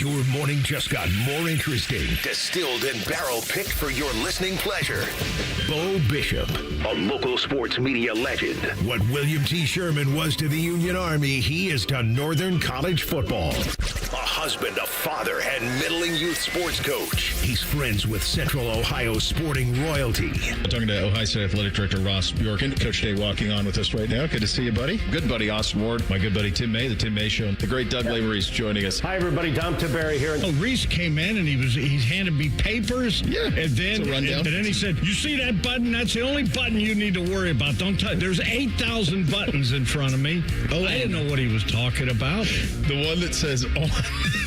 Your morning just got more interesting. Distilled and barrel-picked for your listening pleasure. Bo Bishop, a local sports media legend. What William T. Sherman was to the Union Army, he is to Northern College football. A husband, a father, and middling youth sports coach. He's friends with Central Ohio sporting royalty. Talking to Ohio State Athletic Director Ross Bjorken. Coach Day walking on with us right now. Good to see you, buddy. Good buddy Austin Ward. My good buddy Tim May, the Tim May Show. The great Doug Lavery's joining us. Hi, everybody. Dom Tiberi here. Oh, Reese came in and he handed me papers. Yeah, and then he said, "You see that button? That's the only button you need to worry about. Don't touch. There's 8,000 buttons in front of me." Oh, I didn't know what he was talking about. The one that says on.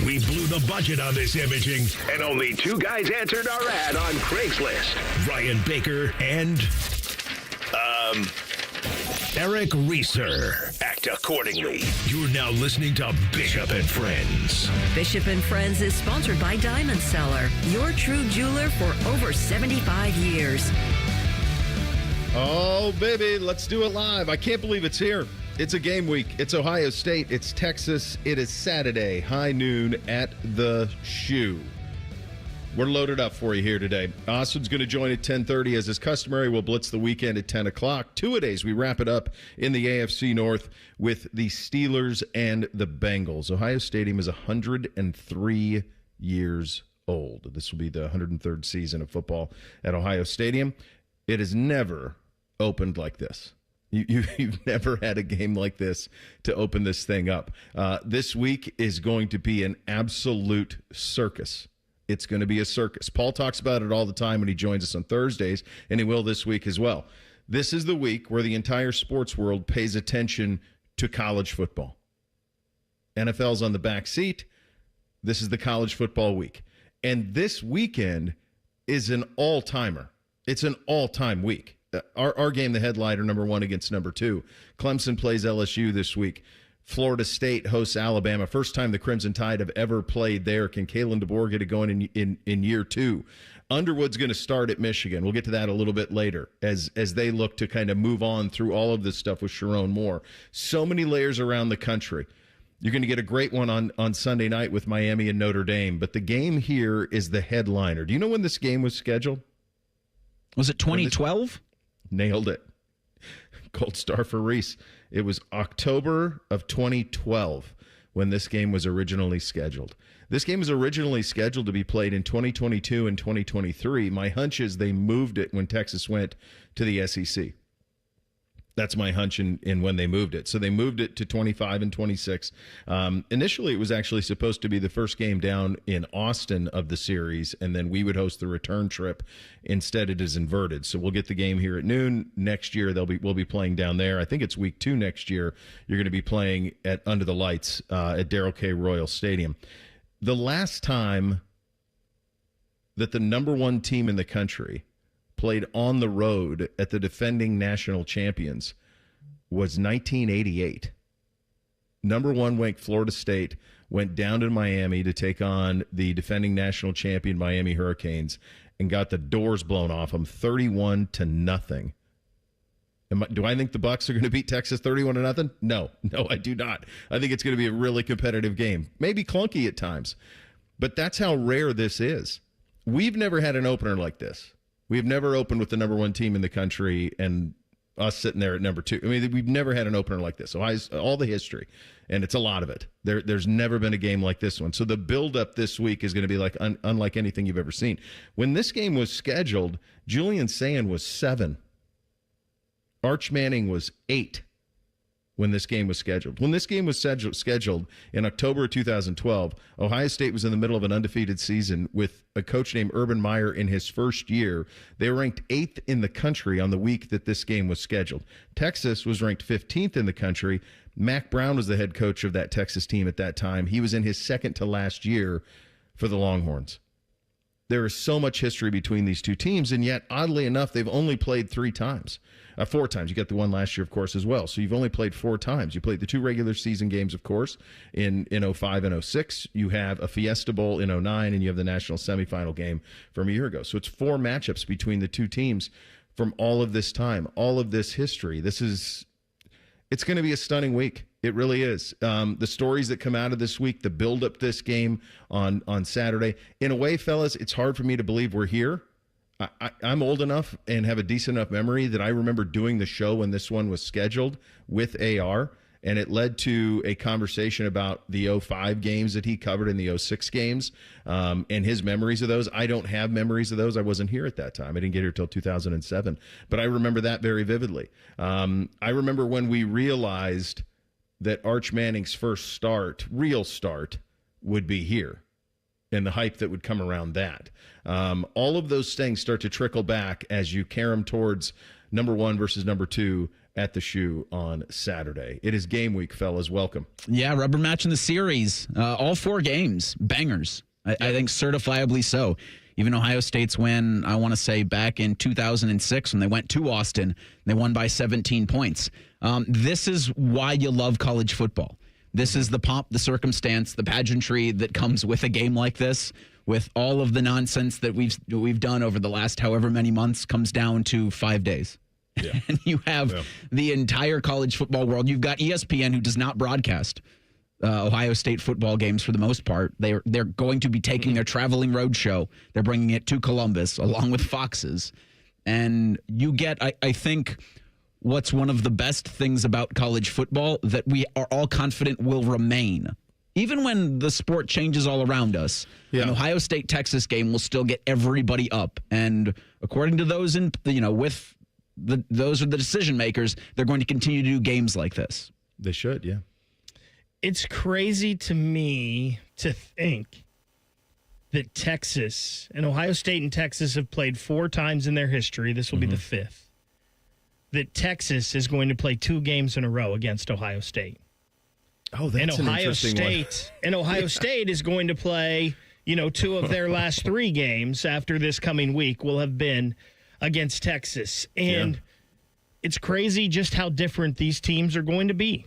We blew the budget on this imaging, and only two guys answered our ad on Craigslist. Ryan Baker and Eric Reeser. Act accordingly. You're now listening to Bishop and Friends. Bishop and Friends is sponsored by Diamond Seller, your true jeweler for over 75 years. Oh, baby, let's do it live. I can't believe it's here. It's a game week. It's Ohio State. It's Texas. It is Saturday, high noon at the Shoe. We're loaded up for you here today. Austin's going to join at 10:30. As is customary, we'll blitz the weekend at 10 o'clock. Two-a-days, we wrap it up in the AFC North with the Steelers and the Bengals. Ohio Stadium is 103 years old. This will be the 103rd season of football at Ohio Stadium. It has never opened like this. You've never had a game like this to open this thing up. This week is going to be an absolute circus. It's going to be a circus. Paul talks about it all the time when he joins us on Thursdays, and he will this week as well. This is the week where the entire sports world pays attention to college football. NFL's on the back seat. This is the college football week. And this weekend is an all-timer. It's an all-time week. Our game, the headliner, number one against number two. Clemson plays LSU this week. Florida State hosts Alabama. First time the Crimson Tide have ever played there. Can Kalen DeBoer get it going in year two? Underwood's going to start at Michigan. We'll get to that a little bit later as they look to kind of move on through all of this stuff with Sharon Moore. So many layers around the country. You're going to get a great one on Sunday night with Miami and Notre Dame. But the game here is the headliner. Do you know when this game was scheduled? Was it 2012? Nailed it. Gold star for Reese. It was October of 2012 when this game was originally scheduled. This game was originally scheduled to be played in 2022 and 2023. My hunch is they moved it when Texas went to the SEC. That's my hunch in when they moved it. So they moved it to 25 and 26. Initially, it was actually supposed to be the first game down in Austin of the series, and then we would host the return trip. Instead, it is inverted. So we'll get the game here at noon. Next year, we'll be playing down there. I think it's week 2 next year. You're going to be playing at Under the Lights at Darrell K. Royal Stadium. The last time that the number one team in the country played on the road at the defending national champions was 1988. Number one ranked Florida State went down to Miami to take on the defending national champion Miami Hurricanes and got the doors blown off them 31-0. Do I think the Bucs are going to beat Texas 31-0? No, I do not. I think it's going to be a really competitive game. Maybe clunky at times, but that's how rare this is. We've never had an opener like this. We've never opened with the number one team in the country and us sitting there at number 2. I mean, we've never had an opener like this. So all the history, and it's a lot of it. There's never been a game like this one. So the buildup this week is going to be like unlike anything you've ever seen. When this game was scheduled, Julian Sand was 7. Arch Manning was 8 when this game was scheduled. When this game was scheduled in October of 2012, Ohio State was in the middle of an undefeated season with a coach named Urban Meyer in his first year. They were ranked 8th in the country on the week that this game was scheduled. Texas was ranked 15th in the country. Mack Brown was the head coach of that Texas team at that time. He was in his second to last year for the Longhorns. There is so much history between these two teams, and yet, oddly enough, they've only played 4 times. You got the one last year, of course, as well. So you've only played 4 times. You played the 2 regular season games, of course, in 05 and 06. You have a Fiesta Bowl in 09, and you have the national semifinal game from a year ago. So it's 4 matchups between the two teams from all of this time, all of this history. It's going to be a stunning week. It really is. The stories that come out of this week, the build up this game on Saturday. In a way, fellas, it's hard for me to believe we're here. I'm old enough and have a decent enough memory that I remember doing the show when this one was scheduled with AR, and it led to a conversation about the 05 games that he covered and the 06 games and his memories of those. I don't have memories of those. I wasn't here at that time. I didn't get here till 2007, but I remember that very vividly. I remember when we realized that Arch Manning's first real start, would be here, and the hype that would come around that. All of those things start to trickle back as you carry them towards number 1 versus number 2 at the Shoe on Saturday. It is game week, fellas. Welcome. Yeah, rubber match in the series. All 4 games, bangers. I think certifiably so. Even Ohio State's win, I want to say back in 2006 when they went to Austin, they won by 17 points. This is why you love college football. This is the pomp, the circumstance, the pageantry that comes with a game like this, with all of the nonsense that we've done over the last however many months comes down to 5 days. Yeah. And you have the entire college football world. You've got ESPN, who does not broadcast Ohio State football games for the most part. They're going to be taking their traveling road show. They're bringing it to Columbus along with Fox's. And you get, I think, what's one of the best things about college football that we are all confident will remain. Even when the sport changes all around us, an Ohio State-Texas game will still get everybody up. And according to those those are the decision makers, they're going to continue to do games like this. They should, yeah. It's crazy to me to think that Texas and Ohio State and Texas have played 4 times in their history. This will be the 5th. That Texas is going to play 2 games in a row against Ohio State. Oh, that's an interesting one. And Ohio State is going to play, 2 of their last 3 games after this coming week will have been against Texas. And it's crazy just how different these teams are going to be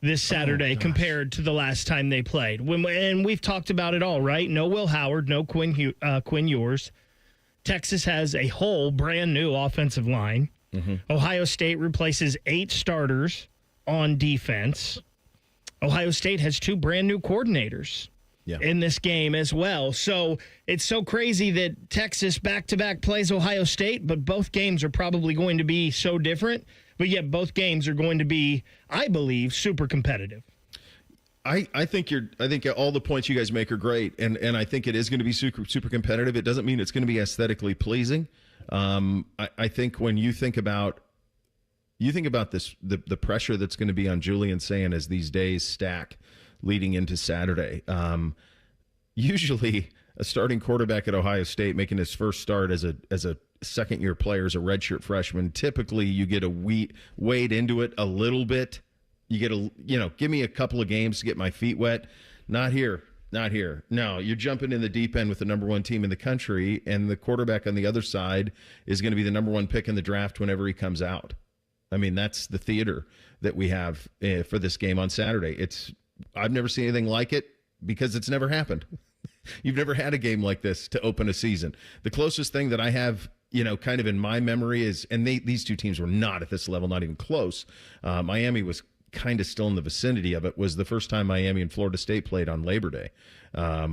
this Saturday compared to the last time they played. And we've talked about it all, right? No Will Howard, no Quinn Ewers. Texas has a whole brand new offensive line. Ohio State replaces 8 starters on defense. Ohio State has 2 brand new coordinators in this game as well. So it's so crazy that Texas back-to-back plays Ohio State, but both games are probably going to be so different. But yet both games are going to be, I believe, super competitive. I think all the points you guys make are great, and I think it is going to be super competitive. It doesn't mean it's going to be aesthetically pleasing. I think when you think about this, the pressure that's going to be on Julian Sayin as these days stack leading into Saturday. Usually, a starting quarterback at Ohio State making his first start as a second-year player, as a redshirt freshman, typically you get wade into it a little bit. You get give me a couple of games to get my feet wet. Not here. No, you're jumping in the deep end with the number 1 team in the country, and the quarterback on the other side is going to be the number 1 pick in the draft whenever he comes out. I mean, that's the theater that we have for this game on Saturday. I've never seen anything like it because it's never happened. You've never had a game like this to open a season. The closest thing that I have, kind of in my memory is, and these 2 teams were not at this level, not even close. Miami was kind of still in the vicinity of it, was the first time Miami and Florida State played on Labor Day,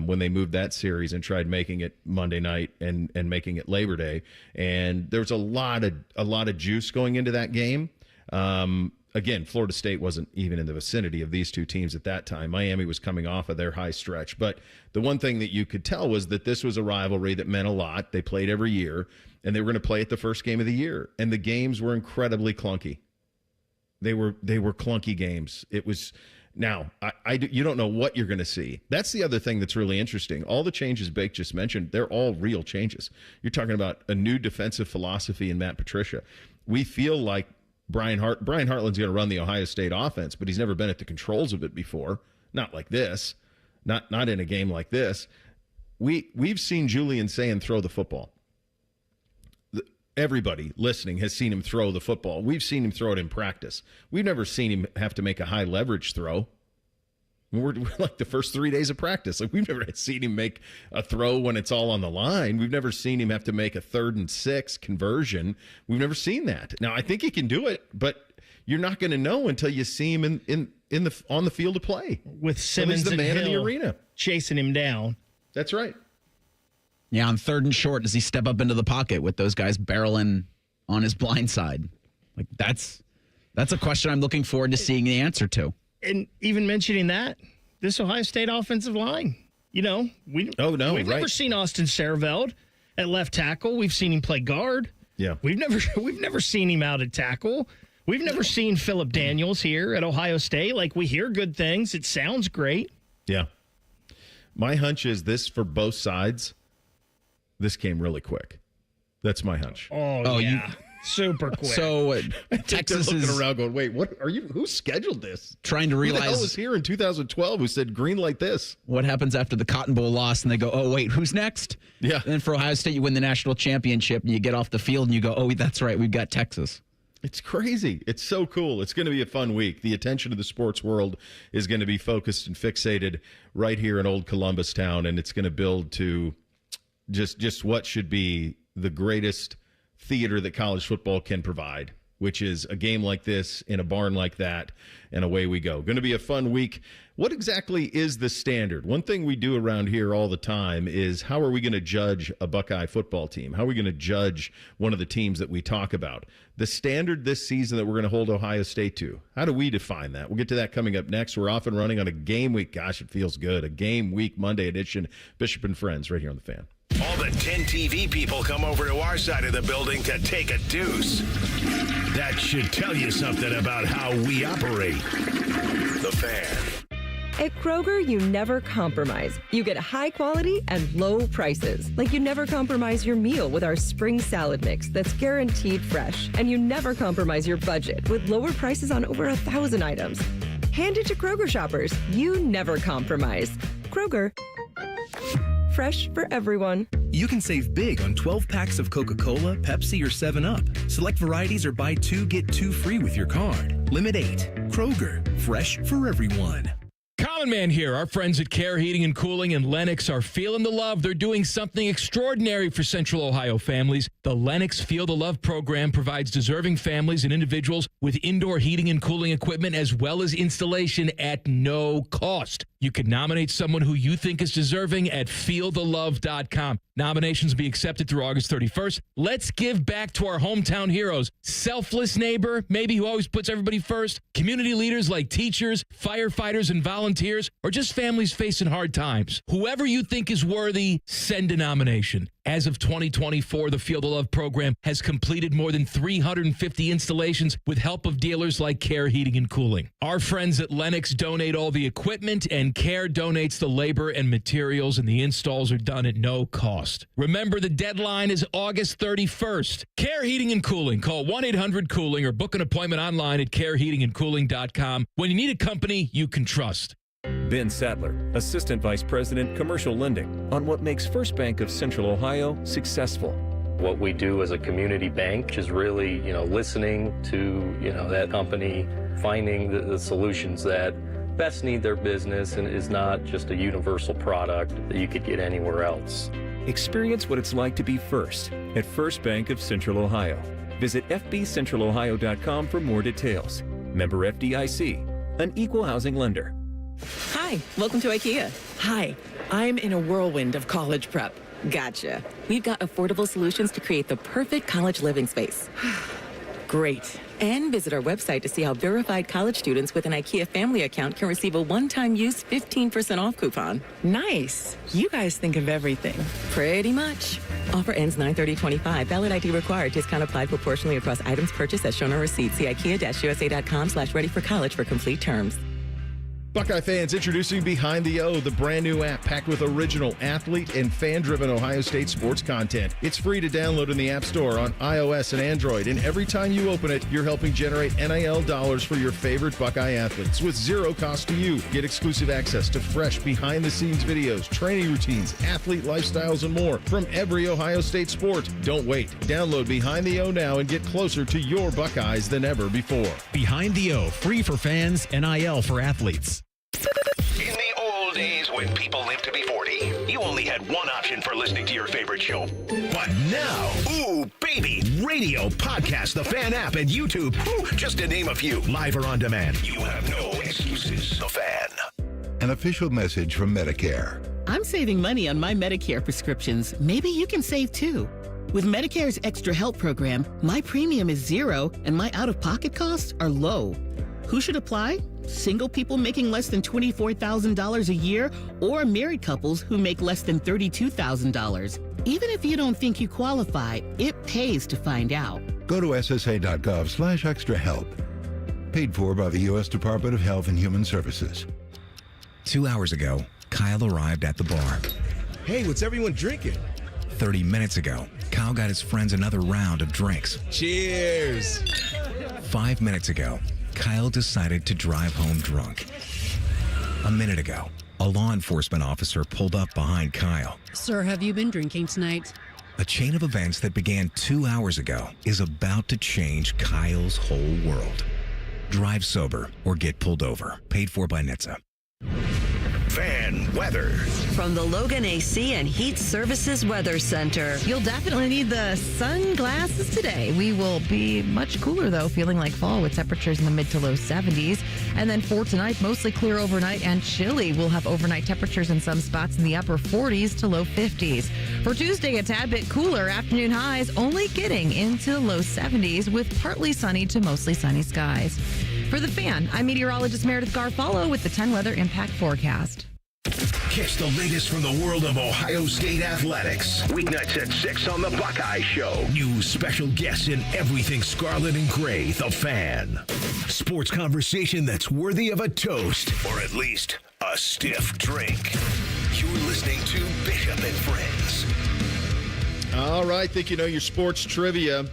when they moved that series and tried making it Monday night and making it Labor Day. And there was a lot of juice going into that game. Again, Florida State wasn't even in the vicinity of these 2 teams at that time. Miami was coming off of their high stretch. But the one thing that you could tell was that this was a rivalry that meant a lot. They played every year, and they were going to play it the first game of the year. And the games were incredibly clunky. They were clunky games. It was now you don't know what you're going to see. That's the other thing that's really interesting. All the changes Bake just mentioned, they're all real changes. You're talking about a new defensive philosophy in Matt Patricia. We feel like Brian Hartland's going to run the Ohio State offense, but he's never been at the controls of it before. Not like this. Not in a game like this. We've seen Julian Sayin throw the football. Everybody listening has seen him throw the football. We've seen him throw it in practice. We've never seen him have to make a high leverage throw. We're like the first 3 days of practice. Like, we've never seen him make a throw when it's all on the line. We've never seen him have to make a 3rd and 6 conversion. We've never seen that. Now, I think he can do it, but you're not going to know until you see him on the field of play. With Simmons the and man Hill in the arena. chasing him down. That's right. Yeah, on 3rd and short, does he step up into the pocket with those guys barreling on his blind side? Like, that's a question I'm looking forward to seeing the answer to. And even mentioning that, this Ohio State offensive line, we've never seen Austin Serveld at left tackle. We've seen him play guard. Yeah. We've never seen him out at tackle. We've never seen Phillip Daniels here at Ohio State. Like, we hear good things. It sounds great. Yeah. My hunch is this for both sides. This came really quick. That's my hunch. Oh yeah. Super quick. So Texas They're looking is around going, wait, what are you? Who scheduled this? trying to Who the realize hell was here in 2012 who said green light this? what happens after the Cotton Bowl loss, and they go, oh, wait, who's next? Yeah. And then for Ohio State, you win the national championship, and you get off the field, and you go, oh, that's right, we've got Texas. It's crazy. It's so cool. It's going to be a fun week. The attention of the sports world is going to be focused and fixated right here in Old Columbus town, and it's going to build to just what should be the greatest theater that college football can provide, which is a game like this in a barn like that, and away we go. Going to be a fun week. What exactly is the standard? One thing we do around here all the time is, how are we going to judge a Buckeye football team? How are we going to judge one of the teams that we talk about? The standard this season that we're going to hold Ohio State to, how do we define that? We'll get to that coming up next. We're off and running on a game week. Gosh, it feels good. A game week Monday edition. Bishop and Friends right here on The Fan. All the 10 TV people come over to our side of the building to take a deuce. That should tell you something about how we operate. The Fan. At Kroger, you never compromise. You get high quality and low prices. Like, you never compromise your meal with our spring salad mix that's guaranteed fresh. And you never compromise your budget with lower prices on over 1,000 items. Hand it to Kroger shoppers. You never compromise. Kroger. Fresh for everyone. You can save big on 12 packs of Coca-Cola, Pepsi, or 7-Up. Select varieties or buy 2, get 2 free with your card. Limit 8. Kroger. Fresh for everyone. Common Man here. Our friends at Care Heating and Cooling in Lenox are feeling the love. They're doing something extraordinary for Central Ohio families. The Lenox Feel the Love program provides deserving families and individuals with indoor heating and cooling equipment, as well as installation at no cost. You can nominate someone who you think is deserving at feelthelove.com. Nominations will be accepted through August 31st. Let's give back to our hometown heroes. Selfless neighbor, maybe who always puts everybody first. Community leaders like teachers, firefighters, and volunteers, or just families facing hard times. Whoever you think is worthy, send a nomination. As of 2024, the Feel the Love program has completed more than 350 installations with help of dealers like Care Heating and Cooling. Our friends at Lenox donate all the equipment, and Care donates the labor and materials, and the installs are done at no cost. Remember, the deadline is August 31st. Care Heating and Cooling. Call 1-800-COOLING or book an appointment online at careheatingandcooling.com when you need a company you can trust. Ben Sadler, Assistant Vice President, Commercial Lending, on what makes First Bank of Central Ohio successful. What we do as a community bank is really, listening to, that company, finding the solutions that best need their business, and is not just a universal product that you could get anywhere else. Experience what it's like to be first at First Bank of Central Ohio. Visit fbcentralohio.com for more details. Member FDIC, an equal housing lender. Hi, welcome to IKEA. Hi, I'm in a whirlwind of college prep. Gotcha. We've got affordable solutions to create the perfect college living space. Great. And visit our website to see how verified college students with an IKEA family account can receive a one-time use 15% off coupon. Nice. You guys think of everything. Pretty much. Offer ends 9/30/25. Valid ID required. Discount applied proportionally across items purchased as shown on receipt. See IKEA-USA.com/ready-for-college for complete terms. Buckeye fans, introducing Behind the O, the brand new app packed with original athlete and fan-driven Ohio State sports content. It's free to download in the App Store on iOS and Android, and every time you open it, you're helping generate NIL dollars for your favorite Buckeye athletes with zero cost to you. Get exclusive access to fresh behind-the-scenes videos, training routines, athlete lifestyles, and more from every Ohio State sport. Don't wait. Download Behind the O now and get closer to your Buckeyes than ever before. Behind the O, free for fans, NIL for athletes. days when people lived to be 40, you only had one option for listening to your favorite show. But now, ooh, baby, radio, podcast, the Fan app, and YouTube, just to name a few, live or on demand. You have no excuses. The Fan. An official message from Medicare. I'm saving money on my Medicare prescriptions. Maybe you can save too. With Medicare's Extra Help program, my premium is $0 and my out-of-pocket costs are low. Who should apply? Single people making less than $24,000 a year or married couples who make less than $32,000. Even if you don't think you qualify, it pays to find out. Go to ssa.gov/extrahelp. Paid for by the U.S. Department of Health and Human Services. 2 hours ago, Kyle arrived at the bar. Hey, what's everyone drinking? 30 minutes ago, Kyle got his friends another round of drinks. Cheers! 5 minutes ago, Kyle decided to drive home drunk. A minute ago, a law enforcement officer pulled up behind Kyle. Sir, have you been drinking tonight? A chain of events that began 2 hours ago is about to change Kyle's whole world. Drive sober or get pulled over. Paid for by NHTSA. Fan weather. From the Logan AC and Heat Services Weather Center. You'll definitely need the sunglasses today. We will be much cooler, though, feeling like fall with temperatures in the mid to low 70s. And then for tonight, mostly clear overnight and chilly. We'll have overnight temperatures in some spots in the upper 40s to low 50s. For Tuesday, a tad bit cooler. Afternoon highs only getting into low 70s with partly sunny to mostly sunny skies. For The Fan, I'm meteorologist Meredith Garfalo with the 10 Weather Impact Forecast. Catch the latest from the world of Ohio State athletics. Weeknights at 6 on the Buckeye Show. New special guests and everything scarlet and gray. The Fan. Sports conversation that's worthy of a toast, or at least a stiff drink. You're listening to Bishop and Friends. All right, think you know your sports trivia.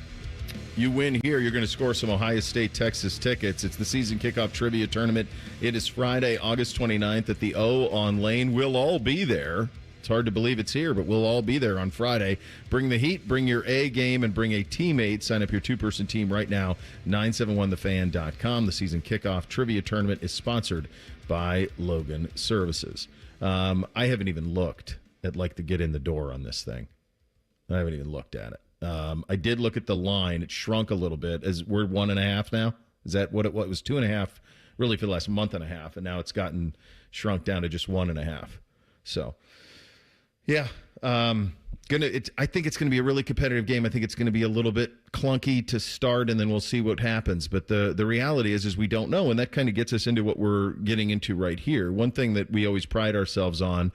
You win here, you're going to score some Ohio State-Texas tickets. It's the season kickoff trivia tournament. It is Friday, August 29th at the O on Lane. We'll all be there. It's hard to believe it's here, but we'll all be there on Friday. Bring the heat, bring your A game, and bring a teammate. Sign up your two-person team right now, 971thefan.com. The season kickoff trivia tournament is sponsored by Logan Services. I haven't even looked at, the get in the door on this thing. I haven't even looked at it. I did look at the line. It shrunk a little bit. As we're 1.5 now. Is that what it was? 2.5 really for the last month and a half, and now it's gotten shrunk down to just 1.5. So, yeah, I think it's gonna be a really competitive game. I think it's gonna be a little bit clunky to start, and then we'll see what happens. But the reality is we don't know, and that kind of gets us into what we're getting into right here. One thing that we always pride ourselves on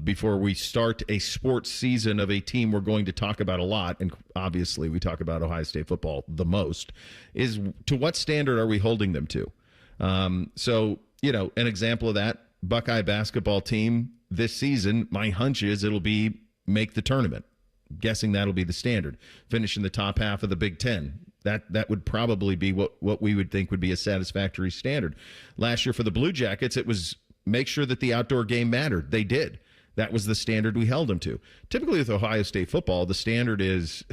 before we start a sports season of a team we're going to talk about a lot, and obviously we talk about Ohio State football the most, is to what standard are we holding them to? So, an example of that, Buckeye basketball team this season, my hunch is it'll be make the tournament. Guessing that'll be the standard. Finish in the top half of the Big Ten. That would probably be what we would think would be a satisfactory standard. Last year for the Blue Jackets, it was make sure that the outdoor game mattered. They did. That was the standard we held them to. Typically with Ohio State football, the standard is,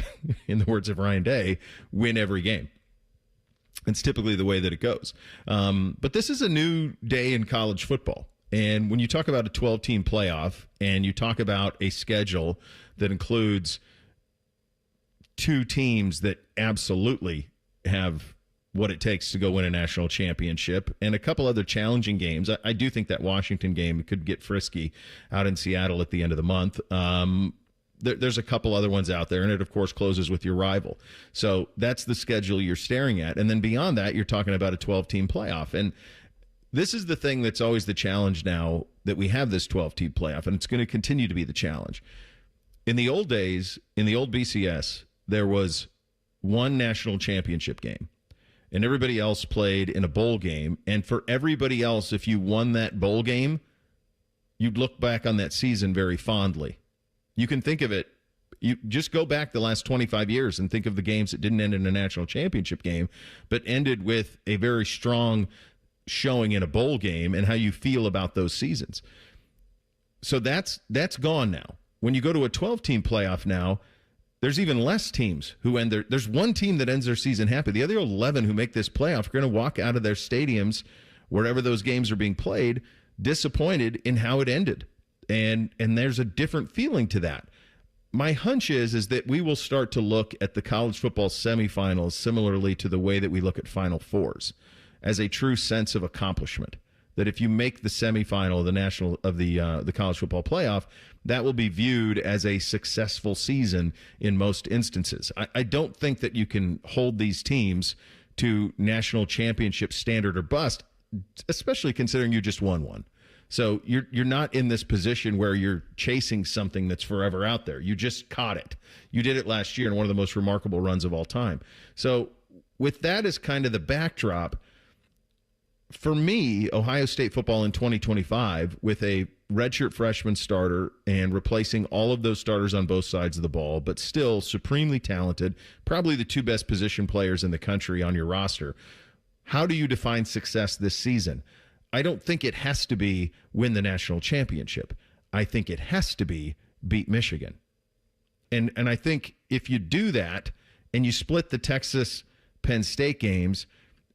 in the words of Ryan Day, win every game. It's typically the way that it goes. But this is a new day in college football. And when you talk about a 12-team playoff and you talk about a schedule that includes two teams that absolutely have what it takes to go win a national championship and a couple other challenging games, I do think that Washington game could get frisky out in Seattle at the end of the month. There's a couple other ones out there, and it, of course, closes with your rival. So that's the schedule you're staring at. And then beyond that, you're talking about a 12-team playoff. And this is the thing that's always the challenge now that we have this 12-team playoff, and it's going to continue to be the challenge. In the old days, in the old BCS, there was one national championship game, and everybody else played in a bowl game. And for everybody else, if you won that bowl game, you'd look back on that season very fondly. You can think of it. You just go back the last 25 years and think of the games that didn't end in a national championship game, but ended with a very strong showing in a bowl game and how you feel about those seasons. So that's gone now. When you go to a 12-team playoff now, there's even less teams who end there's one team that ends their season happy. The other 11 who make this playoff are going to walk out of their stadiums, wherever those games are being played, disappointed in how it ended. And there's a different feeling to that. My hunch is that we will start to look at the college football semifinals similarly to the way that we look at Final Fours, as a true sense of accomplishment. That if you make the semifinal of the college football playoff, that will be viewed as a successful season in most instances. I don't think that you can hold these teams to national championship standard or bust, especially considering you just won one. So you're not in this position where you're chasing something that's forever out there. You just caught it. You did it last year in one of the most remarkable runs of all time. So with that as kind of the backdrop, for me, Ohio State football in 2025, with a redshirt freshman starter and replacing all of those starters on both sides of the ball, but still supremely talented, probably the two best position players in the country on your roster. How do you define success this season? I don't think it has to be win the national championship. I think it has to be beat Michigan. And I think if you do that and you split the Texas-Penn State games,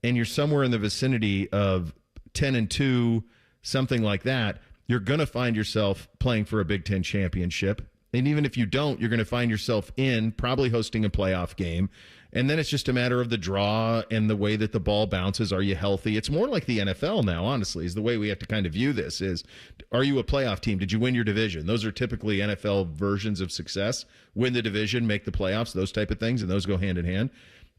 and you're somewhere in the vicinity of 10-2, something like that, you're going to find yourself playing for a Big Ten championship. And even if you don't, you're going to find yourself probably hosting a playoff game. And then it's just a matter of the draw and the way that the ball bounces. Are you healthy? It's more like the NFL now, honestly, is the way we have to kind of view this is, are you a playoff team? Did you win your division? Those are typically NFL versions of success. Win the division, make the playoffs, those type of things, and those go hand in hand.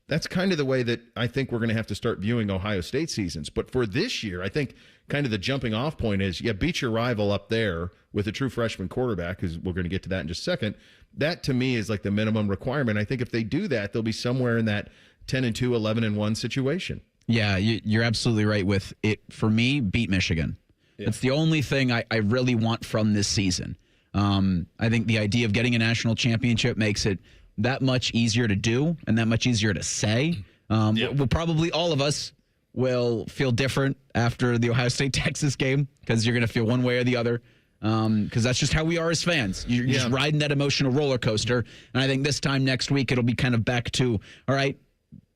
That's kind of the way that I think we're going to have to start viewing Ohio State seasons. But for this year, I think kind of the jumping off point is, beat your rival up there with a true freshman quarterback, because we're going to get to that in just a second. That, to me, is like the minimum requirement. I think if they do that, they'll be somewhere in that 10-2, 11-1 situation. Yeah, you're absolutely right with it. For me, beat Michigan. Yeah. That's the only thing I really want from this season. I think the idea of getting a national championship makes it that much easier to do and that much easier to say. We'll probably, all of us will feel different after the Ohio State-Texas game, because you're going to feel one way or the other, because that's just how we are as fans. You're just riding that emotional roller coaster. And I think this time next week, it'll be kind of back to, all right,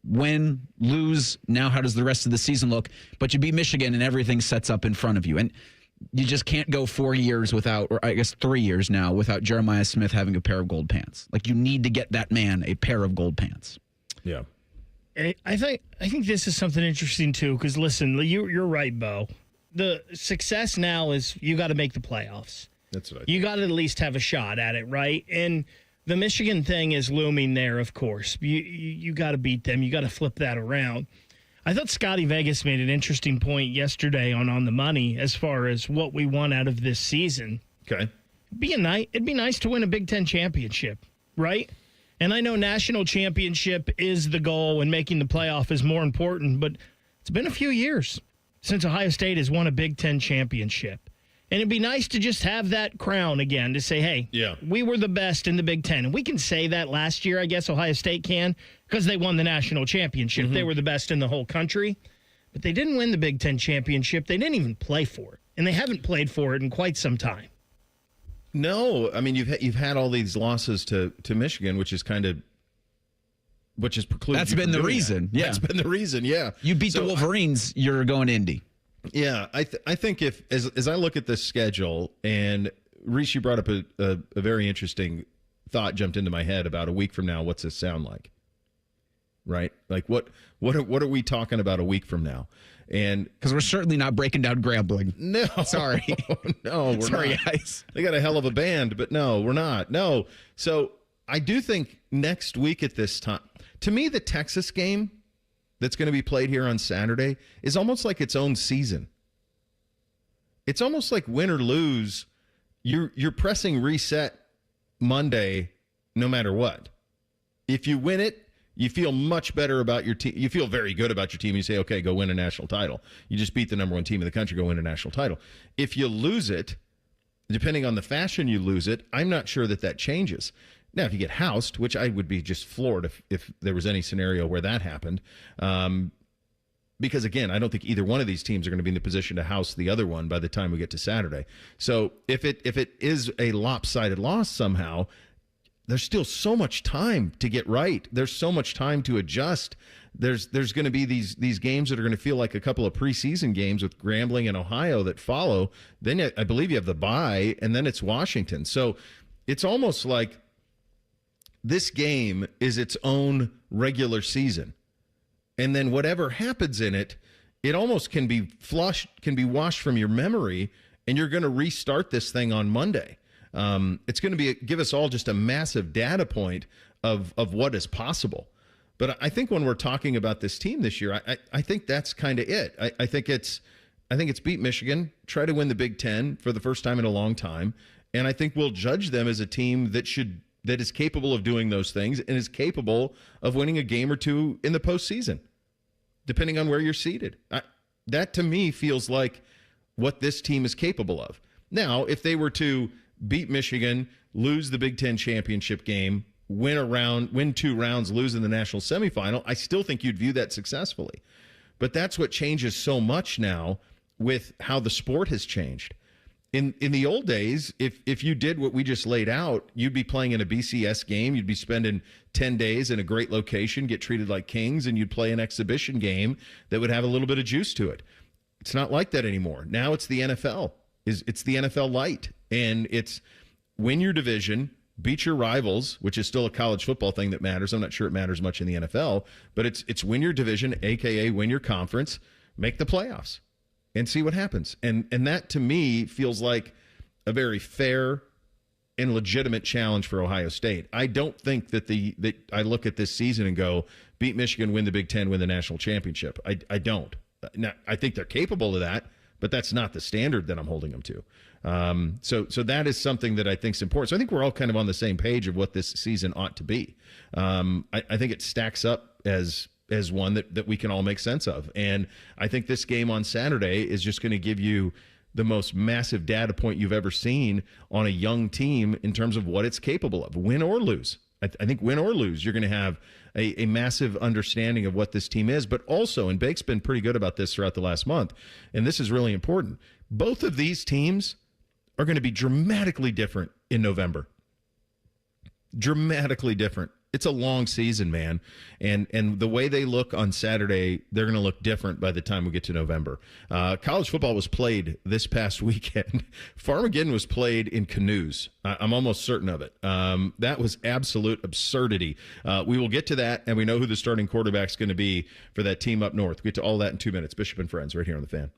win, lose, now how does the rest of the season look? But you beat Michigan and everything sets up in front of you. And you just can't go 4 years without, or I guess 3 years now, without Jeremiah Smith having a pair of gold pants. Like, you need to get that man a pair of gold pants. Yeah. I think this is something interesting, too, because, listen, you're right, Bo. The success now is you got to make the playoffs. That's right. You got to at least have a shot at it, right? And the Michigan thing is looming there, of course. You got to beat them. You got to flip that around. I thought Scotty Vegas made an interesting point yesterday on the money as far as what we want out of this season. Okay. It'd be nice to win a Big Ten championship, right? And I know national championship is the goal and making the playoff is more important, but it's been a few years since Ohio State has won a Big Ten championship. And it'd be nice to just have that crown again to say, hey, we were the best in the Big Ten. And we can say that last year, I guess Ohio State can, because they won the national championship. Mm-hmm. They were the best in the whole country. But they didn't win the Big Ten championship. They didn't even play for it. And they haven't played for it in quite some time. No, I mean, you've had all these losses to Michigan, which has precluded. That's been the reason. Yeah, that's been the reason. Yeah, you beat the Wolverines, you're going Indy. Yeah, I think if as I look at this schedule, and Reese, you brought up a very interesting thought jumped into my head about a week from now. What's this sound like? Right, like what are we talking about a week from now? And because we're certainly not breaking down Grambling. No, sorry, no, we're sorry, not. Guys. They got a hell of a band, but no, we're not. No, so I do think next week at this time, to me, the Texas game that's going to be played here on Saturday is almost like its own season. It's almost like win or lose, you're pressing reset Monday no matter what. If you win it, you feel much better about your team. You feel very good about your team. You say, okay, go win a national title. You just beat the number one team in the country, go win a national title. If you lose it, depending on the fashion you lose it, I'm not sure that changes. Now, if you get housed, which I would be just floored if there was any scenario where that happened, because, again, I don't think either one of these teams are going to be in the position to house the other one by the time we get to Saturday. So if it is a lopsided loss somehow, there's still so much time to get right. There's so much time to adjust. There's going to be these games that are going to feel like a couple of preseason games with Grambling and Ohio that follow. Then I believe you have the bye, and then it's Washington. So it's almost like this game is its own regular season. And then whatever happens in it, it almost can be washed from your memory, and you're going to restart this thing on Monday. It's going to give us all just a massive data point of what is possible. But I think when we're talking about this team this year, I think that's kind of it. I think it's beat Michigan, try to win the Big Ten for the first time in a long time, and I think we'll judge them as a team that is capable of doing those things and is capable of winning a game or two in the postseason, depending on where you're seated. That to me feels like what this team is capable of. Now, if they were to beat Michigan, lose the Big Ten championship game, win 2 rounds, lose in the national semifinal, I still think you'd view that successfully. But that's what changes so much now with how the sport has changed. In the old days, if you did what we just laid out, you'd be playing in a BCS game, you'd be spending 10 days in a great location, get treated like kings, and you'd play an exhibition game that would have a little bit of juice to it. It's not like that anymore. Now it's the NFL. It's the NFL light. And it's win your division, beat your rivals, which is still a college football thing that matters. I'm not sure it matters much in the NFL, but it's win your division, a.k.a. win your conference, make the playoffs, and see what happens. And that, to me, feels like a very fair and legitimate challenge for Ohio State. I don't think that I look at this season and go, beat Michigan, win the Big Ten, win the national championship. I don't. Now, I think they're capable of that, but that's not the standard that I'm holding them to. So that is something that I think is important. So I think we're all kind of on the same page of what this season ought to be. I think it stacks up as one that we can all make sense of. And I think this game on Saturday is just going to give you the most massive data point you've ever seen on a young team in terms of what it's capable of, win or lose. I think win or lose, you're going to have a massive understanding of what this team is. But also, and Bake's been pretty good about this throughout the last month, and this is really important, both of these teams are going to be dramatically different in November. Dramatically different. It's a long season, man. And the way they look on Saturday, they're going to look different by the time we get to November. College football was played this past weekend. Farmageddon was played in canoes. I'm almost certain of it. That was absolute absurdity. We will get to that, and we know who the starting quarterback's going to be for that team up north. We'll get to all that in 2 minutes. Bishop and Friends right here on The Fan.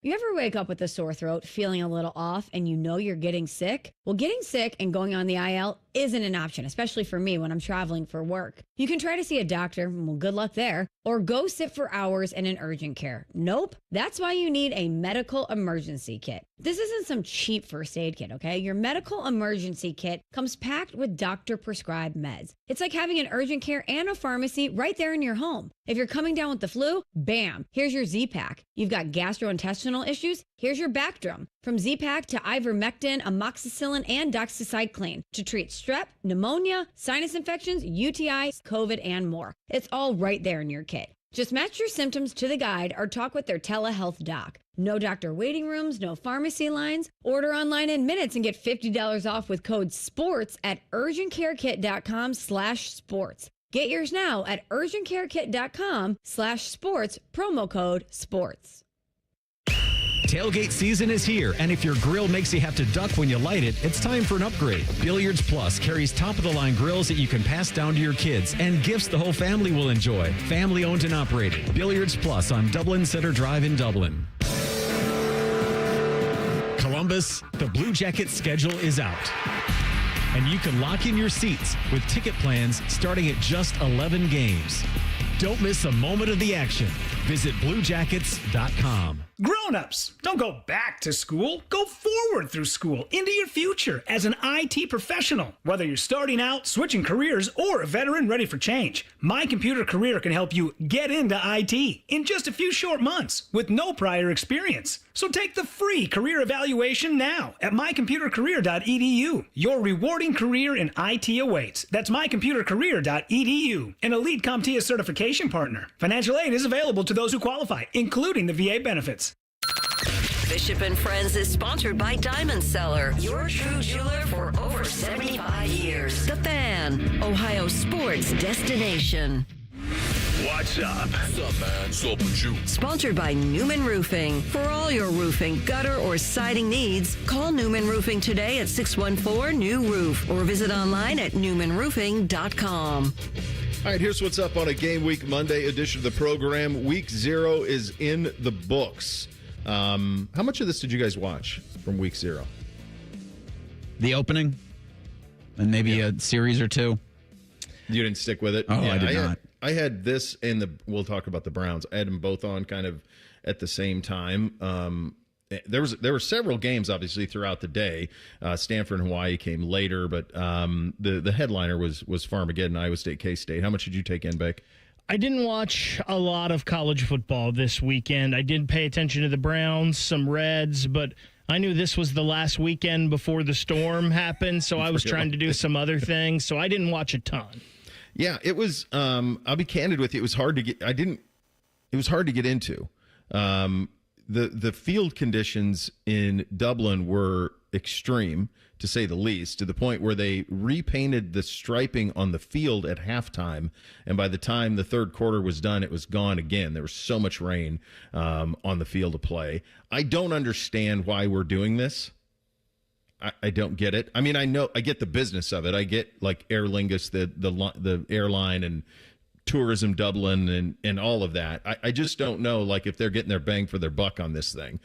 You ever wake up with a sore throat, feeling a little off, and you know you're getting sick? Well, getting sick and going on the IL isn't an option, especially for me when I'm traveling for work. You can try to see a doctor, well, good luck there, or go sit for hours in an urgent care. Nope. That's why you need a medical emergency kit. This isn't some cheap first aid kit, okay? Your medical emergency kit comes packed with doctor-prescribed meds. It's like having an urgent care and a pharmacy right there in your home. If you're coming down with the flu, bam, here's your Z-Pack. You've got gastrointestinal issues, here's your Bactrim. From Z-Pack to ivermectin, amoxicillin, and doxycycline to treat strep, pneumonia, sinus infections, UTIs, COVID, and more. It's all right there in your kit. Just match your symptoms to the guide or talk with their telehealth doc. No doctor waiting rooms, no pharmacy lines. Order online in minutes and get $50 off with code SPORTS at urgentcarekit.com/sports. Get yours now at urgentcarekit.com/sports, promo code SPORTS. Tailgate season is here, and if your grill makes you have to duck when you light it, it's time for an upgrade. Billiards Plus carries top-of-the-line grills that you can pass down to your kids and gifts the whole family will enjoy. Family owned and operated. Billiards Plus on Dublin Center Drive in Dublin. Columbus, the Blue Jackets schedule is out. And you can lock in your seats with ticket plans starting at just 11 games. Don't miss a moment of the action. Visit BlueJackets.com. Grown-ups, don't go back to school. Go forward through school into your future as an IT professional. Whether you're starting out, switching careers, or a veteran ready for change, My Computer Career can help you get into IT in just a few short months with no prior experience. So take the free career evaluation now at mycomputercareer.edu. Your rewarding career in IT awaits. That's mycomputercareer.edu. An Elite CompTIA certification partner. Financial aid is available to those who qualify, including the VA benefits. Bishop and Friends is sponsored by Diamond Seller, your true jeweler for over 75 years. The Fan, Ohio sports destination. What's up? What's up, man? What's up with you? Sponsored by Newman Roofing. For all your roofing, gutter, or siding needs, call Newman Roofing today at 614-NEW-ROOF or visit online at newmanroofing.com. All right, here's what's up on a Game Week Monday edition of the program. Week 0 is in the books. How much of this did you guys watch from Week 0? The opening, and maybe a series or two. You didn't stick with it? Oh, I did not. I had this and we'll talk about the Browns. I had them both on kind of at the same time. There were several games, obviously, throughout the day. Stanford and Hawaii came later, but the headliner was Farmageddon, Iowa State, K-State. How much did you take in, Beck? I didn't watch a lot of college football this weekend. I did pay attention to the Browns, some Reds, but I knew this was the last weekend before the storm happened, so I was trying to do some other things, so I didn't watch a ton. Yeah, it was. I'll be candid with you. It was hard to get. It was hard to get into. The field conditions in Dublin were extreme, to say the least, to the point where they repainted the striping on the field at halftime, and by the time the third quarter was done, it was gone again. There was so much rain on the field of play. I don't understand why we're doing this. I don't get it. I mean, I get the business of it. I get like Aer Lingus, the airline, and Tourism Dublin and all of that. I just don't know, like, if they're getting their bang for their buck on this thing,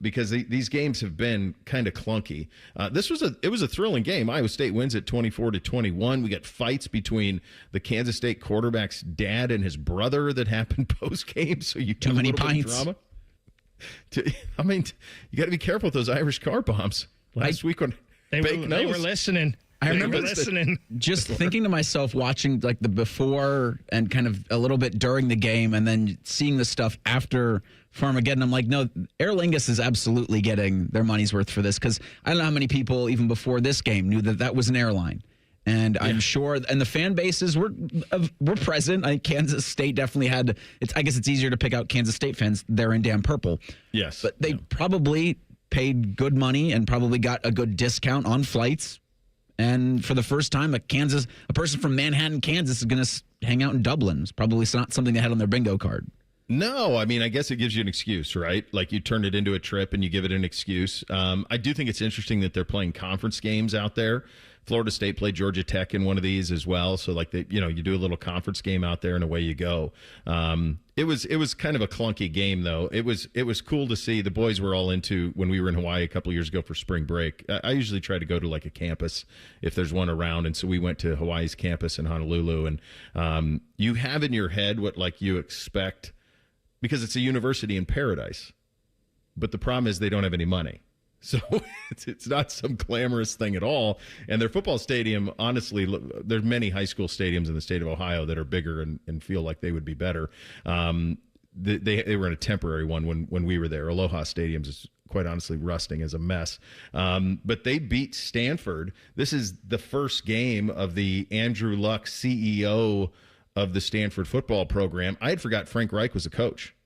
because these games have been kind of clunky. It was a thrilling game. Iowa State wins at 24-21. We got fights between the Kansas State quarterback's dad and his brother that happened post game. So you too many pints. Drama. I mean, you got to be careful with those Irish car bombs. Last week when they were listening. I remember listening. Just thinking to myself, watching like the before and kind of a little bit during the game, and then seeing the stuff after Farmageddon. I'm like, no, Aer Lingus is absolutely getting their money's worth for this, because I don't know how many people even before this game knew that was an airline. And I'm sure, and the fan bases were present. Kansas State definitely had. I guess it's easier to pick out Kansas State fans. They're in damn purple. Yes, but they probably paid good money and probably got a good discount on flights. And for the first time, a person from Manhattan, Kansas is going to hang out in Dublin. It's probably not something they had on their bingo card. No, I mean, I guess it gives you an excuse, right? Like, you turn it into a trip and you give it an excuse. I do think it's interesting that they're playing conference games out there. Florida State played Georgia Tech in one of these as well. So, like, you do a little conference game out there and away you go. It was kind of a clunky game, though. It was cool to see. The boys were all into, when we were in Hawaii a couple of years ago for spring break. I usually try to go to like a campus if there's one around, and so we went to Hawaii's campus in Honolulu. And you have in your head what like you expect, because it's a university in paradise. But the problem is they don't have any money. So it's not some glamorous thing at all. And their football stadium, honestly, there's many high school stadiums in the state of Ohio that are bigger and feel like they would be better. They were in a temporary one when we were there. Aloha Stadium is quite honestly rusting as a mess. But they beat Stanford. This is the first game of the Andrew Luck, CEO of the Stanford football program. I had forgot Frank Reich was a coach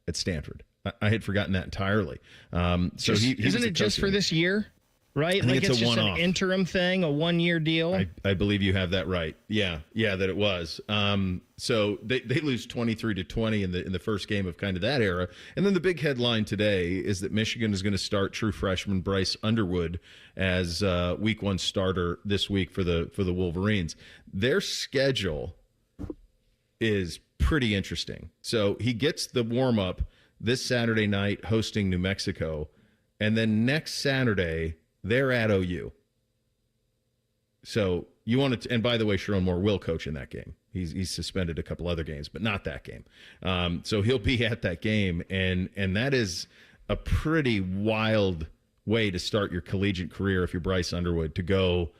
at Stanford. I had forgotten that entirely. So isn't it just for this year, right? I think like it's just one-off. an interim thing, a 1-year deal. I believe you have that right. Yeah, that it was. So they lose 23-20 in the first game of kind of that era. And then the big headline today is that Michigan is going to start true freshman Bryce Underwood as week 1 starter this week for the Wolverines. Their schedule is pretty interesting. So he gets the warm-up this Saturday night hosting New Mexico, and then next Saturday they're at OU. So you want to, and by the way, Sharon Moore will coach in that game. He's suspended a couple other games, but not that game. So he'll be at that game, and that is a pretty wild way to start your collegiate career if you're Bryce Underwood, to go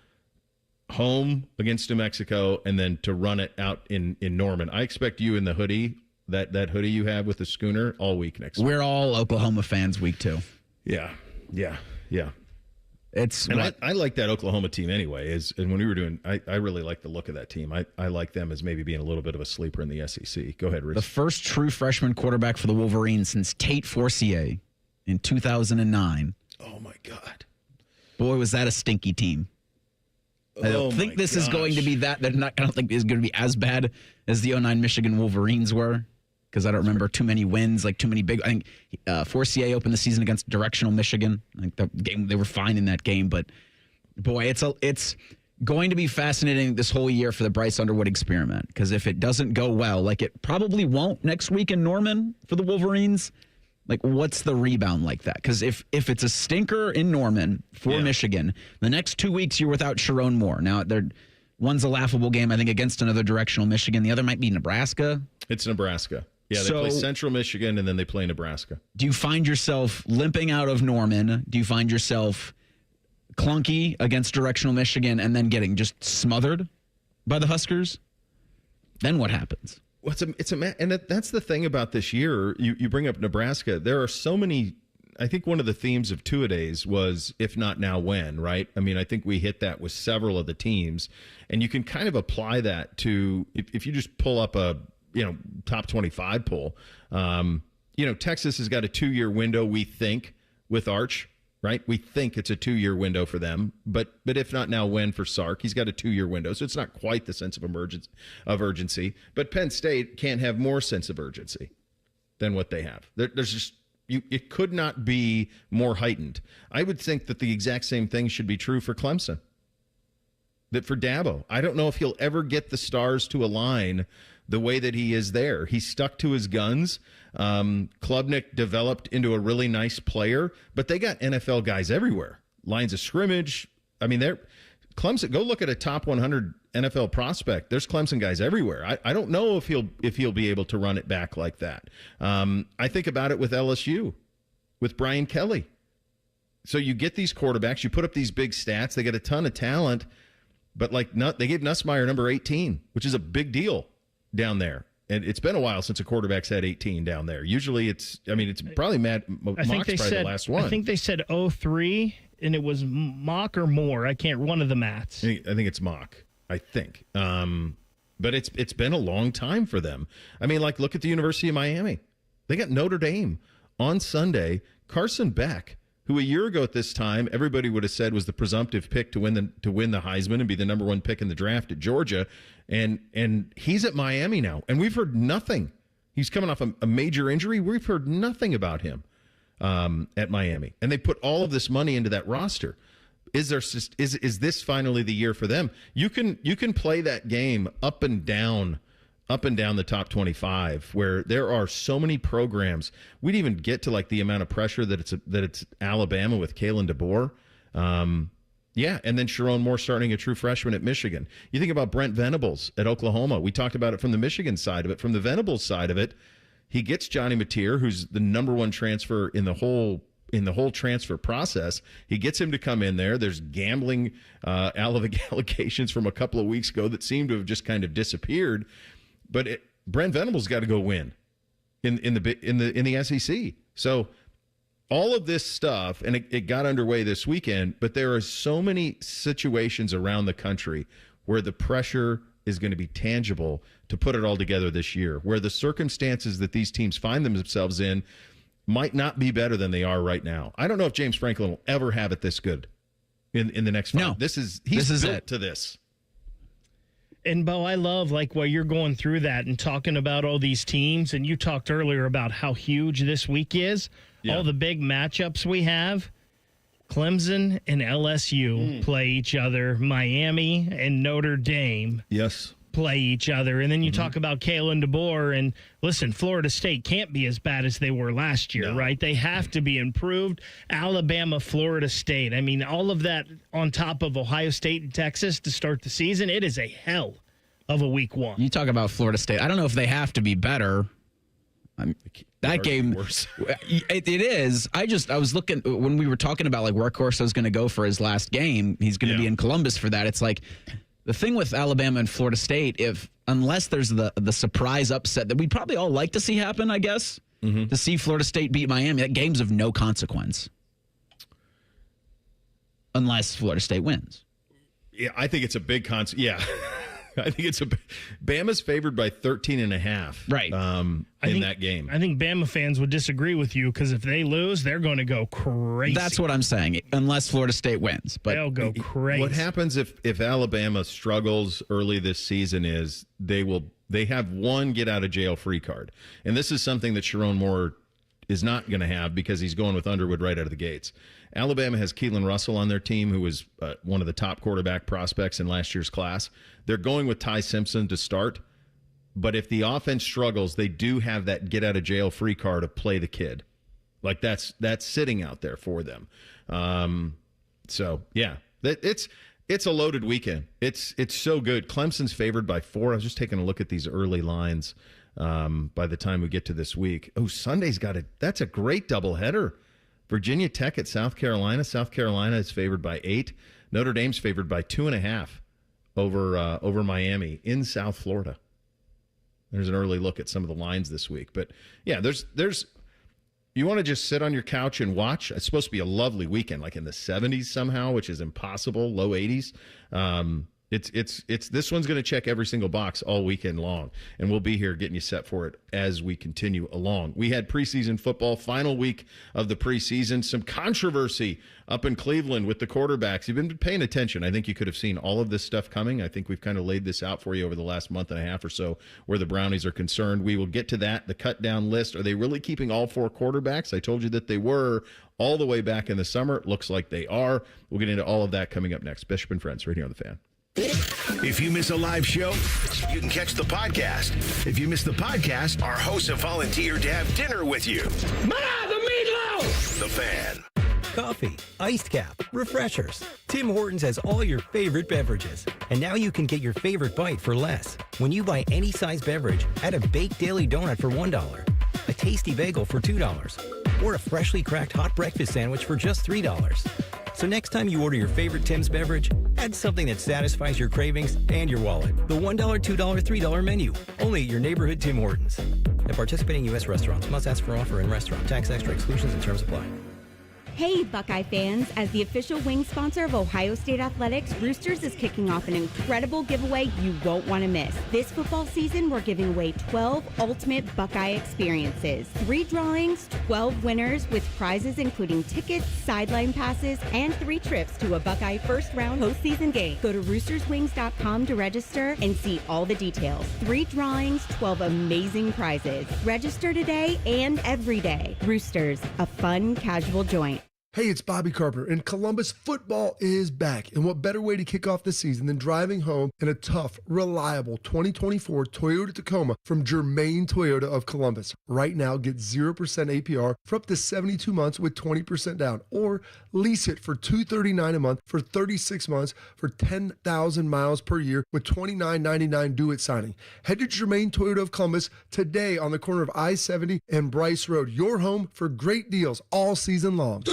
home against New Mexico and then to run it out in Norman. I expect you in the hoodie. That hoodie you have with the schooner all week next week. We're all Oklahoma fans week 2. Yeah. It's I like that Oklahoma team anyway. And when we were doing, I really like the look of that team. I like them as maybe being a little bit of a sleeper in the SEC. Go ahead, Rich. The first true freshman quarterback for the Wolverines since Tate Forcier in 2009. Oh, my God. Boy, was that a stinky team. I don't think this is going to be that. I don't think it's going to be as bad as the 09 Michigan Wolverines were, because I don't remember too many wins, like too many big. I think Forcier opened the season against directional Michigan. I think the game, they were fine in that game, but boy, it's going to be fascinating this whole year for the Bryce Underwood experiment, because if it doesn't go well, like it probably won't next week in Norman for the Wolverines, like what's the rebound like that? Because if it's a stinker in Norman for Michigan, the next 2 weeks you're without Sharon Moore. Now, one's a laughable game, I think, against another directional Michigan. The other might be Nebraska. It's Nebraska. Yeah, they play Central Michigan, and then they play Nebraska. Do you find yourself limping out of Norman? Do you find yourself clunky against directional Michigan and then getting just smothered by the Huskers? Then what happens? Well, and that's the thing about this year. You bring up Nebraska. There are so many. I think one of the themes of two-a-days was if not now, when, right? I mean, I think we hit that with several of the teams, and you can kind of apply that to if you just pull up a top 25 poll. Texas has got a 2-year window, we think, with Arch. Right? We think it's a 2-year window for them, but if not now, when for Sark? He's got a 2-year window, so it's not quite the sense of urgency. But Penn State can't have more sense of urgency than what they have. There's just it could not be more heightened. I would think that the exact same thing should be true for Clemson. That for Dabo, I don't know if he'll ever get the stars to align the way that he is there. He stuck to his guns. Klubnik developed into a really nice player, but they got NFL guys everywhere. Lines of scrimmage. I mean, Clemson. Go look at a top 100 NFL prospect. There's Clemson guys everywhere. I don't know if he'll be able to run it back like that. I think about it with LSU, with Brian Kelly. So you get these quarterbacks, you put up these big stats. They get a ton of talent, but they gave Nussmeier number 18, which is a big deal down there. And it's been a while since a quarterback's had 18 down there. Usually it's probably Mock's probably the last one. I think they said 03, and it was Mock or Moore. I can't, one of the Matts. I think it's Mock, I think. But it's been a long time for them. I mean, look at the University of Miami. They got Notre Dame on Sunday. Carson Beck, who a year ago at this time everybody would have said was the presumptive pick to win the Heisman and be the number one pick in the draft at Georgia, and he's at Miami now, and we've heard nothing. He's coming off a major injury. We've heard nothing about him at Miami, and they put all of this money into that roster. Is this finally the year for them? You can play that game up and down the top 25, where there are so many programs. We'd even get to the amount of pressure that it's Alabama with Kalen DeBoer. And then Sharon Moore starting a true freshman at Michigan. You think about Brent Venables at Oklahoma. We talked about it from the Michigan side of it. From the Venables side of it, he gets Johnny Mateer, who's the number one transfer in the whole transfer process. He gets him to come in there. There's gambling allegations from a couple of weeks ago that seem to have just kind of disappeared. But Brent Venables got to go win in the SEC. So all of this stuff, and it got underway this weekend, but there are so many situations around the country where the pressure is going to be tangible to put it all together this year, where the circumstances that these teams find themselves in might not be better than they are right now. I don't know if James Franklin will ever have it this good in the next 5. No, he's built to this. And, Bo, I love, while you're going through that and talking about all these teams, and you talked earlier about how huge this week is, all the big matchups we have. Clemson and LSU play each other. Miami and Notre Dame play each other. And then you talk about Kalen DeBoer, and listen, Florida State can't be as bad as they were last year, right? They have to be improved. Alabama, Florida State. I mean, all of that on top of Ohio State and Texas to start the season. It is a hell of a week one. You talk about Florida State. I don't know if they have to be better. That game, it is. I was looking when we were talking about where Corso's going to go for his last game. He's going to be in Columbus for that. It's the thing with Alabama and Florida State, unless there's the surprise upset that we'd probably all like to see happen, I guess, to see Florida State beat Miami, that game's of no consequence. Unless Florida State wins. Yeah, I think it's a big consequence. Yeah. I think Bama's favored by 13.5. Right. In that game. I think Bama fans would disagree with you because if they lose, they're going to go crazy. That's what I'm saying, unless Florida State wins. But they'll go crazy. What happens if Alabama struggles early this season is they have one get-out-of-jail-free card. And this is something that Sharon Moore is not going to have because he's going with Underwood right out of the gates. Alabama has Keelan Russell on their team, who was one of the top quarterback prospects in last year's class. They're going with Ty Simpson to start. But if the offense struggles, they do have that get-out-of-jail-free card to play the kid. Like, that's sitting out there for them. So, yeah, it's a loaded weekend. It's so good. Clemson's favored by 4. I was just taking a look at these early lines by the time we get to this week. Oh, Sunday's that's a great doubleheader. Virginia Tech at South Carolina. South Carolina is favored by 8. Notre Dame's favored by 2.5 over Miami in South Florida. There's an early look at some of the lines this week. But, yeah, there's you want to just sit on your couch and watch. It's supposed to be a lovely weekend, like in the 70s somehow, which is impossible, low 80s. It's this one's going to check every single box all weekend long, and we'll be here getting you set for it as we continue along. We had preseason football, final week of the preseason. Some controversy up in Cleveland with the quarterbacks. You've been paying attention. I think you could have seen all of this stuff coming. I think we've kind of laid this out for you over the last month and a half or so where the Brownies are concerned. We will get to that, the cut-down list. Are they really keeping all 4 quarterbacks? I told you that they were all the way back in the summer. It looks like they are. We'll get into all of that coming up next. Bishop and Friends right here on The Fan. If you miss a live show, you can catch the podcast. If you miss the podcast, our hosts have volunteered to have dinner with you. The meatloaf! The Fan. Coffee, iced cap, refreshers. Tim Hortons has all your favorite beverages. And now you can get your favorite bite for less. When you buy any size beverage, add a baked daily donut for $1, a tasty bagel for $2, or a freshly cracked hot breakfast sandwich for just $3. So next time you order your favorite Tim's beverage, add something that satisfies your cravings and your wallet. The $1, $2, $3 menu. Only at your neighborhood Tim Hortons. At participating U.S. restaurants. Must ask for offer in restaurant. Tax extra exclusions and terms apply. Hey, Buckeye fans. As the official wing sponsor of Ohio State Athletics, Roosters is kicking off an incredible giveaway you won't want to miss. This football season, we're giving away 12 ultimate Buckeye experiences. 3 drawings, 12 winners with prizes including tickets, sideline passes, and 3 trips to a Buckeye first-round postseason game. Go to roosterswings.com to register and see all the details. 3 drawings, 12 amazing prizes. Register today and every day. Roosters, a fun, casual joint. Hey, it's Bobby Carpenter, and Columbus football is back. And what better way to kick off the season than driving home in a tough, reliable 2024 Toyota Tacoma from Germain Toyota of Columbus. Right now, get 0% APR for up to 72 months with 20% down, or lease it for $239 a month for 36 months for 10,000 miles per year with $29.99 due at signing. Head to Germain Toyota of Columbus today on the corner of I-70 and Bryce Road. Your home for great deals all season long.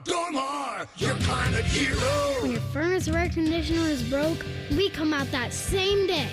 Dormar, your climate hero. When your furnace or air conditioner is broke, we come out that same day.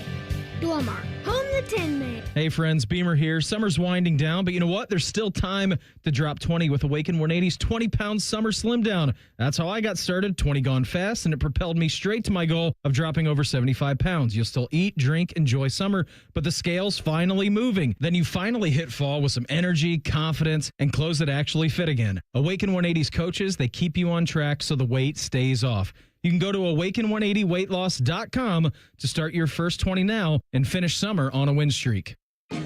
Dormar, home the Tin Man. Hey friends, Beamer here. Summer's winding down, but you know what? There's still time to drop 20 with Awaken 180's 20-pound summer slim down. That's how I got started, 20 gone fast, and it propelled me straight to my goal of dropping over 75 pounds. You'll still eat, drink, enjoy summer, but the scale's finally moving. Then you finally hit fall with some energy, confidence, and clothes that actually fit again. Awaken 180's coaches, they keep you on track so the weight stays off. You can go to awaken180weightloss.com to start your first 20 now and finish summer on a win streak.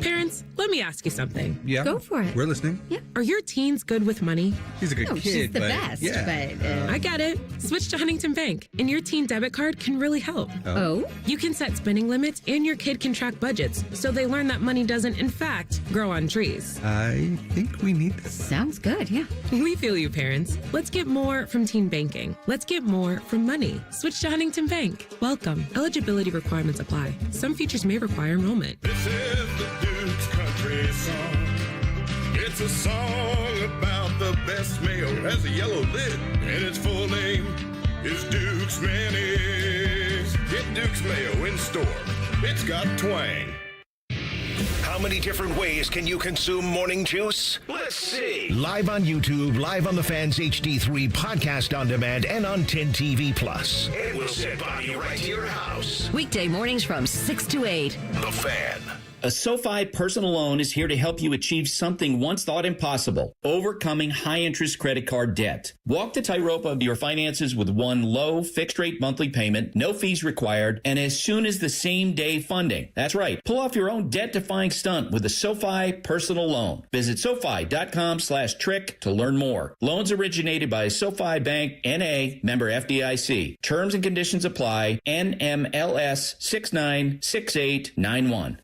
Parents, let me ask you something. Yeah. Go for it. We're listening. Yeah. Are your teens good with money? He's a good kid. She's the but best, yeah. I get it. Switch to Huntington Bank, and your teen debit card can really help. Oh? You can set spending limits, and your kid can track budgets, so they learn that money doesn't, in fact, grow on trees. I think we need this. Sounds good, yeah. We feel you, parents. Let's get more from teen banking. Let's get more from money. Switch to Huntington Bank. Welcome. Eligibility requirements apply. Some features may require enrollment. This is the Duke's Country Song. It's a song about the best mayo. It has a yellow lid, and its full name is Duke's Mayonnaise. Get Duke's Mayo in store. It's got twang. How many different ways can you consume Morning Juice? Let's see. Live on YouTube, live on the Fans HD3 podcast on demand, and on 10 TV Plus. And we'll send Bobby right to your house. Weekday mornings from 6 to 8. The Fan. A SoFi personal loan is here to help you achieve something once thought impossible, overcoming high-interest credit card debt. Walk the tightrope of your finances with one low, fixed-rate monthly payment, no fees required, and as soon as the same-day funding. That's right. Pull off your own debt-defying stunt with a SoFi personal loan. Visit SoFi.com/trick to learn more. Loans originated by SoFi Bank, N.A., member FDIC. Terms and conditions apply. NMLS 696891.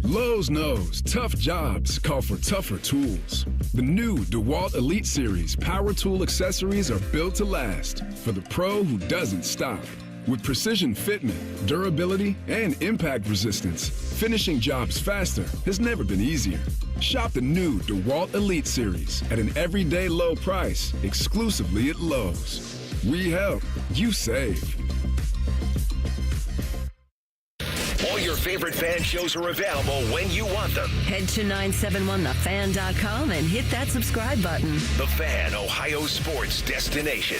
Lowe's knows tough jobs call for tougher tools. The new DeWalt Elite Series power tool accessories are built to last for the pro who doesn't stop. With precision fitment, durability, and impact resistance, finishing jobs faster has never been easier. Shop the new DeWalt Elite Series at an everyday low price exclusively at Lowe's. We help, you save. All your favorite fan shows are available when you want them. Head to 971thefan.com and hit that subscribe button. The Fan, Ohio sports destination.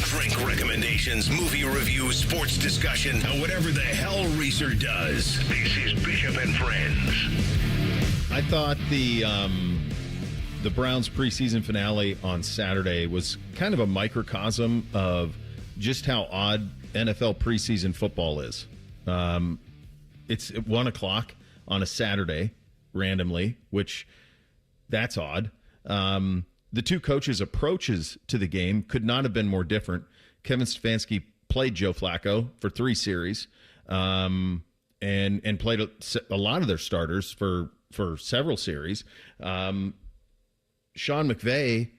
Drink recommendations, movie reviews, sports discussion, whatever the hell Reeser does. This is Bishop and Friends. I thought the Browns preseason finale on Saturday was kind of a microcosm of just how odd NFL preseason football is. It's at 1 o'clock on a Saturday, randomly, which that's odd. The two coaches' approaches to the game could not have been more different. Kevin Stefanski played Joe Flacco for 3 series, and played a lot of their starters for several series. Sean McVay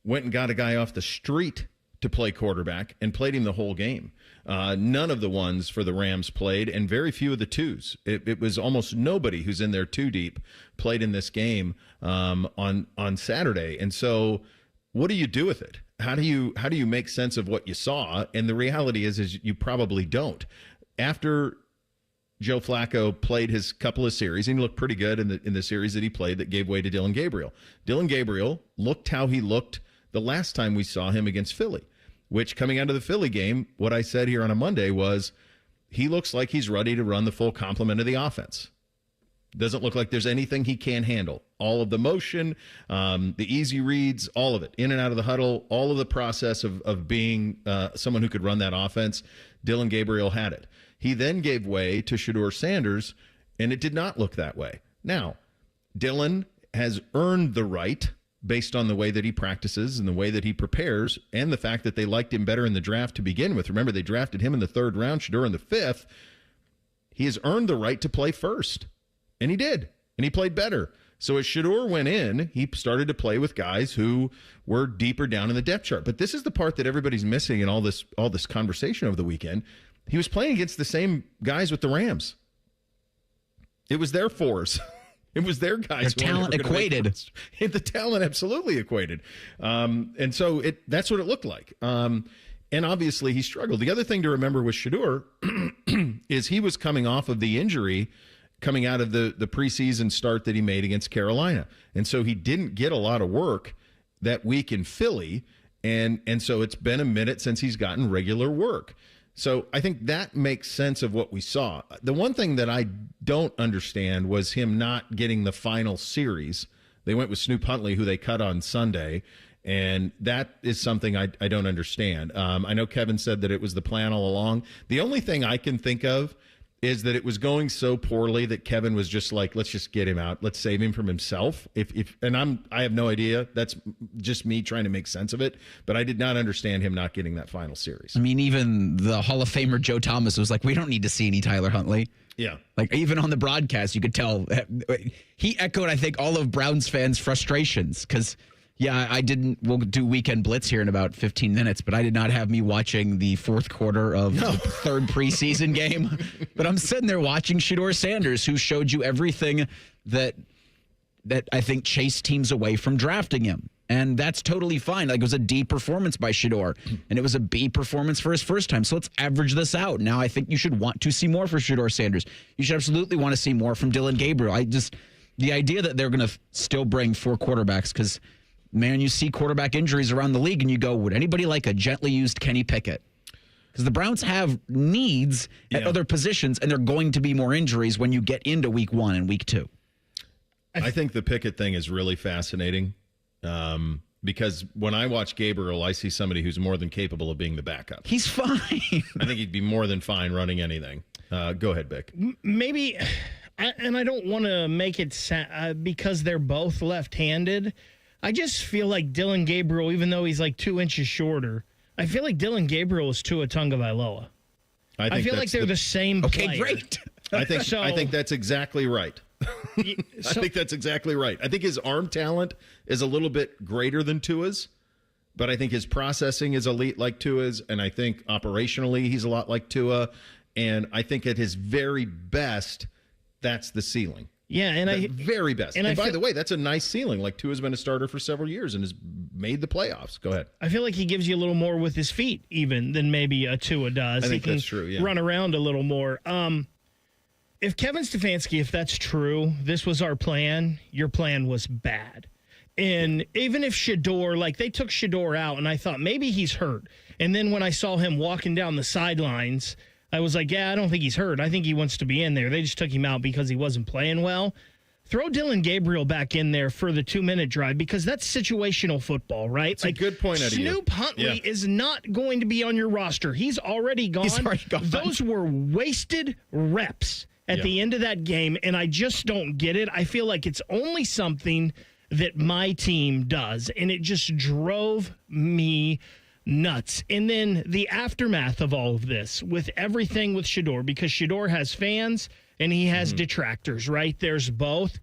went and got a guy off the street to play quarterback and played him the whole game. None of the ones for the Rams played, and very few of the twos. It was almost nobody who's in there too deep played in this game on Saturday. And so, what do you do with it? How do you make sense of what you saw? And the reality is you probably don't. After Joe Flacco played his couple of series, and he looked pretty good in the series that he played that gave way to Dylan Gabriel. Dylan Gabriel looked how he looked the last time we saw him against Philly, which coming out of the Philly game, what I said here on a Monday was he looks like he's ready to run the full complement of the offense. Doesn't look like there's anything he can't handle. All of the motion, the easy reads, all of it, in and out of the huddle, all of the process of being someone who could run that offense. Dylan Gabriel had it. He then gave way to Shedeur Sanders, and it did not look that way. Now, Dylan has earned the right, based on the way that he practices and the way that he prepares, and the fact that they liked him better in the draft to begin with. Remember, they drafted him in the 3rd round, Shedeur in the 5th. He has earned the right to play first, and he did, and he played better. So as Shedeur went in, he started to play with guys who were deeper down in the depth chart. But this is the part that everybody's missing in all this conversation over the weekend. He was playing against the same guys with the Rams. It was their fours. It was their guys. Their talent equated. The talent absolutely equated. And so that's what it looked like. And obviously he struggled. The other thing to remember with Shedeur is he was coming off of the injury coming out of the preseason start that he made against Carolina. And so he didn't get a lot of work that week in Philly. And so it's been a minute since he's gotten regular work. So I think that makes sense of what we saw. The one thing that I don't understand was him not getting the final series. They went with Snoop Huntley, who they cut on Sunday, and that is something I don't understand. I know Kevin said that it was the plan all along. The only thing I can think of is that it was going so poorly that Kevin was just like, let's just get him out. Let's save him from himself. I have no idea. That's just me trying to make sense of it. But I did not understand him not getting that final series. I mean, even the Hall of Famer Joe Thomas was like, we don't need to see any Tyler Huntley. Yeah. Like, even on the broadcast, you could tell. He echoed, I think, all of Browns fans' frustrations because, yeah, we'll do Weekend Blitz here in about 15 minutes, but I did not have me watching the 4th quarter of the 3rd preseason game. But I'm sitting there watching Shedeur Sanders, who showed you everything that I think chased teams away from drafting him. And that's totally fine. Like, it was a D performance by Shedeur, and it was a B performance for his first time. So let's average this out. Now I think you should want to see more for Shedeur Sanders. You should absolutely want to see more from Dylan Gabriel. The idea that they're going to still bring 4 quarterbacks, because, man, you see quarterback injuries around the league, and you go, would anybody like a gently used Kenny Pickett? Because the Browns have needs at other positions, and there are going to be more injuries when you get into week 1 and week 2. I think the Pickett thing is really fascinating because when I watch Gabriel, I see somebody who's more than capable of being the backup. He's fine. I think he'd be more than fine running anything. Go ahead, Bick. Maybe, and I don't want to make it because they're both left-handed. I just feel like Dylan Gabriel, even though he's like 2 inches shorter, I feel like Dylan Gabriel is Tua Tagovailoa. I feel like they're the same player. Okay, great. I think that's exactly right. I think that's exactly right. I think his arm talent is a little bit greater than Tua's, but I think his processing is elite like Tua's, and I think operationally he's a lot like Tua, and I think at his very best, that's the ceiling. Yeah, and the very best. And by the way, that's a nice ceiling. Like, Tua's been a starter for several years and has made the playoffs. Go ahead. I feel like he gives you a little more with his feet even than maybe a Tua does. I think he can that's true, yeah. Run around a little more. If Kevin Stefanski, if that's true, this was our plan, your plan was bad. And even if Shedeur, like, they took Shedeur out, and I thought maybe he's hurt. And then when I saw him walking down the sidelines, I was like, yeah, I don't think he's hurt. I think he wants to be in there. They just took him out because he wasn't playing well. Throw Dylan Gabriel back in there for the 2-minute drive because that's situational football, right? It's a good point out of you. Snoop Huntley is not going to be on your roster. He's already gone. Those were wasted reps at the end of that game, and I just don't get it. I feel like it's only something that my team does, and it just drove me nuts. And then the aftermath of all of this with everything with Shedeur, because Shedeur has fans and he has detractors, right? There's both.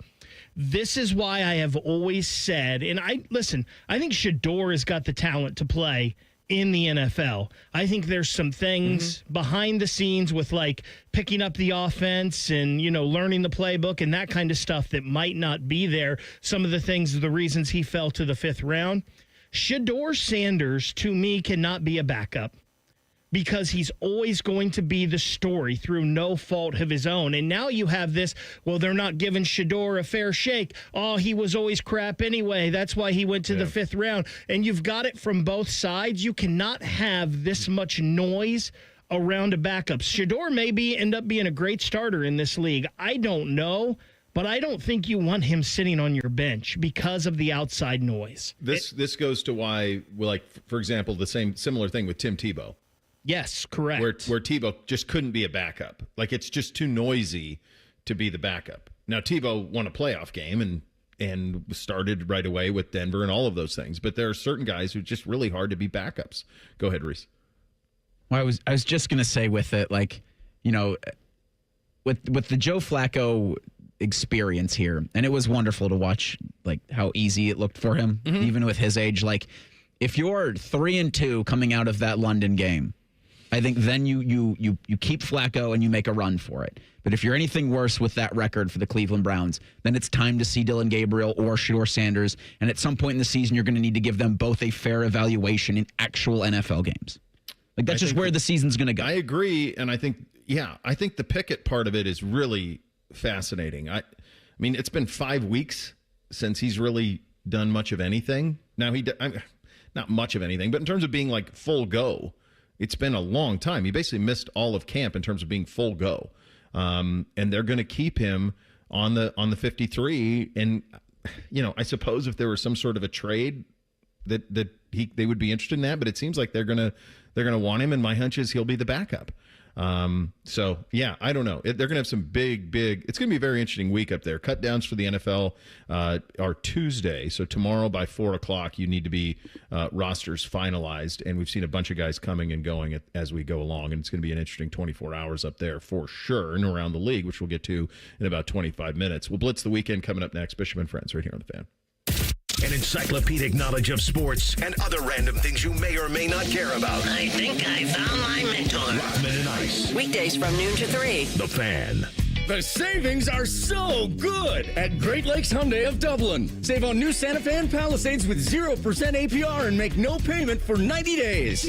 This is why I have always said, and I think Shedeur has got the talent to play in the NFL. I think there's some things behind the scenes with, like, picking up the offense and, learning the playbook and that kind of stuff that might not be there. Some of the things are the reasons he fell to the 5th round. Shedeur Sanders, to me, cannot be a backup because he's always going to be the story through no fault of his own. And now you have this, well, they're not giving Shedeur a fair shake. Oh, he was always crap anyway. That's why he went to the 5th round. And you've got it from both sides. You cannot have this much noise around a backup. Shedeur maybe end up being a great starter in this league. I don't know. But I don't think you want him sitting on your bench because of the outside noise. This goes to why, like, for example, the similar thing with Tim Tebow. Yes, correct. Where Tebow just couldn't be a backup. Like, it's just too noisy to be the backup. Now, Tebow won a playoff game and started right away with Denver and all of those things. But there are certain guys who are just really hard to be backups. Go ahead, Reese. Well, I was just going to say with it, like, with the Joe Flacco experience here, and it was wonderful to watch, like, how easy it looked for him, even with his age. Like, if you're 3-2 coming out of that London game, I think then you keep Flacco and you make a run for it. But if you're anything worse with that record for the Cleveland Browns, then it's time to see Dylan Gabriel or Shedeur Sanders, and at some point in the season, you're going to need to give them both a fair evaluation in actual NFL games. Like, that's just where the season's going to go. I agree, and I think the Pickett part of it is really fascinating. I mean, it's been 5 weeks since he's really done much of anything. Now, not much of anything, but in terms of being, like, full go, it's been a long time. He basically missed all of camp in terms of being full go. And they're going to keep him on the 53. And, I suppose if there was some sort of a trade that they would be interested in that, but it seems like they're going to want him, and my hunch is he'll be the backup. So yeah, I don't know. They're going to have some big, it's going to be a very interesting week up there. Cut downs for the NFL are Tuesday. So tomorrow by 4:00, you need to be rosters finalized. And we've seen a bunch of guys coming and going as we go along. And it's going to be an interesting 24 hours up there for sure and around the league, which we'll get to in about 25 minutes. We'll blitz the weekend coming up next. Bishop and Friends right here on The Fan. An encyclopedic knowledge of sports and other random things you may or may not care about. I think I found my mentor. Rothman and Ice. Weekdays from noon to 3. The Fan. The savings are so good at Great Lakes Hyundai of Dublin. Save on new Santa Fe and Palisades with 0% APR and make no payment for 90 days.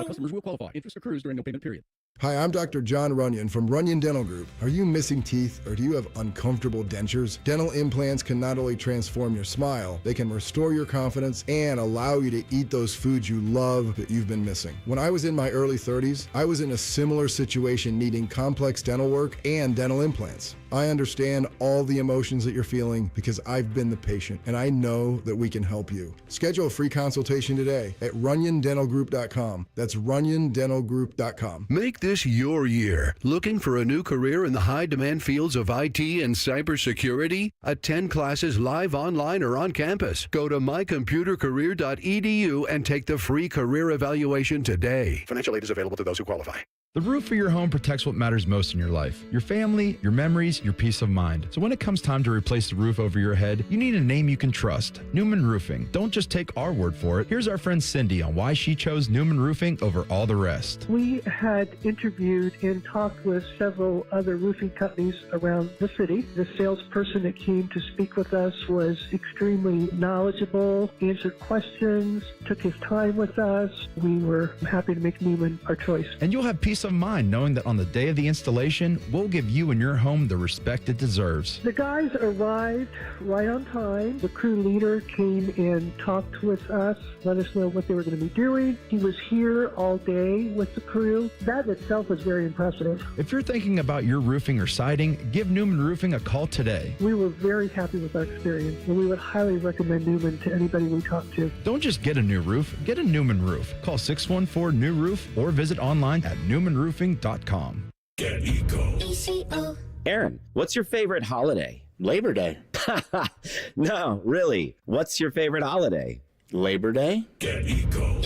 Customers will qualify. Interest accrues during no payment period. Hi, I'm Dr. John Runyon from Runyon Dental Group. Are you missing teeth or do you have uncomfortable dentures? Dental implants can not only transform your smile, they can restore your confidence and allow you to eat those foods you love that you've been missing. When I was in my early 30s, I was in a similar situation needing complex dental work and dental implants. I understand all the emotions that you're feeling because I've been the patient and I know that we can help you. Schedule a free consultation today at runyondentalgroup.com. That's runyondentalgroup.com. Make this your year. Looking for a new career in the high-demand fields of IT and cybersecurity? Attend classes live, online, or on campus. Go to mycomputercareer.edu and take the free career evaluation today. Financial aid is available to those who qualify. The roof of your home protects what matters most in your life. Your family, your memories, your peace of mind. So when it comes time to replace the roof over your head, you need a name you can trust. Newman Roofing. Don't just take our word for it. Here's our friend Cindy on why she chose Newman Roofing over all the rest. We had interviewed and talked with several other roofing companies around the city. The salesperson that came to speak with us was extremely knowledgeable, answered questions, took his time with us. We were happy to make Newman our choice. And you'll have peace of mind knowing that on the day of the installation, we'll give you and your home the respect it deserves. The guys arrived right on time. The crew leader came and talked with us, let us know what they were going to be doing. He was here all day with the crew. That itself was very impressive. If you're thinking about your roofing or siding, give Newman Roofing a call today. We were very happy with our experience, and we would highly recommend Newman to anybody we talk to. Don't just get a new roof, get a Newman roof. Call 614-NEW-ROOF or visit online at newmanroofing.com. Get Eco. Aaron, what's your favorite holiday? Labor Day. No, really. What's your favorite holiday? Labor Day? Get Eco.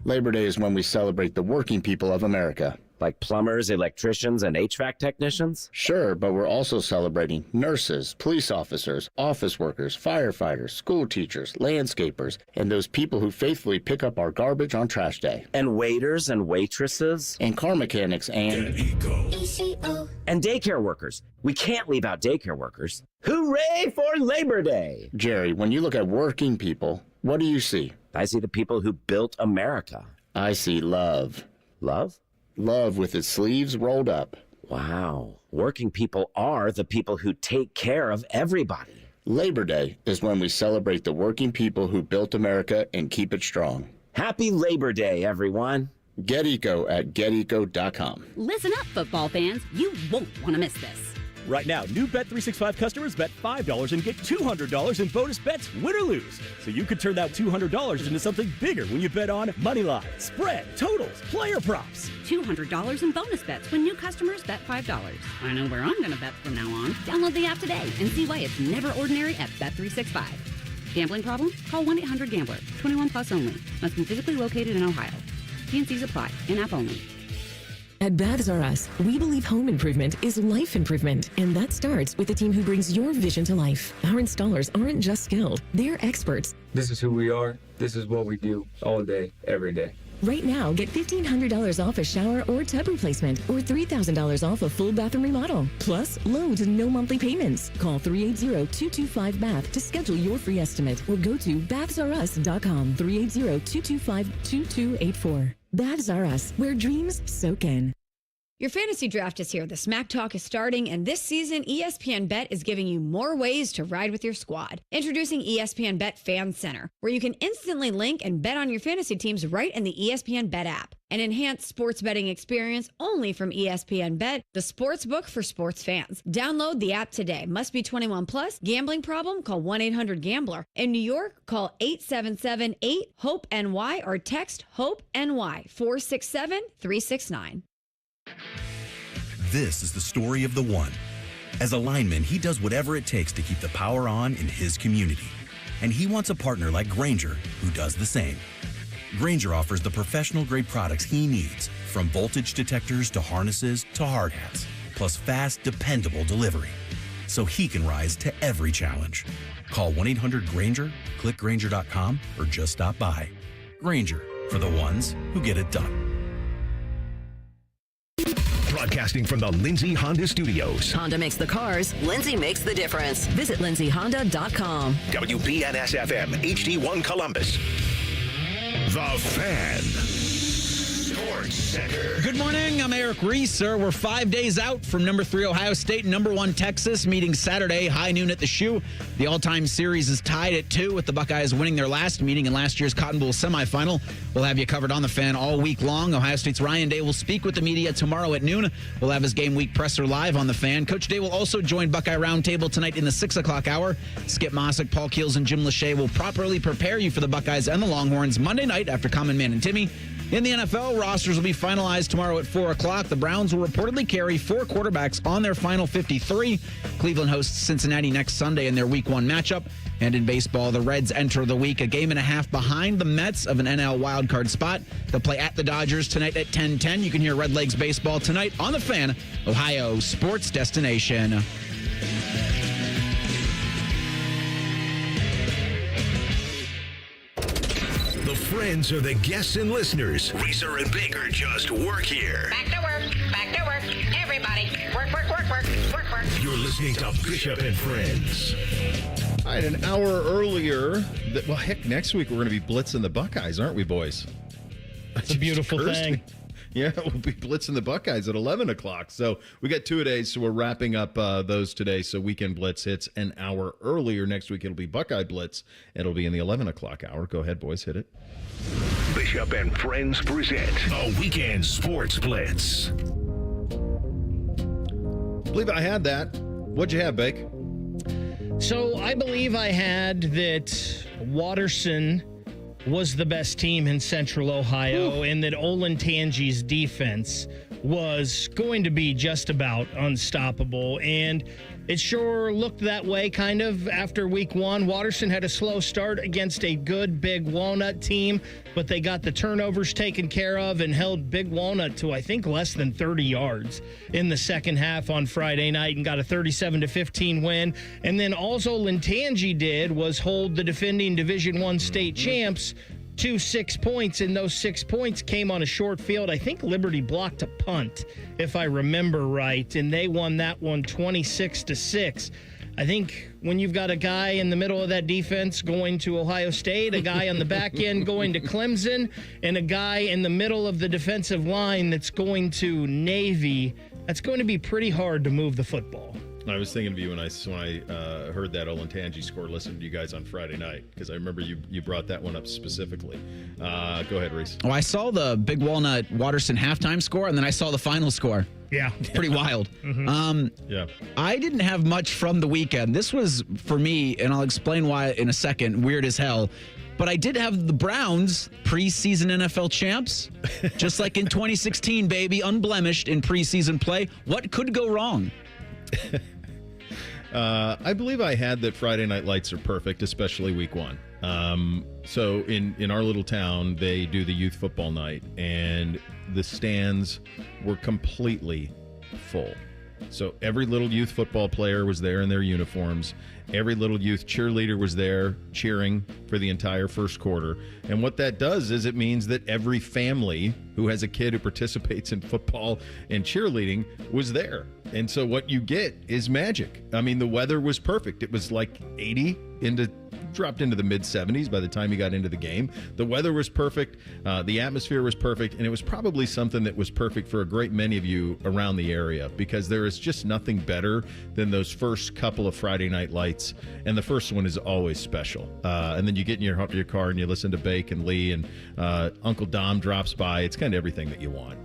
Labor Day is when we celebrate the working people of America. Like plumbers, electricians, and HVAC technicians? Sure, but we're also celebrating nurses, police officers, office workers, firefighters, school teachers, landscapers, and those people who faithfully pick up our garbage on trash day. And waiters and waitresses? And car mechanics and... ECO. And daycare workers. We can't leave out daycare workers. Hooray for Labor Day! Jerry, when you look at working people, what do you see? I see the people who built America. I see love. Love? Love with its sleeves rolled up. Wow. Working people are the people who take care of everybody. Labor Day is when we celebrate the working people who built America and keep it strong. Happy Labor Day, everyone. Get Eco at geteco.com. Listen up, football fans. You won't want to miss this. Right now, new Bet365 customers bet $5 and get $200 in bonus bets, win or lose. So you could turn that $200 into something bigger when you bet on money line, spread, totals, player props. $200 in bonus bets when new customers bet $5. I know where I'm going to bet from now on. Download the app today and see why it's never ordinary at Bet365. Gambling problem? Call 1-800-GAMBLER. 21 plus only. Must be physically located in Ohio. T&Cs apply. In-app only. At Baths R Us, we believe home improvement is life improvement, and that starts with a team who brings your vision to life. Our installers aren't just skilled, they're experts. This is who we are. This is what we do all day, every day. Right now, get $1,500 off a shower or tub replacement, or $3,000 off a full bathroom remodel. Plus, loads and no monthly payments. Call 380-225-BATH to schedule your free estimate, or go to bathsrus.com. 380-225-2284. Baths R Us, where dreams soak in. Your fantasy draft is here. The Smack Talk is starting, and this season, ESPN Bet is giving you more ways to ride with your squad. Introducing ESPN Bet Fan Center, where you can instantly link and bet on your fantasy teams right in the ESPN Bet app. An enhanced sports betting experience only from ESPN Bet, the sports book for sports fans. Download the app today. Must be 21 plus. Gambling problem? Call 1-800-GAMBLER. In New York, call 877-8-HOPE-NY or text HOPE-NY 467-369. This is the story of the one. As a lineman, he does whatever it takes to keep the power on in his community. And he wants a partner like Grainger who does the same. Grainger offers the professional-grade products he needs, from voltage detectors to harnesses to hard hats, plus fast, dependable delivery, so he can rise to every challenge. Call 1-800-GRAINGER, click Grainger.com, or just stop by. Grainger, for the ones who get it done. Broadcasting from the Lindsay Honda Studios. Honda makes the cars. Lindsay makes the difference. Visit lindsayhonda.com. WBNS-FM, HD1 Columbus. The Fan. Sports Center. Good morning. I'm Eric Reeser. We're 5 days out from number 3 Ohio State and number 1 Texas meeting Saturday, high noon at the Shoe. The all-time series is tied at 2 with the Buckeyes winning their last meeting in last year's Cotton Bowl semifinal. We'll have you covered on the Fan all week long. Ohio State's Ryan Day will speak with the media tomorrow at noon. We'll have his game week presser live on the Fan. Coach Day will also join Buckeye Roundtable tonight in the 6 o'clock hour. Skip Mossick, Paul Keels, and Jim Lachey will properly prepare you for the Buckeyes and the Longhorns Monday night after Common Man and Timmy. In the NFL, rosters will be finalized tomorrow at 4 o'clock. The Browns will reportedly carry 4 quarterbacks on their final 53. Cleveland hosts Cincinnati next Sunday in their Week 1 matchup. And in baseball, the Reds enter the week a game and a half behind the Mets of an NL wildcard spot. They'll play at the Dodgers tonight at 10:10. You can hear Red Legs baseball tonight on the Fan, Ohio sports destination. The friends are the guests and listeners. Reeser and Baker just work here. Back to work. Back to work. Everybody, work, work, work, work, work, work. You're listening to Bishop and Friends. All right, an hour earlier. Well, heck, next week we're going to be blitzing the Buckeyes, aren't we, boys? It's a beautiful thing. Yeah, we'll be blitzing the Buckeyes at 11 o'clock. So we got 2 days, so we're wrapping up those today. So Weekend Blitz hits an hour earlier. Next week it'll be Buckeye Blitz. It'll be in the 11 o'clock hour. Go ahead, boys, hit it. Bishop and Friends present a Weekend Sports Blitz. I believe I had that. What'd you have, Bake? So I believe I had that Watterson was the best team in Central Ohio and that Olentangy's defense was going to be just about unstoppable. And it sure looked that way kind of after week 1. Watterson had a slow start against a good Big Walnut team, but they got the turnovers taken care of and held Big Walnut to, I think, less than 30 yards in the second half on Friday night and got a 37-15 win. And then all Olentangy did was hold the defending Division I state champs to 6 points, and those 6 points came on a short field. I think Liberty blocked a punt, if I remember right, and they won that one 26-6. I think when you've got a guy in the middle of that defense going to Ohio State, a guy on the back end going to Clemson, and a guy in the middle of the defensive line that's going to Navy, that's going to be pretty hard to move the football. I was thinking of you when I heard that Olentangy score, listened to you guys on Friday night, because I remember you brought that one up specifically. Go ahead, Reese. Oh, I saw the Big Walnut Watterson halftime score, and then I saw the final score. Yeah. Pretty wild. Yeah. I didn't have much from the weekend. This was, for me, and I'll explain why in a second, weird as hell. But I did have the Browns preseason NFL champs, just like in 2016, baby, unblemished in preseason play. What could go wrong? I believe I had that Friday Night Lights are perfect, especially week 1. So in our little town, they do the youth football night, and the stands were completely full. So every little youth football player was there in their uniforms. Every little youth cheerleader was there cheering for the entire first quarter. And what that does is it means that every family who has a kid who participates in football and cheerleading was there. And so what you get is magic. I mean, the weather was perfect. It was like 80 dropped into the mid-70s by the time you got into the game. The weather was perfect. The atmosphere was perfect. And it was probably something that was perfect for a great many of you around the area, because there is just nothing better than those first couple of Friday Night Lights. And the first one is always special. And then you get in your car and you listen to Bake and Lee, and Uncle Dom drops by. It's kind of everything that you want.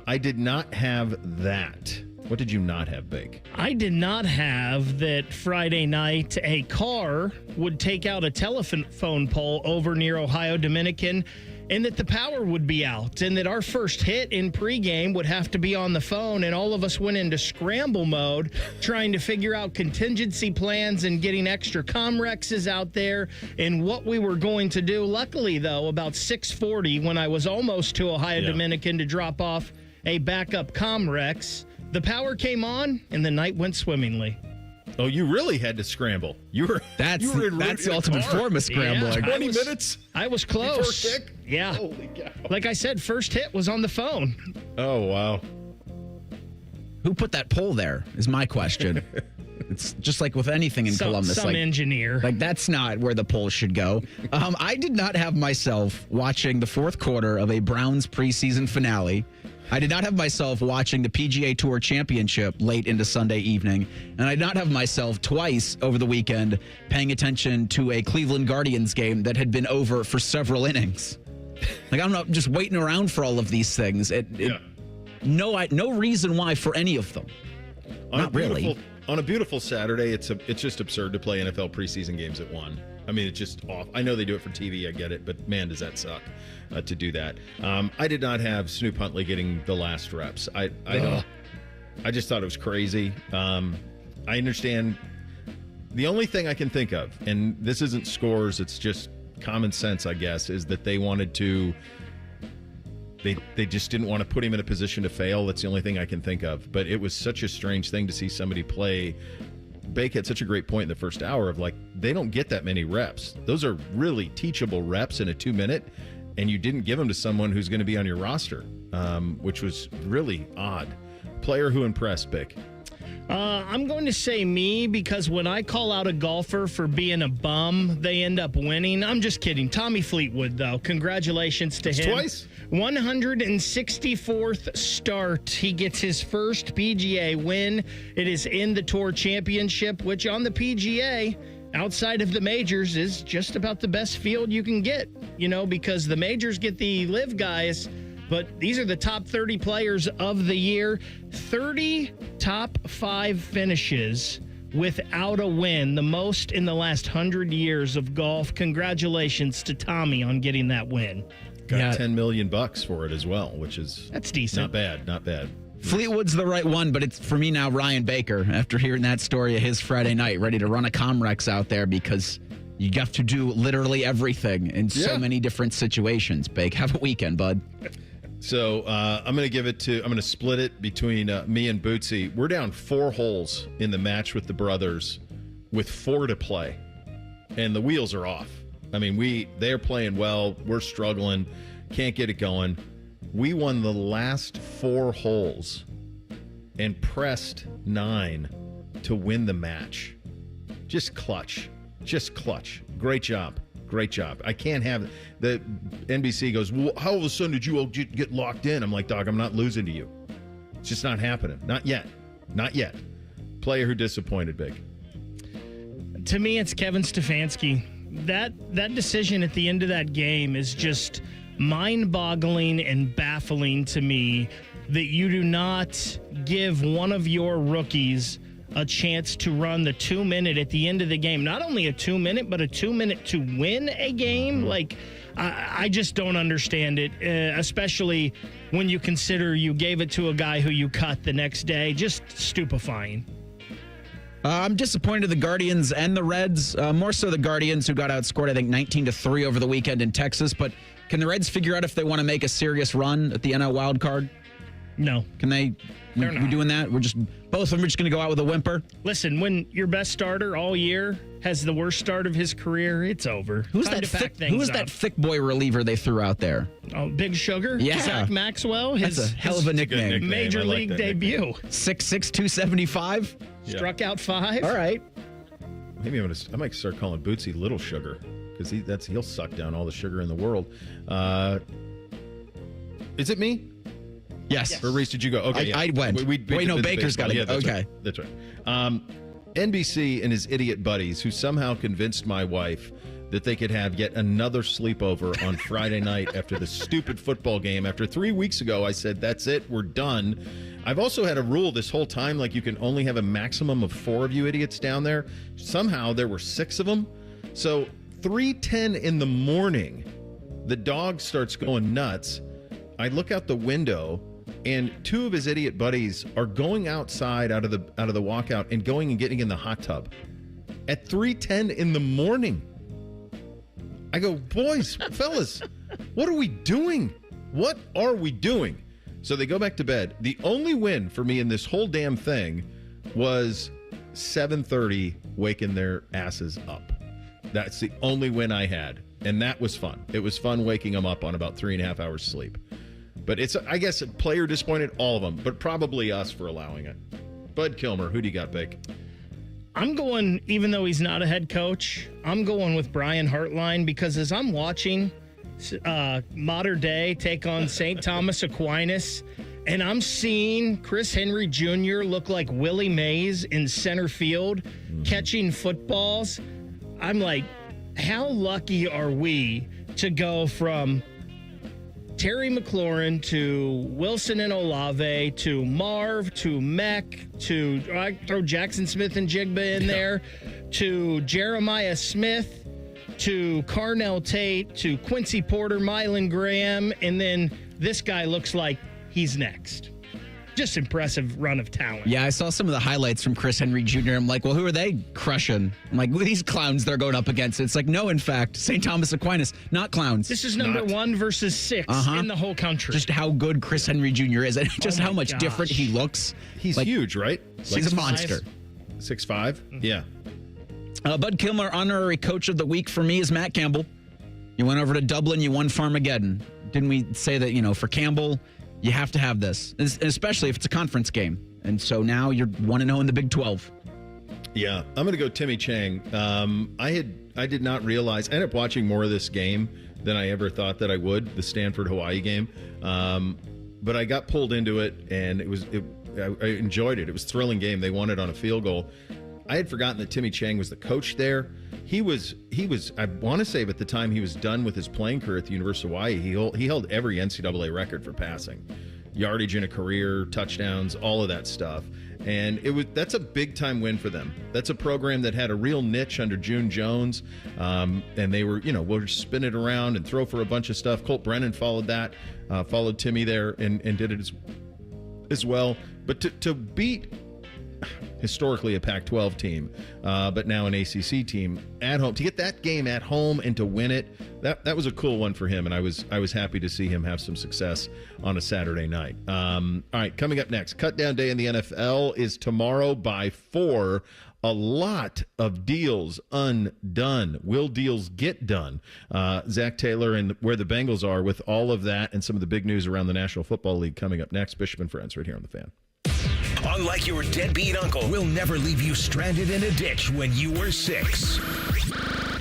I did not have that. What did you not have, Bake? I did not have that Friday night a car would take out a telephone pole over near Ohio Dominican, and that the power would be out, and that our first hit in pregame would have to be on the phone, and all of us went into scramble mode trying to figure out contingency plans and getting extra Comrexes out there and what we were going to do. Luckily, though, about 6:40, when I was almost to Ohio Dominican to drop off a backup Comrex, the power came on, and the night went swimmingly. Oh, you really had to scramble. That's the ultimate form of scrambling. 20 minutes? I was close. Before kick? Yeah. Holy cow. Like I said, first hit was on the phone. Oh, wow. Who put that pole there is my question. It's just like with anything in Columbus. Some engineer. Like, that's not where the pole should go. I did not have myself watching the fourth quarter of a Browns preseason finale. I did not have myself watching the PGA Tour Championship late into Sunday evening. And I did not have myself twice over the weekend paying attention to a Cleveland Guardians game that had been over for several innings. Like, I'm not just waiting around for all of these things. No reason why for any of them. Not really. On a beautiful Saturday, it's just absurd to play NFL preseason games at 1. I mean, it's just off. I know they do it for TV. I get it. But, man, does that suck to do that. I did not have Snoop Huntley getting the last reps. I just thought it was crazy. I understand. The only thing I can think of, and this isn't scores, it's just common sense, I guess, is that they wanted to they just didn't want to put him in a position to fail. That's the only thing I can think of. But it was such a strange thing to see somebody play. Bake had such a great point in the first hour of, like, they don't get that many reps. Those are really teachable reps in a 2-minute, and you didn't give them to someone who's going to be on your roster, which was really odd. Player who impressed, Bake? I'm going to say me, because when I call out a golfer for being a bum, they end up winning. I'm just kidding. Tommy Fleetwood, though. Congratulations to him. Twice? 164th start. He gets his first PGA win. It is in the Tour Championship, which on the PGA, outside of the majors, is just about the best field you can get, because the majors get the live guys. But these are the top 30 players of the year. 30 top 5 finishes without a win, the most in the last 100 years of golf. Congratulations to Tommy on getting that win. Got $10 million for it as well, which is that's decent. Not bad. Fleetwood's the right one, but it's for me now Ryan Baker, after hearing that story of his Friday night, ready to run a Comrex out there because you have to do literally everything in so many different situations. Bake, have a weekend, bud. So I'm going to split it between me and Bootsy. We're down 4 holes in the match with the brothers with 4 to play, and the wheels are off. I mean, they're playing well. We're struggling. Can't get it going. We won the last 4 holes and pressed 9 to win the match. Just clutch. Great job. I can't have the NBC goes, well, how all of a sudden did you all get locked in? I'm like, dog, I'm not losing to you. It's just not happening. Not yet. Player who disappointed, Big. To me, it's Kevin Stefanski. That decision at the end of that game is just mind-boggling and baffling to me, that you do not give one of your rookies a chance to run the 2-minute at the end of the game. Not only a 2-minute, but a 2-minute to win a game. Like, I just don't understand it, especially when you consider you gave it to a guy who you cut the next day. Just stupefying. I'm disappointed the Guardians and the Reds, more so the Guardians, who got outscored, I think, 19-3 over the weekend in Texas. But can the Reds figure out if they want to make a serious run at the NL wild card? No. Can they? They're not doing that? Both of them are just going to go out with a whimper? Listen, when your best starter all year has the worst start of his career, it's over. Who's that thick boy reliever they threw out there? Oh, Big Sugar? Yeah. Zach Maxwell? That's a hell of a nickname. Major league debut. 6'6", 275? Struck out 5. All right. Maybe I might start calling Bootsy Little Sugar, because he'll suck down all the sugar in the world. Is it me? Yes. Or Reese, did you go? Okay, I went. Baker's got to go. Okay. That's right. NBC and his idiot buddies, who somehow convinced my wife that they could have yet another sleepover on Friday night after the stupid football game. After 3 weeks ago, I said, that's it, we're done. I've also had a rule this whole time, like you can only have a maximum of 4 of you idiots down there. Somehow there were 6 of them. So 3:10 in the morning, the dog starts going nuts. I look out the window, and 2 of his idiot buddies are going outside out of the walkout and going and getting in the hot tub at 3:10 in the morning. I go, boys, fellas, what are we doing? What are we doing? So they go back to bed. The only win for me in this whole damn thing was 7:30 waking their asses up. That's the only win I had, and that was fun. It was fun waking them up on about 3.5 hours sleep. But it's, I guess, a player disappointed, all of them, but probably us for allowing it. Bud Kilmer, who do you got, Bake? I'm going, even though he's not a head coach, I'm going with Brian Hartline because as I'm watching Mater Dei take on St. Thomas Aquinas, and I'm seeing Chris Henry Jr. look like Willie Mays in center field, catching footballs, I'm like, how lucky are we to go from Terry McLaurin to Wilson and Olave to Marv to Mech to I throw Jackson Smith and Jigba in there to Jeremiah Smith to Carnell Tate to Quincy Porter, Mylan Graham, and then this guy looks like he's next. Just impressive run of talent. Yeah, I saw some of the highlights from Chris Henry Jr. I'm like, well, who are they crushing? I'm like, well, these clowns they're going up against. It's like, no, in fact, St. Thomas Aquinas, not clowns. This is number 1 versus 6 in the whole country. Just how good Chris Henry Jr. is and just how much different he looks. He's huge, right? He's a monster. 6'5"? Yeah. Bud Kilmer, honorary coach of the week for me is Matt Campbell. You went over to Dublin, you won Farmageddon. Didn't we say that, for Campbell, you have to have this, especially if it's a conference game. And so now you're 1-0 in the Big 12. Yeah, I'm going to go Timmy Chang. I did not realize, I ended up watching more of this game than I ever thought that I would, the Stanford-Hawaii game. But I got pulled into it, and I enjoyed it. It was a thrilling game. They won it on a field goal. I had forgotten that Timmy Chang was the coach there. He was. I want to say at the time he was done with his playing career at the University of Hawaii. He held every NCAA record for passing, yardage in a career, touchdowns, all of that stuff. And that's a big time win for them. That's a program that had a real niche under June Jones, and they were, we'll spin it around and throw for a bunch of stuff. Colt Brennan followed Timmy there and did it as well. But to beat historically a Pac-12 team, but now an ACC team at home, to get that game at home and to win it, that was a cool one for him, and I was happy to see him have some success on a Saturday night. All right, coming up next, Cutdown Day in the NFL is tomorrow by 4. A lot of deals undone. Will deals get done? Zach Taylor and where the Bengals are with all of that and some of the big news around the National Football League coming up next. Bishop and Friends right here on The Fan. Unlike your deadbeat uncle, we'll never leave you stranded in a ditch when you were 6.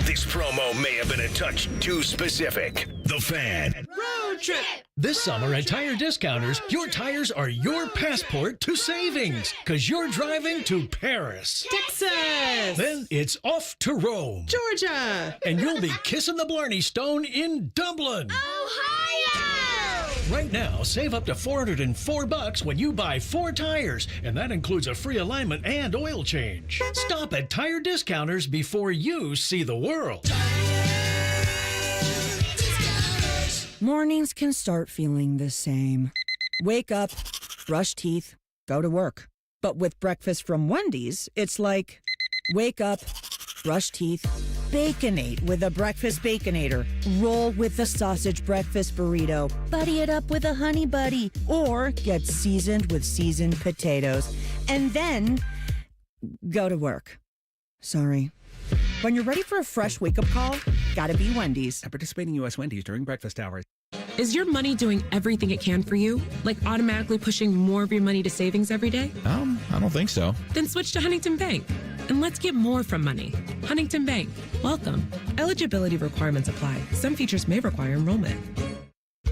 This promo may have been a touch too specific. The Fan. Road trip! This summer at Tire Discounters, your tires are your passport to savings, because you're driving to Paris, Texas, then it's off to Rome, Georgia, and you'll be kissing the Blarney Stone in Dublin, Ohio! Right now, save up to $404 when you buy 4 tires, and that includes a free alignment and oil change. Stop at Tire Discounters before you see the world. Mornings can start feeling the same. Wake up, brush teeth, go to work. But with breakfast from Wendy's, it's like, wake up, brush teeth, Baconate with a breakfast Baconator. Roll with the sausage breakfast burrito. Buddy it up with a honey buddy. Or get seasoned with seasoned potatoes. And then go to work. Sorry. When you're ready for a fresh wake-up call, gotta be Wendy's. At participating U.S. Wendy's during breakfast hours. Is your money doing everything it can for you? Like automatically pushing more of your money to savings every day? I don't think so. Then switch to Huntington Bank. And let's get more from money. Huntington Bank. Welcome. Eligibility requirements apply. Some features may require enrollment.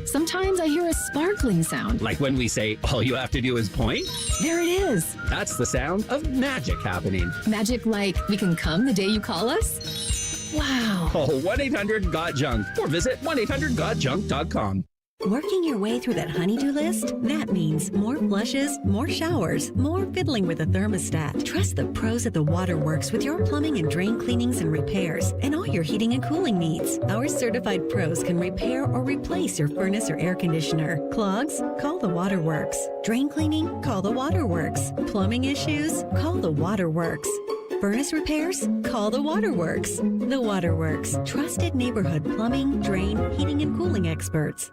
Sometimes I hear a sparkling sound. Like when we say, all you have to do is point? There it is. That's the sound of magic happening. Magic like we can come the day you call us? Wow. Call 1-800-GOT-JUNK or visit 1-800-GOT-JUNK.com. Working your way through that honey-do list? That means more flushes, more showers, more fiddling with the thermostat. Trust the pros at the Waterworks with your plumbing and drain cleanings and repairs and all your heating and cooling needs. Our certified pros can repair or replace your furnace or air conditioner. Clogs? Call the Waterworks. Drain cleaning? Call the Waterworks. Plumbing issues? Call the Waterworks. Furnace repairs? Call the Waterworks. The Waterworks. Trusted neighborhood plumbing, drain, heating, and cooling experts.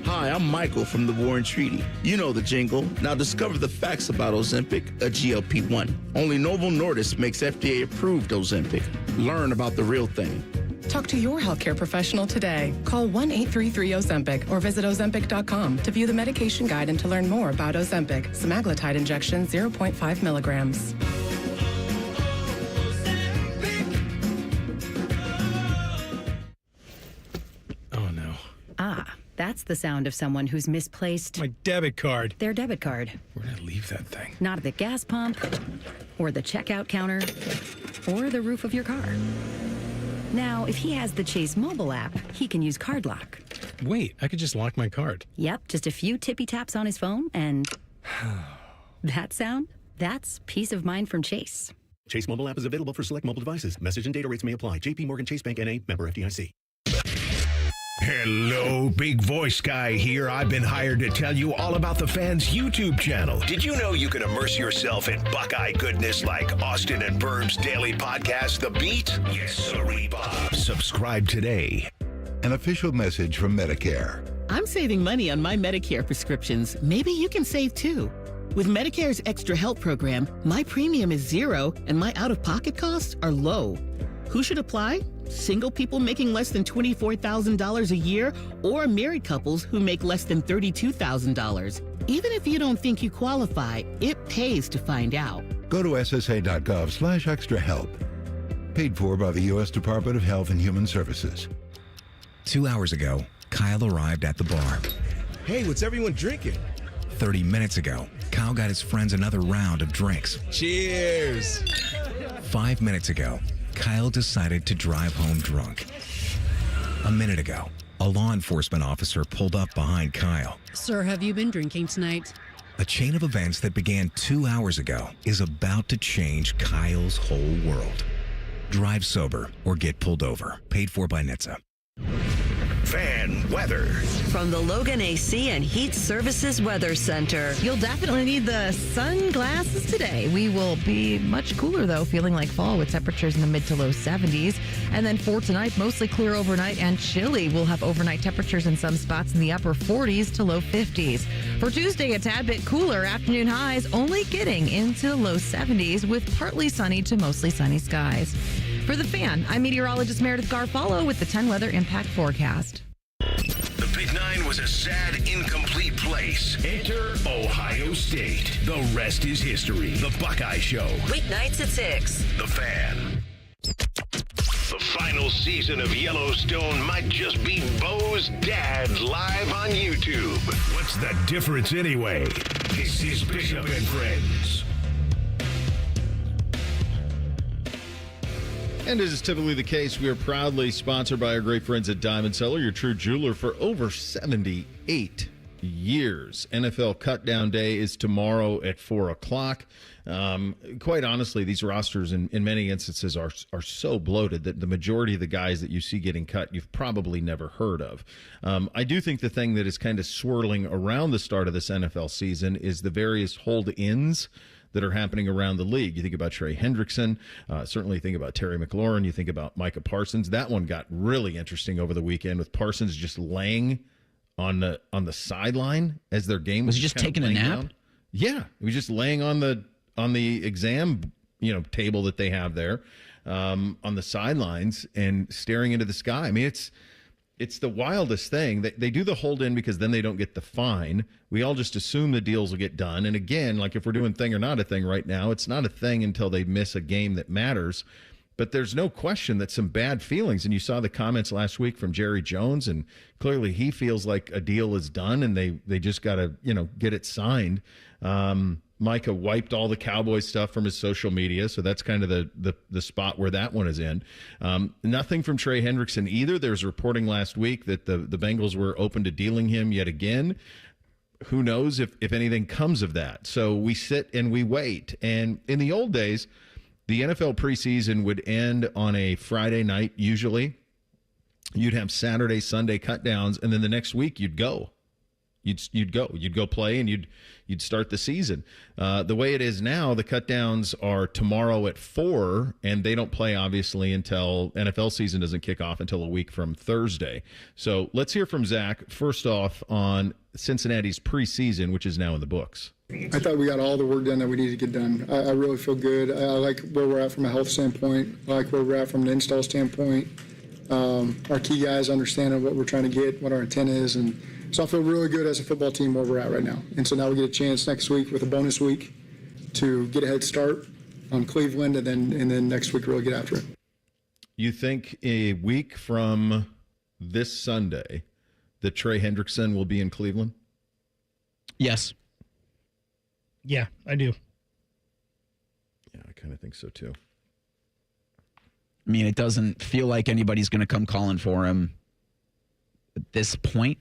Hi, I'm Michael from the Warren Treaty. You know the jingle. Now discover the facts about Ozempic, a GLP-1. Only Novo Nordisk makes FDA-approved Ozempic. Learn about the real thing. Talk to your healthcare professional today. Call 1-833-OZEMPIC or visit Ozempic.com to view the medication guide and to learn more about Ozempic, semaglutide injection 0.5 milligrams. Oh, no. Ah, that's the sound of someone who's misplaced My debit card. their debit card. Where did I leave that thing? Not at the gas pump, or the checkout counter, or the roof of your car. Now, if he has the Chase mobile app, he can use Card Lock. Wait, I could just lock my card. Yep, just a few tippy taps on his phone, and that sound, that's peace of mind from Chase. Chase mobile app is available for select mobile devices. Message and data rates may apply. JP Morgan Chase Bank N.A., member FDIC. Hello, big voice guy here. I've been hired to tell you all about the Fans YouTube channel. Did you know you can immerse yourself in Buckeye goodness like Austin and Berm's daily podcast, The Beat? Yes, sirree, Bob. Subscribe today. An official message from Medicare. I'm saving money on my Medicare prescriptions. Maybe you can save too. With Medicare's Extra Help program, my premium is zero and my out-of-pocket costs are low. Who should apply? Single people making less than $24,000 a year or married couples who make less than $32,000. Even if you don't think you qualify, it pays to find out. Go to ssa.gov/extrahelp. Paid for by the U.S. Department of Health and Human Services. 2 hours ago, Kyle arrived at the bar. Hey, what's everyone drinking? 30 minutes ago, Kyle got his friends another round of drinks. Cheers! 5 minutes ago, Kyle decided to drive home drunk. A minute ago, a law enforcement officer pulled up behind Kyle. Sir, have you been drinking tonight? A chain of events that began 2 hours ago is about to change Kyle's whole world. Drive sober or get pulled over. Paid for by NHTSA. Fan weather. From the Logan AC and Heat Services Weather Center. You'll definitely need the sunglasses today. We will be much cooler, though, feeling like fall with temperatures in the mid to low 70s. And then for tonight, mostly clear overnight and chilly. We'll have overnight temperatures in some spots in the upper 40s to low 50s. For Tuesday, a tad bit cooler. Afternoon highs only getting into the low 70s with partly sunny to mostly sunny skies. For The Fan, I'm meteorologist Meredith Garfalo with the 10 Weather Impact Forecast. The Big Nine was a sad, incomplete place. Enter Ohio State. The rest is history. The Buckeye Show. Weeknights at 6. The Fan. The final season of Yellowstone might just be Bo's dad live on YouTube. What's the difference anyway? This is Bishop and Friends. And as is typically the case, we are proudly sponsored by our great friends at Diamond Cellar, your true jeweler for over 78 years. NFL Cutdown Day is tomorrow at 4 o'clock. Quite honestly, these rosters in many instances are so bloated that the majority of the guys that you see getting cut, you've probably never heard of. I do think the thing that is kind of swirling around the start of this NFL season is the various hold-ins that are happening around the league. You think about Trey Hendrickson, certainly think about Terry McLaurin, you think about Micah Parsons. That one got really interesting over the weekend with Parsons just laying on the sideline as their game was just taking a nap. Down. Yeah, he was just laying on the exam table that they have there on the sidelines and staring into the sky. I mean, it's the wildest thing. They do the hold in because then they don't get the fine. We all just assume the deals will get done. And again, like if we're doing thing or not a thing right now, it's not a thing until they miss a game that matters. But there's no question that some bad feelings. And you saw the comments last week from Jerry Jones, and clearly he feels like a deal is done and they just got to, get it signed. Micah wiped all the Cowboys stuff from his social media, so that's kind of the spot where that one is in. Nothing from Trey Hendrickson either. There was reporting last week that the Bengals were open to dealing him yet again. Who knows if anything comes of that? So we sit and we wait. And in the old days, the NFL preseason would end on a Friday night usually. You'd have Saturday, Sunday cutdowns, and then the next week you'd go. You'd go play, and you'd start the season. The way it is now, the cutdowns are tomorrow at 4, and they don't play obviously until NFL season doesn't kick off until a week from Thursday. So let's hear from Zach first off on Cincinnati's preseason, which is now in the books. I thought we got all the work done that we needed to get done. I really feel good. I like where we're at from a health standpoint. I like where we're at from an install standpoint. our key guys understanding what we're trying to get, what our intent is. And so I feel really good as a football team where we're at right now. And so now we get a chance next week with a bonus week to get a head start on Cleveland and then next week really get after it. You think a week from this Sunday that Trey Hendrickson will be in Cleveland? Yes. Yeah, I do. Yeah, I kind of think so too. I mean, it doesn't feel like anybody's going to come calling for him at this point.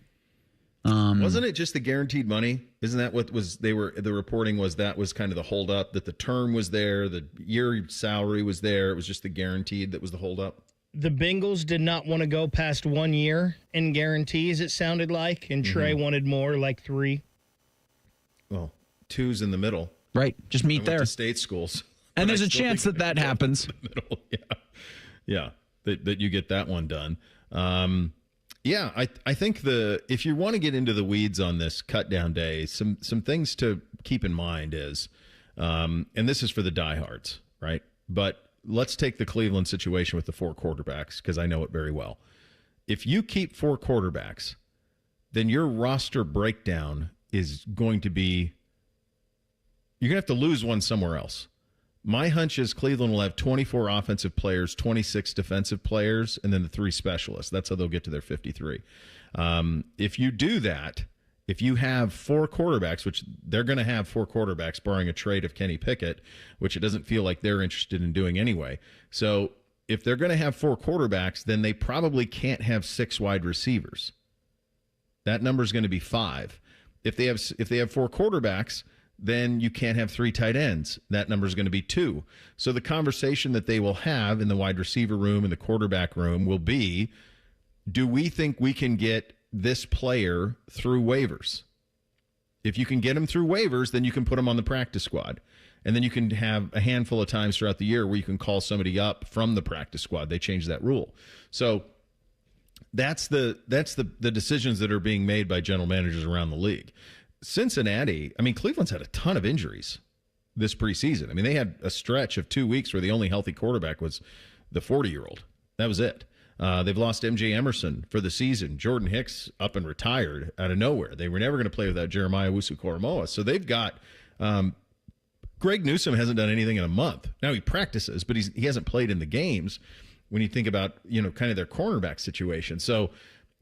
Wasn't it just the guaranteed money? Isn't that what the reporting was that was kind of the holdup, that the term was there, the year salary was there. It was just the guaranteed that was the holdup. The Bengals did not want to go past 1 year in guarantees, it sounded like, and Trey wanted more, like 3. Well, 2's in the middle. Right. Just meet there. To state schools. And there's a chance that happens. Yeah. That you get that one done. Yeah, I think if you want to get into the weeds on this cutdown day, some things to keep in mind is, and this is for the diehards, right? But let's take the Cleveland situation with the 4 quarterbacks, because I know it very well. If you keep 4 quarterbacks, then your roster breakdown is going to be, you're going to have to lose one somewhere else. My hunch is Cleveland will have 24 offensive players, 26 defensive players, and then the 3 specialists. That's how they'll get to their 53. If you do that, if you have 4 quarterbacks, which they're going to have 4 quarterbacks, barring a trade of Kenny Pickett, which it doesn't feel like they're interested in doing anyway. So if they're going to have 4 quarterbacks, then they probably can't have 6 wide receivers. That number is going to be 5. If they have 4 quarterbacks, then you can't have 3 tight ends. That number is going to be 2. So the conversation that they will have in the wide receiver room and the quarterback room will be, do we think we can get this player through waivers? If you can get him through waivers, then you can put him on the practice squad. And then you can have a handful of times throughout the year where you can call somebody up from the practice squad. They changed that rule. So that's the decisions that are being made by general managers around the league. Cincinnati, I mean, Cleveland's had a ton of injuries this preseason. I mean, they had a stretch of 2 weeks where the only healthy quarterback was the 40-year-old. That was it. They've lost M.J. Emerson for the season. Jordan Hicks up and retired out of nowhere. They were never going to play without Jeremiah Owusu-Koramoah. So they've got Greg Newsome hasn't done anything in a month. Now he practices, but he hasn't played in the games when you think about, kind of their cornerback situation. So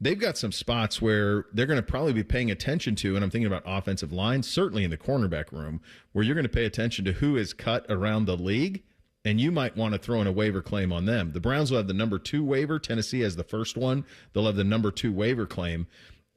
they've got some spots where they're going to probably be paying attention to, and I'm thinking about offensive line, certainly in the cornerback room, where you're going to pay attention to who is cut around the league, and you might want to throw in a waiver claim on them. The Browns will have the number 2 waiver. Tennessee has the first one. They'll have the number 2 waiver claim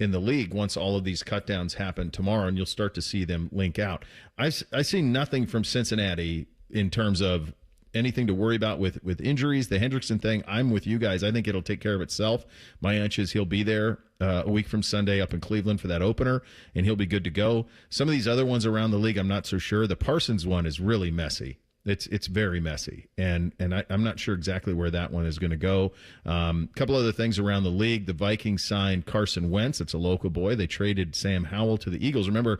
in the league once all of these cutdowns happen tomorrow, and you'll start to see them link out. I see nothing from Cincinnati in terms of anything to worry about with injuries. The Hendrickson thing, I'm with you guys. I think it'll take care of itself. My hunch is he'll be there a week from Sunday up in Cleveland for that opener, and he'll be good to go. Some of these other ones around the league, I'm not so sure. The Parsons one is really messy. It's very messy, and I'm not sure exactly where that one is going to go. A couple other things around the league. The Vikings signed Carson Wentz. It's a local boy. They traded Sam Howell to the Eagles. Remember,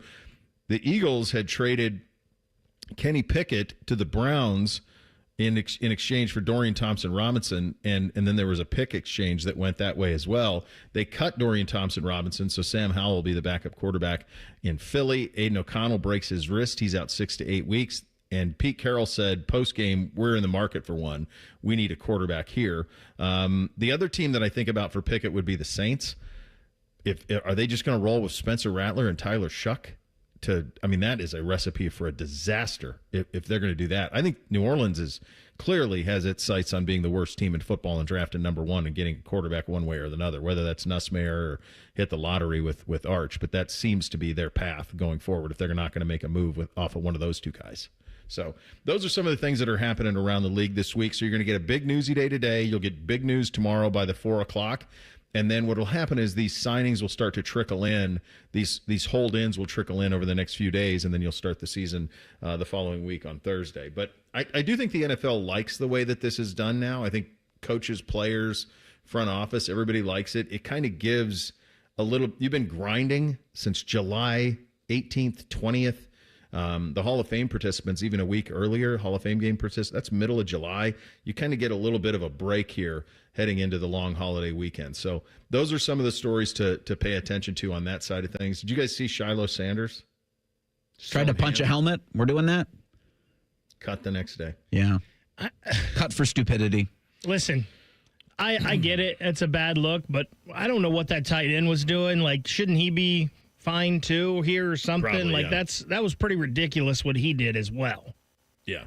the Eagles had traded Kenny Pickett to the Browns in exchange for Dorian Thompson-Robinson, and then there was a pick exchange that went that way as well. They cut Dorian Thompson-Robinson, so Sam Howell will be the backup quarterback in Philly. Aiden O'Connell breaks his wrist. He's out 6 to 8 weeks. And Pete Carroll said post-game, we're in the market for one. We need a quarterback here. The other team that I think about for Pickett would be the Saints. Are they just going to roll with Spencer Rattler and Tyler Shuck? That is a recipe for a disaster if they're going to do that. I think New Orleans clearly has its sights on being the worst team in football and drafting number 1 and getting a quarterback one way or another, whether that's Nussmeier or hit the lottery with Arch. But that seems to be their path going forward if they're not going to make a move off of one of those 2 guys. So those are some of the things that are happening around the league this week. So you're going to get a big newsy day today. You'll get big news tomorrow by the 4 o'clock. And then what will happen is these signings will start to trickle in. These hold-ins will trickle in over the next few days, and then you'll start the season the following week on Thursday. But I do think the NFL likes the way that this is done now. I think coaches, players, front office, everybody likes it. It kind of gives a little – you've been grinding since July 18th, 20th. The Hall of Fame participants, even a week earlier, Hall of Fame game participants, that's middle of July. You kind of get a little bit of a break here heading into the long holiday weekend. So those are some of the stories to pay attention to on that side of things. Did you guys see Shiloh Sanders? Tried to punch a helmet. We're doing that. Cut the next day. Yeah. Cut for stupidity. Listen, I get it. It's a bad look, but I don't know what that tight end was doing. Like, shouldn't he be fined too here or something? Probably, that was pretty ridiculous what he did as well. Yeah.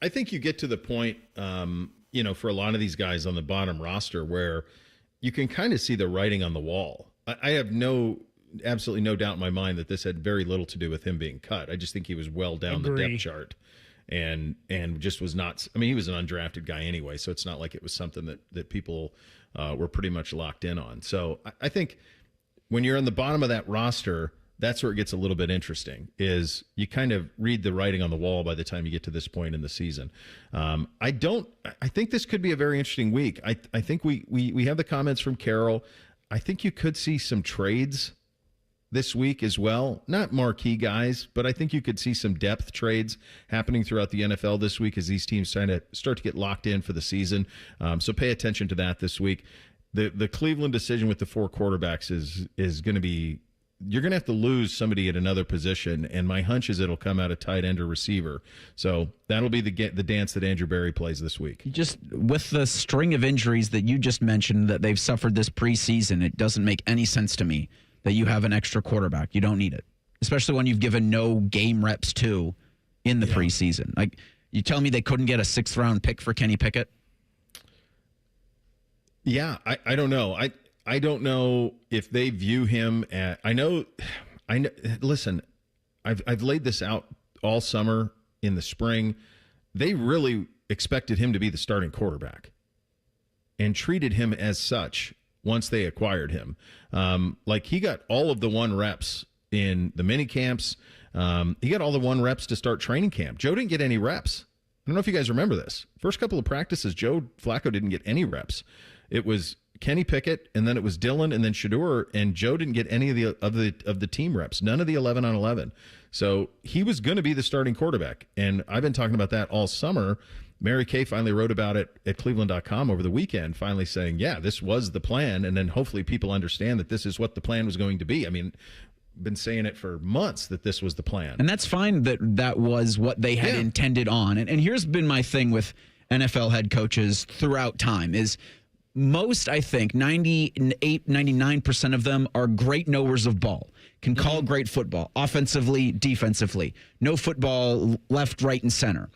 I think you get to the point, for a lot of these guys on the bottom roster where you can kind of see the writing on the wall. I have absolutely no doubt in my mind that this had very little to do with him being cut. I just think he was well down the depth chart and just was not. I mean, he was an undrafted guy anyway, so it's not like it was something that people were pretty much locked in on. So I think when you're on the bottom of that roster, that's where it gets a little bit interesting, is you kind of read the writing on the wall by the time you get to this point in the season. I think this could be a very interesting week. I think we have the comments from Carroll. I think you could see some trades this week as well. Not marquee guys, but I think you could see some depth trades happening throughout the NFL this week as these teams trying to start to get locked in for the season. So pay attention to that this week. The Cleveland decision with the 4 quarterbacks is going to be, you're going to have to lose somebody at another position, and my hunch is it'll come out of tight end or receiver. So that'll be the dance that Andrew Berry plays this week. Just with the string of injuries that you just mentioned that they've suffered this preseason, it doesn't make any sense to me that you have an extra quarterback. You don't need it, especially when you've given no game reps to in the preseason. Like, you tell me they couldn't get a 6th-round pick for Kenny Pickett? Yeah, I don't know. I don't know if they view him at. I know. Listen, I've laid this out all summer in the spring. They really expected him to be the starting quarterback and treated him as such once they acquired him. Like, he got all of the 1 reps in the mini camps. He got all the 1 reps to start training camp. Joe didn't get any reps. I don't know if you guys remember this. First couple of practices, Joe Flacco didn't get any reps. It was Kenny Pickett, and then it was Dylan, and then Shedeur, and Joe didn't get any of the team reps, none of the 11-on-11. So he was going to be the starting quarterback, and I've been talking about that all summer. Mary Kay finally wrote about it at Cleveland.com over the weekend, finally saying, yeah, this was the plan, and then hopefully people understand that this is what the plan was going to be. I mean, been saying it for months that this was the plan. And that's fine that was what they had intended on. And here's been my thing with NFL head coaches throughout time is most, I think, 98, 99% of them are great knowers of ball, can call great football, offensively, defensively, know football left, right, and center.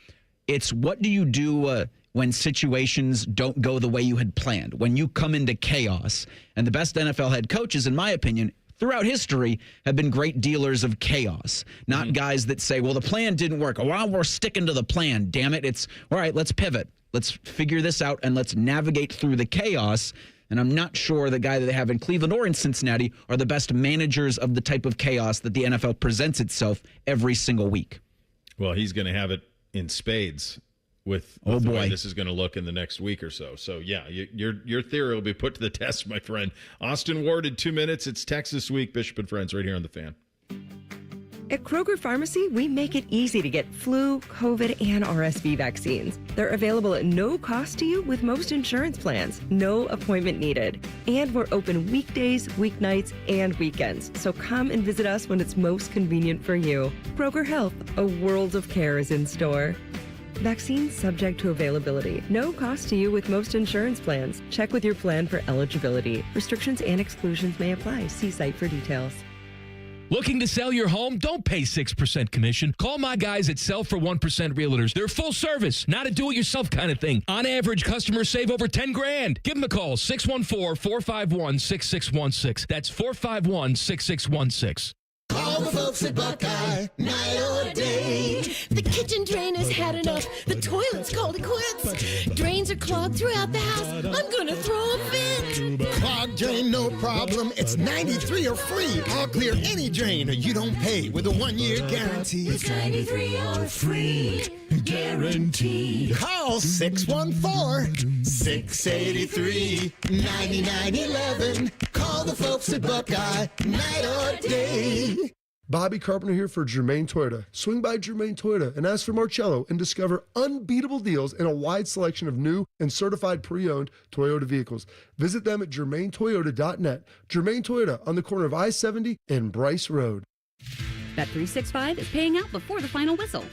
It's what do you do when situations don't go the way you had planned, when you come into chaos. And the best NFL head coaches, in my opinion, throughout history, have been great dealers of chaos, not guys that say, well, the plan didn't work. Oh, well, we're sticking to the plan. Damn it. It's all right. Let's pivot. Let's figure this out and let's navigate through the chaos. And I'm not sure the guy that they have in Cleveland or in Cincinnati are the best managers of the type of chaos that the NFL presents itself every single week. Well, he's going to have it in spades with the way this is going to look in the next week or so. So, yeah, your theory will be put to the test, my friend. Austin Ward in 2 minutes. It's Texas Week, Bishop and Friends, right here on The Fan. At Kroger Pharmacy, we make it easy to get flu, COVID, and RSV vaccines. They're available at no cost to you with most insurance plans. No appointment needed. And we're open weekdays, weeknights, and weekends. So come and visit us when it's most convenient for you. Kroger Health, a world of care is in store. Vaccines subject to availability. No cost to you with most insurance plans. Check with your plan for eligibility. Restrictions and exclusions may apply. See site for details. Looking to sell your home? Don't pay 6% commission. Call my guys at Sell for 1% Realtors. They're full service, not a do-it-yourself kind of thing. On average, customers save over $10,000. Give them a call, 614-451-6616. That's 451-6616. Call the folks at Buckeye, night or day. The kitchen drain has had enough. The toilet's called it quits. Drains are clogged throughout the house. I'm gonna throw a fit. Clogged drain, no problem. It's 93 or free. I'll clear any drain or you don't pay with a 1-year guarantee. It's 93 or free. Guaranteed. Call 614-683-9911. Call the folks at Buckeye, night or day. Bobby Carpenter here for Germain Toyota. Swing by Germain Toyota and ask for Marcello and discover unbeatable deals and a wide selection of new and certified pre-owned Toyota vehicles. Visit them at germaintoyota.net. Germain Toyota on the corner of I-70 and Bryce Road. Bet365 is paying out before the final whistle.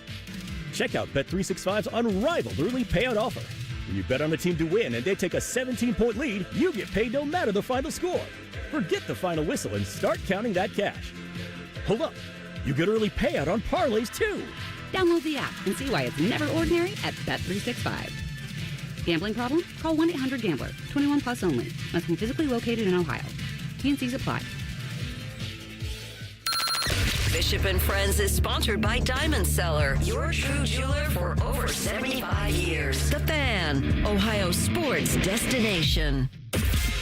Check out Bet365's unrivaled early payout offer. When you bet on a team to win and they take a 17-point lead, you get paid no matter the final score. Forget the final whistle and start counting that cash. Hold up. You get early payout on parlays, too. Download the app and see why it's never ordinary at Bet365. Gambling problem? Call 1-800-GAMBLER. 21 plus only. Must be physically located in Ohio. T&Cs apply. Bishop and Friends is sponsored by Diamond Seller, your true jeweler for over 75 years. The Fan, Ohio sports destination.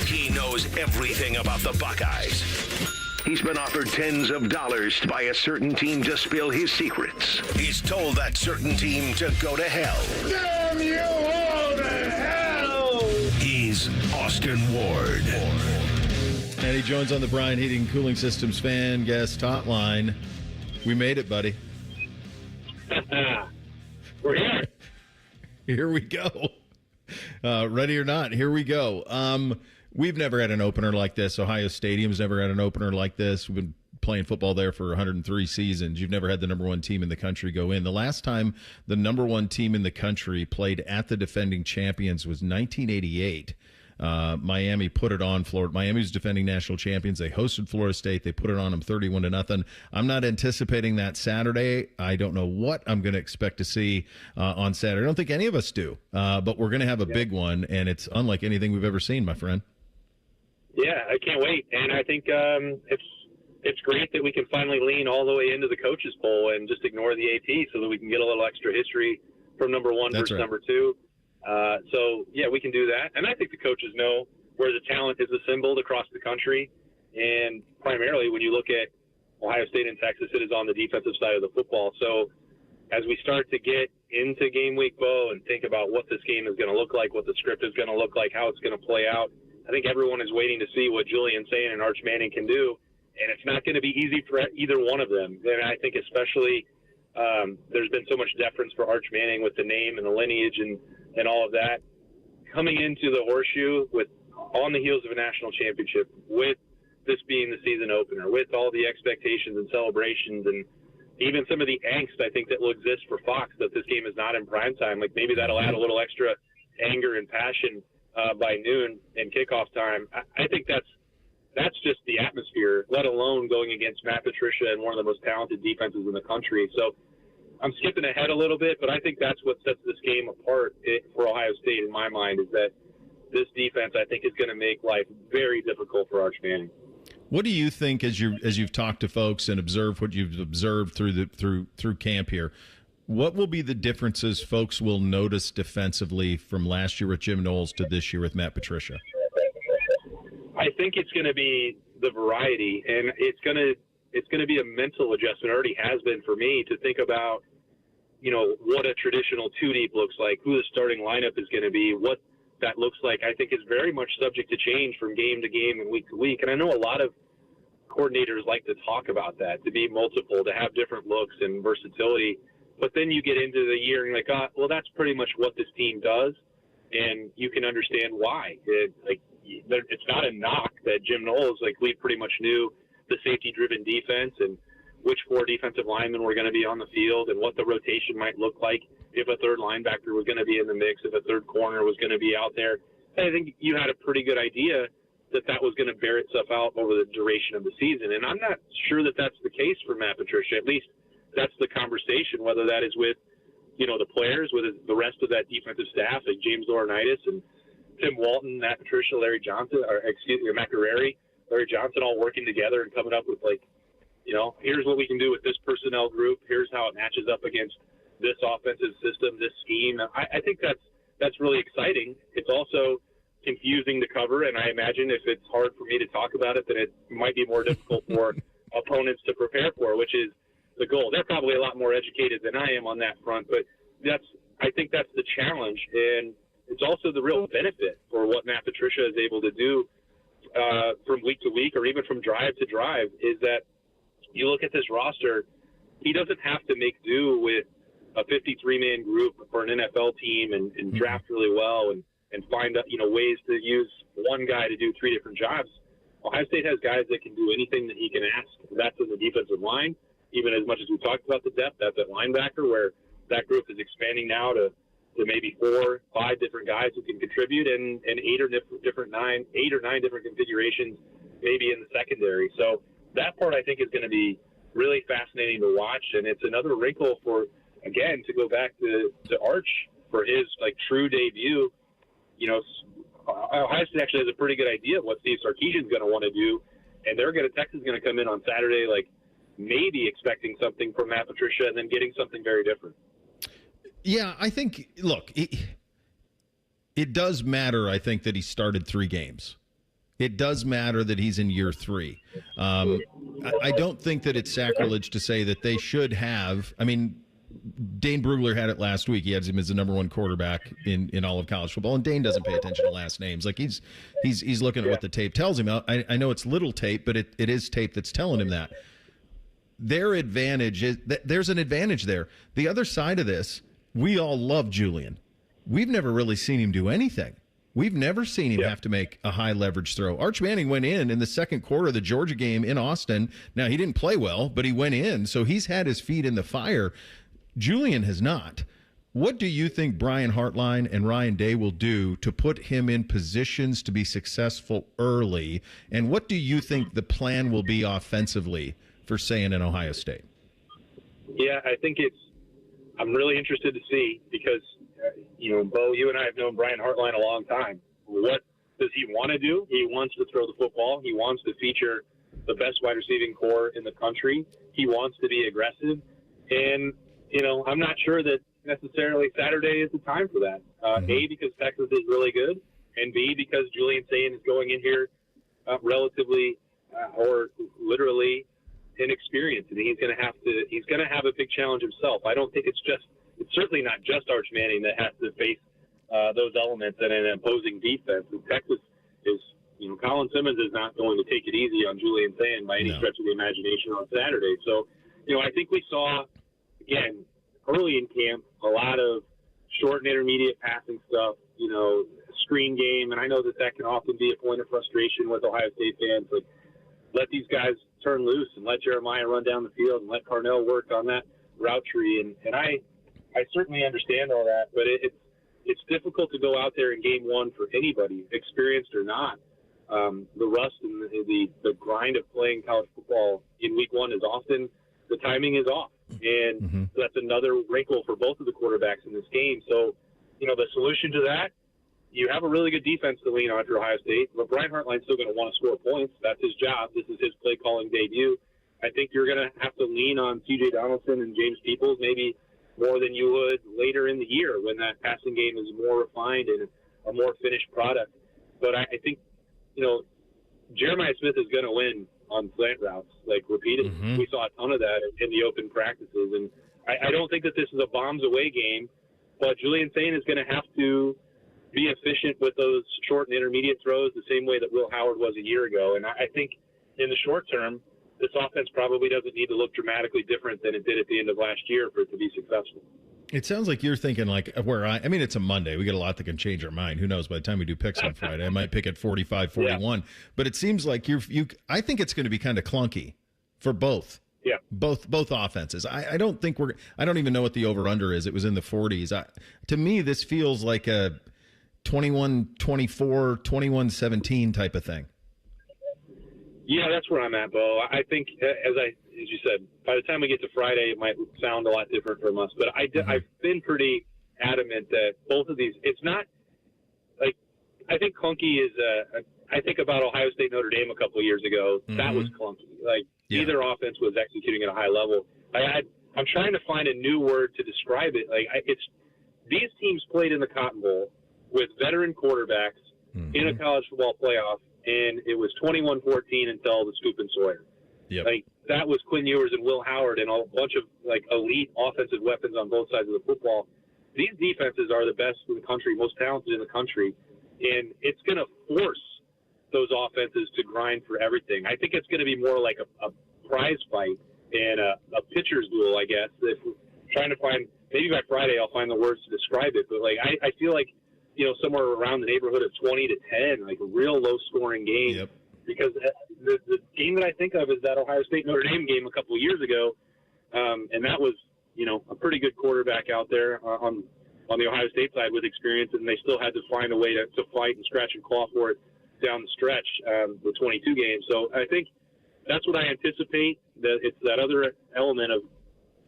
He knows everything about the Buckeyes. He's been offered tens of dollars by a certain team to spill his secrets. He's told that certain team to go to hell. Damn you all to hell! He's Austin Ward. And he joins on the Brian Heating and Cooling Systems fan guest hotline. We made it, buddy. We're here. Here we go. Ready or not, here we go. We've never had an opener like this. Ohio Stadium's never had an opener like this. We've been playing football there for 103 seasons. You've never had the number one team in the country go in. The last time the number one team in the country played at the defending champions was 1988. Miami put it on Florida. Miami's defending national champions. They hosted Florida State. They put it on them 31-0. I'm not anticipating that Saturday. I don't know what I'm going to expect to see on Saturday. I don't think any of us do, but we're going to have a big one, and it's unlike anything we've ever seen, my friend. Yeah, I can't wait. And I think it's great that we can finally lean all the way into the coaches poll and just ignore the AP so that we can get a little extra history from number one versus number two. So, yeah, we can do that. And I think the coaches know where the talent is assembled across the country. And primarily when you look at Ohio State and Texas, it is on the defensive side of the football. So as we start to get into game week, Bo, and think about what this game is going to look like, what the script is going to look like, how it's going to play out, I think everyone is waiting to see what Julian Sayin and Arch Manning can do. And it's not going to be easy for either one of them. And I think especially there's been so much deference for Arch Manning with the name and the lineage and all of that. Coming into the Horseshoe with on the heels of a national championship, with this being the season opener, with all the expectations and celebrations and even some of the angst I think that will exist for Fox that this game is not in prime time. Like maybe that'll add a little extra anger and passion by noon and kickoff time. I think that's just the atmosphere, let alone going against Matt Patricia and one of the most talented defenses in the country. So I'm skipping ahead a little bit, but I think that's what sets this game apart for Ohio State in my mind is that this defense, I think, is going to make life very difficult for Arch Manning. What do you think as you've talked to folks and observed what you've observed through camp here? What will be the differences folks will notice defensively from last year with Jim Knowles to this year with Matt Patricia? I think it's going to be the variety, and it's going to be a mental adjustment. It already has been for me to think about, what a traditional two deep looks like, who the starting lineup is going to be, what that looks like. I think is very much subject to change from game to game and week to week. And I know a lot of coordinators like to talk about that, to be multiple, to have different looks and versatility. But then you get into the year and you're like, well, that's pretty much what this team does. And you can understand why. It's not a knock that Jim Knowles, we pretty much knew the safety-driven defense and which four defensive linemen were going to be on the field and what the rotation might look like if a third linebacker was going to be in the mix, if a third corner was going to be out there. I think you had a pretty good idea that was going to bear itself out over the duration of the season. And I'm not sure that that's the case for Matt Patricia. At least that's the conversation, whether that is with, the players, with the rest of that defensive staff, like James Laurinaitis and Tim Walton, Matt Patricia, Larry Johnson, Matt Guerrieri, Larry Johnson, all working together and coming up with here's what we can do with this personnel group. Here's how it matches up against this offensive system, this scheme. I think that's really exciting. It's also confusing to cover, and I imagine if it's hard for me to talk about it, then it might be more difficult for opponents to prepare for, which is the goal. They're probably a lot more educated than I am on that front, but I think that's the challenge, and it's also the real benefit for what Matt Patricia is able to do from week to week or even from drive to drive is that you look at this roster, he doesn't have to make do with a 53-man group for an NFL team and draft really well and find ways to use one guy to do three different jobs. Ohio State has guys that can do anything that he can ask. That's in the defensive line, even as much as we talked about the depth. That's at linebacker, where that group is expanding now to maybe 4 or 5 different guys who can contribute, and 8 or 9 different configurations maybe in the secondary. So that part I think is going to be really fascinating to watch, and it's another wrinkle for, again, to go back to Arch for his true debut. Ohio State actually has a pretty good idea of what Steve Sarkisian's going to want to do, and Texas is going to come in on Saturday maybe expecting something from Matt Patricia and then getting something very different. Yeah, I think, look, it does matter, I think, that he started 3 games. It does matter that he's in year 3. I don't think that it's sacrilege to say that they should have. I mean, Dane Brugler had it last week. He had him as the number 1 quarterback in all of college football, and Dane doesn't pay attention to last names. He's looking at what the tape tells him. I know it's little tape, but it is tape that's telling him that. Their advantage is there's an advantage there. The other side of this, we all love Julian. We've never really seen him do anything. We've never seen him have to make a high leverage throw. Arch Manning went in the second quarter of the Georgia game in Austin. Now, he didn't play well, but he went in, so he's had his feet in the fire. Julian has not. What do you think Brian Hartline and Ryan Day will do to put him in positions to be successful early? And what do you think the plan will be offensively for Sayin and Ohio State? Yeah, I think I'm really interested to see because, Bo, you and I have known Brian Hartline a long time. What does he want to do? He wants to throw the football. He wants to feature the best wide receiving core in the country. He wants to be aggressive. And, I'm not sure that necessarily Saturday is the time for that. A, because Texas is really good, and B, because Julian Sayin is going in here relatively or literally inexperienced, and he's going to have a big challenge himself. I don't think it's certainly not just Arch Manning that has to face those elements in an opposing defense. And Texas is, Colin Simmons is not going to take it easy on Julian Sayin by any stretch of the imagination on Saturday. So, I think we saw, again, early in camp, a lot of short and intermediate passing stuff, screen game, and I know that can often be a point of frustration with Ohio State fans. Let these guys turn loose and let Jeremiah run down the field and let Carnell work on that route tree. And I certainly understand all that, but it's difficult to go out there in game 1 for anybody, experienced or not. The rust and the grind of playing college football in week 1 is often the timing is off. And that's another wrinkle for both of the quarterbacks in this game. So, the solution to that, you have a really good defense to lean on for Ohio State, but Brian Hartline's still going to want to score points. That's his job. This is his play-calling debut. I think you're going to have to lean on C.J. Donaldson and James Peoples maybe more than you would later in the year when that passing game is more refined and a more finished product. But I think, Jeremiah Smith is going to win on slant routes, repeatedly. We saw a ton of that in the open practices. And I don't think that this is a bombs away game, but Julian Sayin is going to have to be efficient with those short and intermediate throws the same way that Will Howard was a year ago. And I think in the short term, this offense probably doesn't need to look dramatically different than it did at the end of last year for it to be successful. It sounds like you're thinking it's a Monday. We get a lot that can change our mind. Who knows? By the time we do picks on Friday, I might pick at 45-41. Yeah. But it seems like I think it's going to be kind of clunky for both. Yeah. Both offenses. I don't think I don't even know what the over-under is. It was in the 40s. To me, this feels like a 21-24, 21-17 type of thing. Yeah, that's where I'm at, Bo. I think, as you said, by the time we get to Friday, it might sound a lot different from us. But I've been pretty adamant that both of these, it's not I think clunky is. I think about Ohio State Notre Dame a couple of years ago. That was clunky. Neither offense was executing at a high level. I'm trying to find a new word to describe it. These teams played in the Cotton Bowl with veteran quarterbacks in a college football playoff. And it was 21-14 until the Scoop and Sawyer. Yep. That was Quinn Ewers and Will Howard and a bunch of elite offensive weapons on both sides of the football. These defenses are the best in the country, most talented in the country, and it's going to force those offenses to grind for everything. I think it's going to be more like a prize fight and a pitcher's duel, I guess. If we're trying to find, maybe by Friday I'll find the words to describe it, but like I feel like, somewhere around the neighborhood of 20-10, like a real low-scoring game. Yep. Because the game that I think of is that Ohio State Notre Dame game a couple of years ago, and that was a pretty good quarterback out there on the Ohio State side with experience, and they still had to find a way to fight and scratch and claw for it down the stretch, the 22 games. So I think that's what I anticipate. That it's that other element of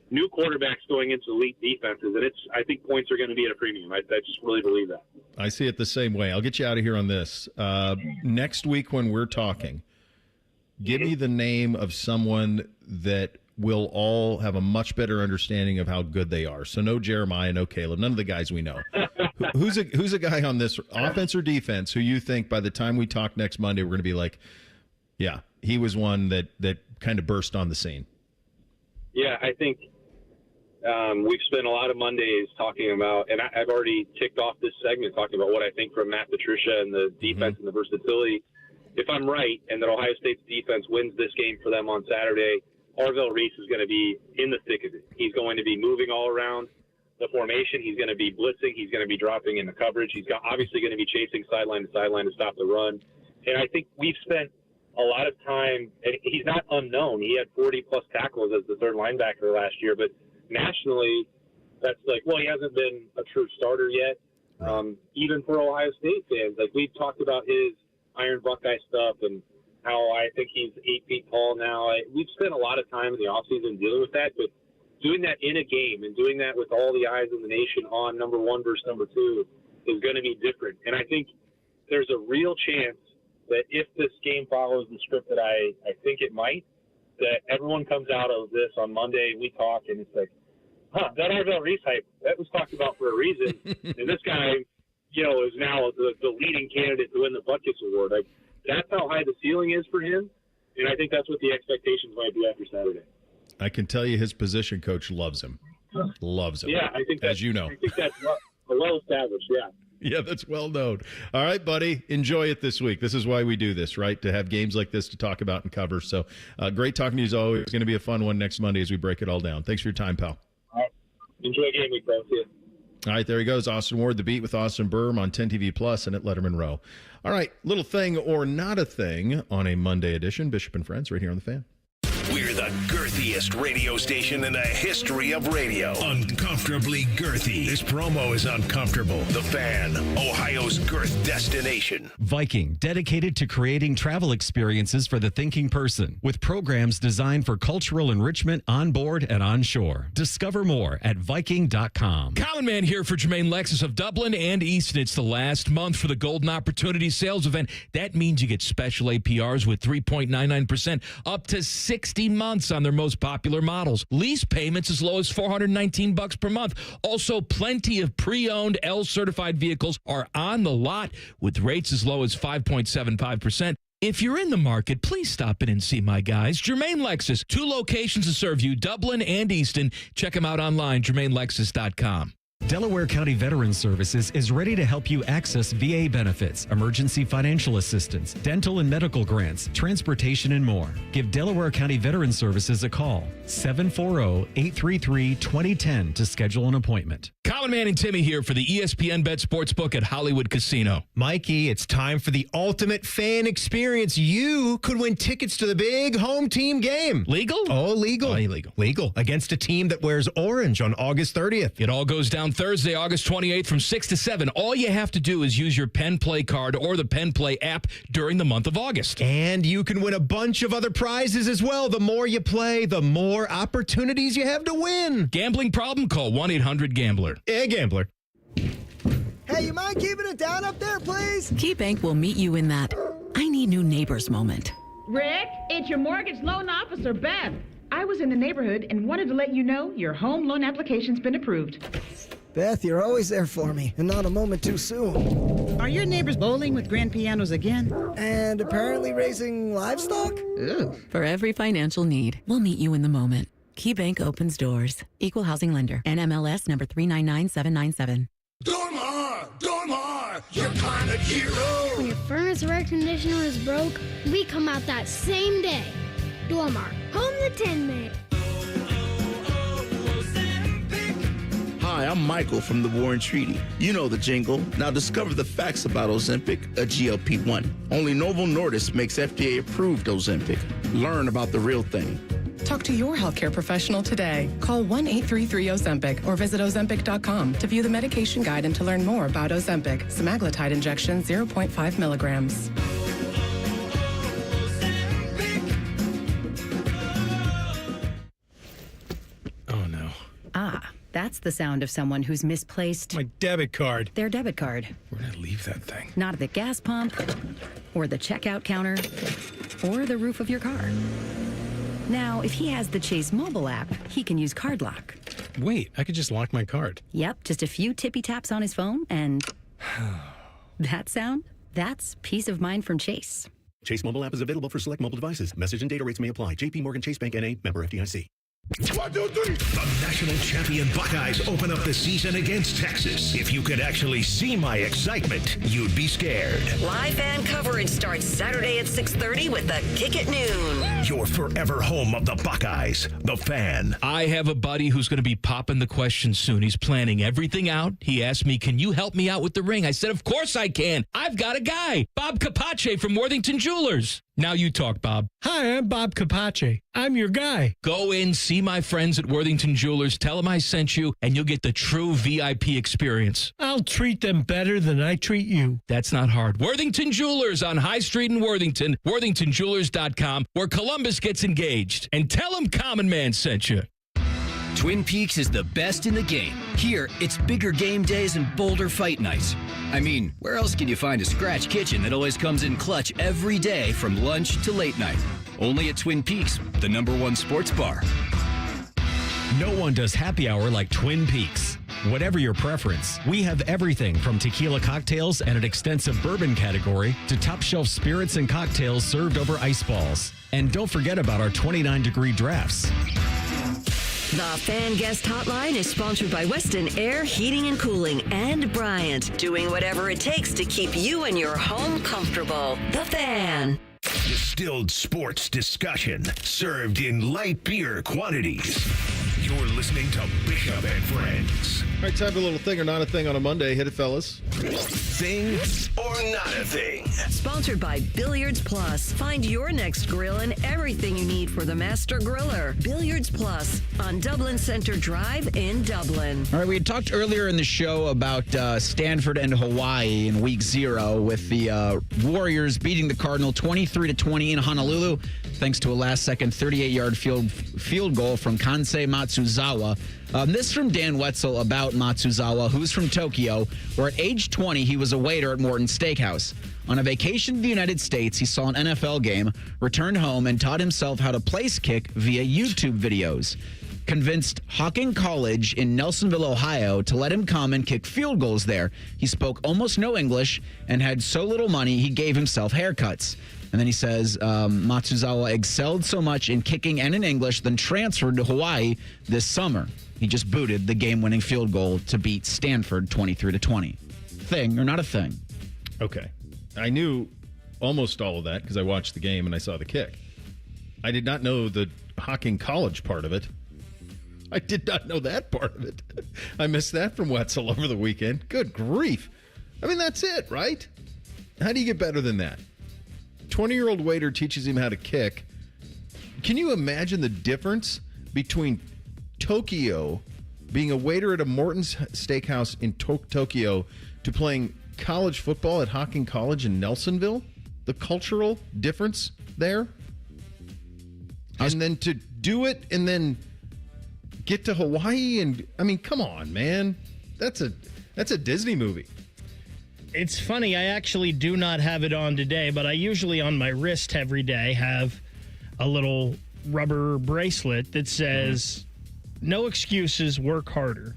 new quarterbacks going into elite defenses, and I think points are going to be at a premium. I just really believe that. I see it the same way. I'll get you out of here on this. Next week when we're talking, give me the name of someone that we'll all have a much better understanding of how good they are. So no Jeremiah, no Caleb, none of the guys we know. Who's a guy on this offense or defense who you think by the time we talk next Monday we're going to be like, yeah, he was one that kind of burst on the scene? Yeah, I think we've spent a lot of Mondays talking about, and I've already kicked off this segment talking about what I think from Matt Patricia and the defense and the versatility. If I'm right and that Ohio State's defense wins this game for them on Saturday, Arvell Reese is going to be in the thick of it. He's going to be moving all around the formation. He's going to be blitzing. He's going to be dropping into coverage. He's obviously going to be chasing sideline to sideline to stop the run. And I think we've spent a lot of time, and he's not unknown. He had 40-plus tackles as the third linebacker last year, but nationally, that's like, well, he hasn't been a true starter yet. Even for Ohio State fans, like we've talked about his Iron Buckeye stuff and how I think he's 8 feet tall now. We've spent a lot of time in the offseason dealing with that, but doing that in a game and doing that with all the eyes in the nation on number one versus number two is going to be different. And I think there's a real chance that if this game follows the script that I think it might, that everyone comes out of this on Monday, we talk, and it's like, that Arvell Reese hype, that was talked about for a reason. And this guy, is now the leading candidate to win the Butkus Award. Like, that's how high the ceiling is for him, and I think that's what the expectations might be after Saturday. I can tell you his position coach loves him. Loves him. Yeah, I think as you know. I think that's well established, yeah. Yeah, that's well known. All right, buddy. Enjoy it this week. This is why we do this, right? To have games like this to talk about and cover. So great talking to you as always. It's going to be a fun one next Monday as we break it all down. Thanks for your time, pal. All right. Enjoy game week, bro. See you. All right, there he goes. Austin Ward, The Beat with Austin Berm on 10 TV Plus and at Letterman Row. All right, little thing or not a thing on a Monday edition. Bishop and Friends right here on The Fan. We're the girthiest radio station in the history of radio. Uncomfortably girthy. This promo is uncomfortable. The Fan, Ohio's girth destination. Viking, dedicated to creating travel experiences for the thinking person, with programs designed for cultural enrichment on board and on shore. Discover more at Viking.com. Common Man here for Jermaine Lexus of Dublin and Easton. It's the last month for the Golden Opportunity Sales Event. That means you get special APRs with 3.99% up to 60 months on their most popular models. Lease payments as low as $419 per month. Also, plenty of pre-owned L-certified vehicles are on the lot with rates as low as 5.75%. If you're in the market, please stop in and see my guys. Jermaine Lexus, 2 locations to serve you, Dublin and Easton. Check them out online, JermaineLexus.com. Delaware County Veterans Services is ready to help you access VA benefits, emergency financial assistance, dental and medical grants, transportation, and more. Give Delaware County Veterans Services a call, 740-833-2010 to schedule an appointment. Common Man and Timmy here for the ESPN Bet Sportsbook at Hollywood Casino. Mikey, it's time for the ultimate fan experience. You could win tickets to the big home team game. Legal? Oh, legal. Oh, illegal. Legal. Against a team that wears orange on August 30th. It all goes down Thursday, August 28th from 6 to 7. All you have to do is use your Penn Play card or the Penn Play app during the month of August. And you can win a bunch of other prizes as well. The more you play, the more opportunities you have to win. Gambling problem? Call 1-800-GAMBLER. Gambler. Hey, you mind keeping it down up there, please? KeyBank will meet you in that I need new neighbors moment. Rick, it's your mortgage loan officer, Beth. I was in the neighborhood and wanted to let you know your home loan application's been approved. Beth, you're always there for me, and not a moment too soon. Are your neighbors bowling with grand pianos again? And apparently raising livestock? Ooh. For every financial need, we'll meet you in the moment. KeyBank opens doors. Equal housing lender. NMLS number 399797. Dormar, your climate hero. When your furnace or air conditioner is broke, we come out that same day. Dormar, home the Tin Man. Hi, I'm Michael from the Warren Treaty. You know the jingle. Now discover the facts about Ozempic, a GLP-1. Only Novo Nordisk makes FDA-approved Ozempic. Learn about the real thing. Talk to your healthcare professional today. Call 1-833-OZEMPIC or visit Ozempic.com to view the medication guide and to learn more about Ozempic, semaglutide injection 0.5 milligrams. Oh, no. Ah, that's the sound of someone who's misplaced My debit card. their debit card. Where did I leave that thing? Not at the gas pump, or the checkout counter, or the roof of your car. Now, if he has the Chase mobile app, he can use Card Lock. Wait, I could just lock my card. Yep, just a few tippy taps on his phone, and that sound, that's peace of mind from Chase. Chase mobile app is available for select mobile devices. Message and data rates may apply. JP Morgan Chase Bank N.A. member FDIC. 1, 2, 3. The national champion Buckeyes open up the season against Texas. If you could actually see my excitement, you'd be scared. Live fan coverage starts Saturday at 6:30 with the Kick at Noon. Your forever home of the Buckeyes, The Fan. I have a buddy who's going to be popping the question soon. He's planning everything out. He asked me, can you help me out with the ring? I said, of course I can. I've got a guy, Bob Capace from Worthington Jewelers. Now you talk, Bob. Hi, I'm Bob Capace. I'm your guy. Go in, see my friends at Worthington Jewelers, tell them I sent you, and you'll get the true VIP experience. I'll treat them better than I treat you. That's not hard. Worthington Jewelers on High Street in Worthington, worthingtonjewelers.com, where Columbus gets engaged. And tell them Common Man sent you. Twin Peaks is the best in the game. Here, it's bigger game days and bolder fight nights. I mean, where else can you find a scratch kitchen that always comes in clutch every day from lunch to late night? Only at Twin Peaks, the #1 sports bar. No one does happy hour like Twin Peaks. Whatever your preference, we have everything from tequila cocktails and an extensive bourbon category to top shelf spirits and cocktails served over ice balls. And don't forget about our 29-degree drafts. The Fan Guest Hotline is sponsored by Weston Air Heating and Cooling and Bryant, doing whatever it takes to keep you and your home comfortable. The Fan. Distilled sports discussion served in light beer quantities. You're listening to Bishop and Friends. All right, time for a little thing or not a thing on a Monday. Hit it, fellas. Thing or not a thing? Sponsored by Billiards Plus. Find your next grill and everything you need for the master griller. Billiards Plus on Dublin Center Drive in Dublin. All right, we had talked earlier in the show about Stanford and Hawaii in week 0 with the Warriors beating the Cardinal 23-20 in Honolulu, thanks to a last-second 38-yard field goal from Kansei Matsuzawa. This from Dan Wetzel about Matsuzawa, who's from Tokyo, where at age 20, he was a waiter at Morton's Steakhouse. On a vacation to the United States, he saw an NFL game, returned home, and taught himself how to place kick via YouTube videos. Convinced Hocking College in Nelsonville, Ohio, to let him come and kick field goals there. He spoke almost no English and had so little money, he gave himself haircuts. And then he says Matsuzawa excelled so much in kicking and in English, then transferred to Hawaii this summer. He just booted the game-winning field goal to beat Stanford 23-20. Thing or not a thing? Okay. I knew almost all of that because I watched the game and I saw the kick. I did not know the Hocking College part of it. I did not know that part of it. I missed that from Wetzel over the weekend. Good grief. I mean, that's it, right? How do you get better than that? 20-year-old waiter teaches him how to kick. Can you imagine the difference between Tokyo, being a waiter at a Morton's Steakhouse in Tokyo, to playing college football at Hocking College in Nelsonville? The cultural difference there? And then to do it and then get to Hawaii and, I mean, come on, man. That's a Disney movie. It's funny, I actually do not have it on today, but I usually on my wrist every day have a little rubber bracelet that says, no excuses, work harder.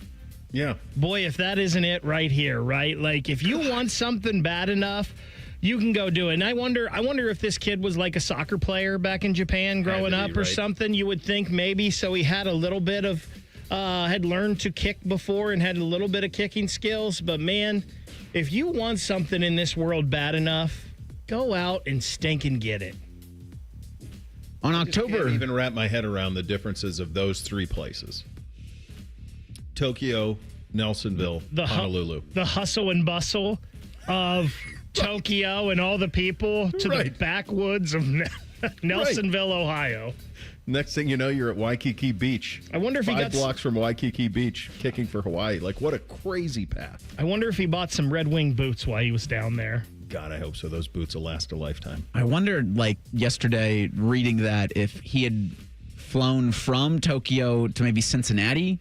Yeah. Boy, if that isn't it right here, right? Like, if you want something bad enough, you can go do it. And I wonder if this kid was like a soccer player back in Japan growing up or something. You would think maybe. So he had a little bit of, had learned to kick before and had a little bit of kicking skills. But man, if you want something in this world bad enough, go out and stink and get it. On I October... can't even wrap my head around the differences of those three places. Tokyo, Nelsonville, Honolulu. The hustle and bustle of Tokyo and all the people to the backwoods of Nelsonville, Ohio. Next thing you know, you're at Waikiki Beach. I wonder if he got 5 blocks from Waikiki Beach, kicking for Hawaii. Like, what a crazy path. I wonder if he bought some Red Wing boots while he was down there. God, I hope so. Those boots will last a lifetime. I wondered, like, yesterday, reading that, if he had flown from Tokyo to maybe Cincinnati,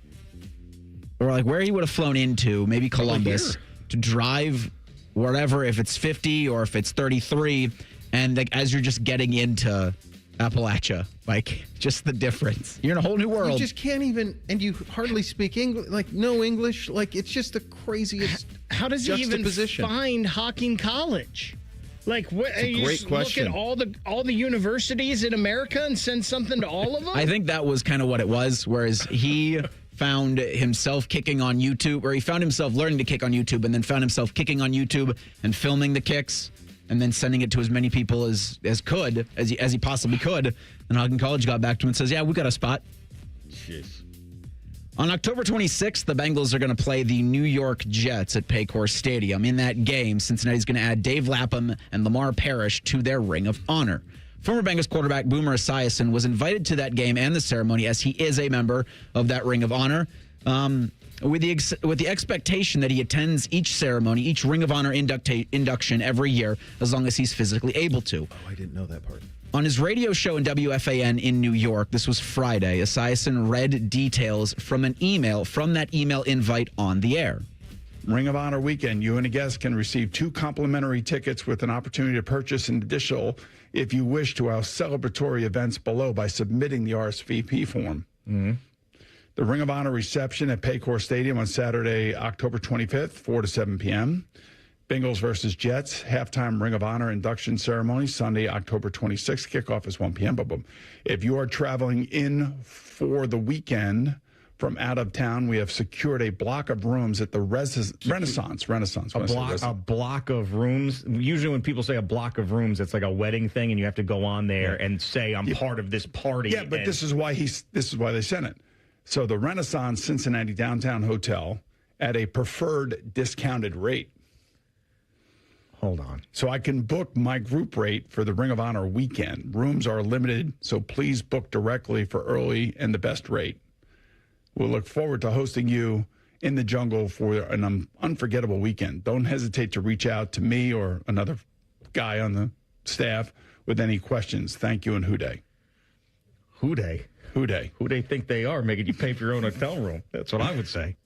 or, like, where he would have flown into, maybe Columbus, to drive wherever, if it's 50 or if it's 33, and, like, as you're just getting into Appalachia, like, just the difference. You're in a whole new world. You just can't even, and you hardly speak English, like, no English. Like, it's just the craziest How does he even find Hocking College? Like, what? It's a you great just question. Look at all the universities in America and send something to all of them? I think that was kind of what it was, whereas he found himself kicking on YouTube, or he found himself learning to kick on YouTube, and then found himself kicking on YouTube and filming the kicks, and then sending it to as many people as he possibly could. And Hocking College got back to him and says, yeah, we got a spot. Jeez. On October 26th, the Bengals are going to play the New York Jets at Paycor Stadium. In that game, Cincinnati's going to add Dave Lapham and Lamar Parrish to their Ring of Honor. Former Bengals quarterback Boomer Esiason was invited to that game and the ceremony, as he is a member of that Ring of Honor, with the expectation that he attends each ceremony, each Ring of Honor induction every year, as long as he's physically able to. Oh, I didn't know that part. On his radio show in WFAN in New York, this was Friday, Esiason read details from an email, from that email invite on the air. Ring of Honor weekend, you and a guest can receive 2 complimentary tickets with an opportunity to purchase an additional if you wish to our celebratory events below by submitting the RSVP form. Mm-hmm. The Ring of Honor reception at Paycor Stadium on Saturday, October 25th, 4 to 7 p.m. Bengals versus Jets, halftime Ring of Honor induction ceremony, Sunday, October 26th. Kickoff is 1 p.m. But if you are traveling in for the weekend from out of town, we have secured a block of rooms at the Renaissance. A block of rooms. Usually when people say a block of rooms, it's like a wedding thing, and you have to go on there and say, I'm part of this party. Yeah, but this is why they sent it. So the Renaissance Cincinnati Downtown Hotel at a preferred discounted rate. Hold on. So I can book my group rate for the Ring of Honor weekend. Rooms are limited, so please book directly for early and the best rate. We'll look forward to hosting you in the jungle for an unforgettable weekend. Don't hesitate to reach out to me or another guy on the staff with any questions. Thank you, and Houday. Houday? Houday. Who they think they are, making you pay for your own hotel room? That's what I would say.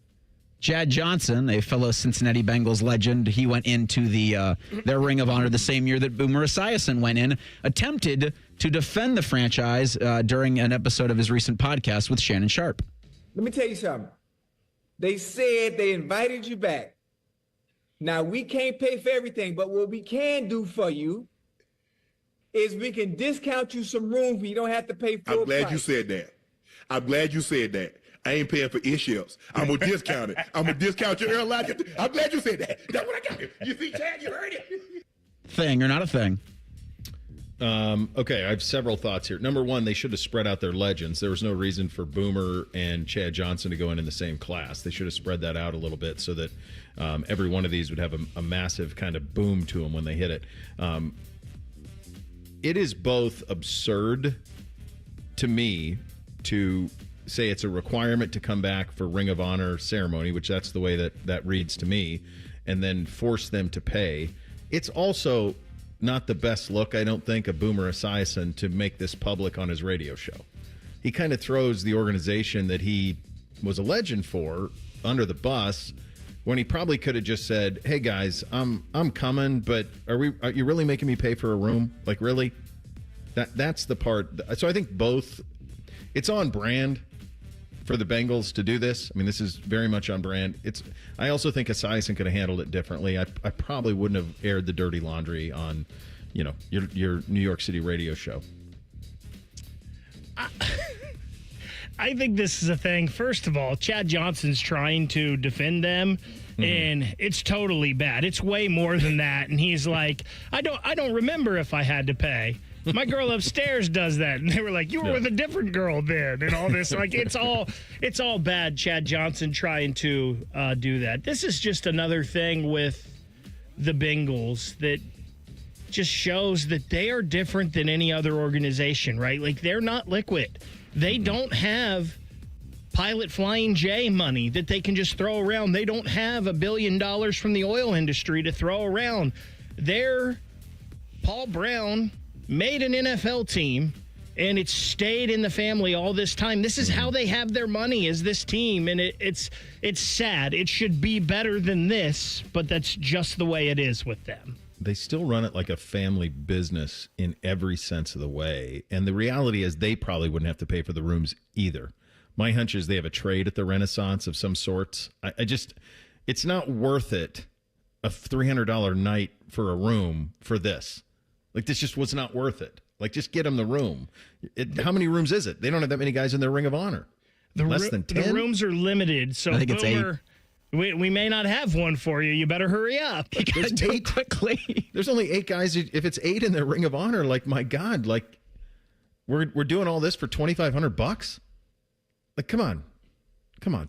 Chad Johnson, a fellow Cincinnati Bengals legend, he went into their Ring of Honor the same year that Boomer Esiason went in, attempted to defend the franchise during an episode of his recent podcast with Shannon Sharp. Let me tell you something. They said they invited you back. Now, we can't pay for everything, but what we can do for you is we can discount you some room where you don't have to pay full price. I'm glad you said that. I ain't paying for issues. I'm going to discount it. I'm going to discount your airline. I'm glad you said that. That's what I got. You see, Chad, you heard it. Thing or not a thing? Okay, I have several thoughts here. Number one, they should have spread out their legends. There was no reason for Boomer and Chad Johnson to go in the same class. They should have spread that out a little bit so that every one of these would have a massive kind of boom to them when they hit it. It is both absurd to me to say it's a requirement to come back for Ring of Honor ceremony, which that's the way that reads to me, and then force them to pay. It's also not the best look, I don't think, of Boomer Esiason to make this public on his radio show. He kind of throws the organization that he was a legend for under the bus when he probably could have just said, "Hey guys, I'm coming, but are you really making me pay for a room? Like, really?" That's the part. So I think both, it's on brand for the Bengals to do this. I mean, this is very much on brand. I also think Esiason could have handled it differently. I probably wouldn't have aired the dirty laundry on, your New York City radio show. I think this is a thing. First of all, Chad Johnson's trying to defend them, And it's totally bad. It's way more than that. And he's like, I don't remember if I had to pay. My girl upstairs does that. And they were like, you were with a different girl then, and all this. Like, it's all bad, Chad Johnson trying to do that. This is just another thing with the Bengals that just shows that they are different than any other organization, right? Like, they're not liquid. They don't have Pilot Flying J money that they can just throw around. They don't have $1 billion from the oil industry to throw around. Paul Brown made an NFL team, and it's stayed in the family all this time. This is how they have their money, is this team, and it's sad. It should be better than this, but that's just the way it is with them. They still run it like a family business in every sense of the way, and the reality is they probably wouldn't have to pay for the rooms either. My hunch is they have a trade at the Renaissance of some sorts. It's not worth it, a $300 night for a room for this. Like, this just was not worth it. Like, just get them the room. How many rooms is it? They don't have that many guys in their Ring of Honor. Less than 10? The rooms are limited, so I think it's 8. We may not have one for you. You better hurry up. There's 8 quickly. There's only 8 guys. If it's 8 in their Ring of Honor, like, my God, like, we're doing all this for $2,500? Like, come on,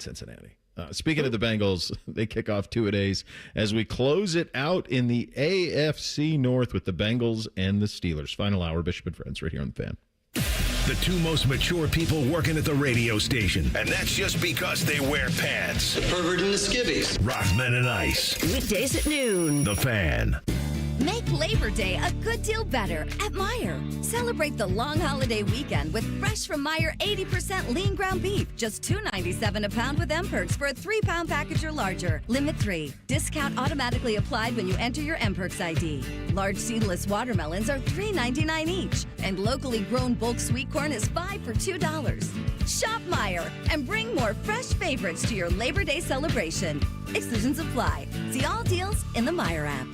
Cincinnati. Speaking of the Bengals, they kick off 2-a-days as we close it out in the AFC North with the Bengals and the Steelers. Final hour, Bishop and Friends, right here on The Fan. The 2 most mature people working at the radio station. And that's just because they wear pants. The pervert and the skivvies. Rothman and Ice. Weekdays at noon. The Fan. Make Labor Day a good deal better at Meijer. Celebrate the long holiday weekend with fresh from Meijer 80% lean ground beef. Just $2.97 a pound with M-Perks for a 3-pound package or larger. Limit 3. Discount automatically applied when you enter your M-Perks ID. Large seedless watermelons are $3.99 each. And locally grown bulk sweet corn is 5 for $2. Shop Meijer and bring more fresh favorites to your Labor Day celebration. Exclusions apply. See all deals in the Meijer app.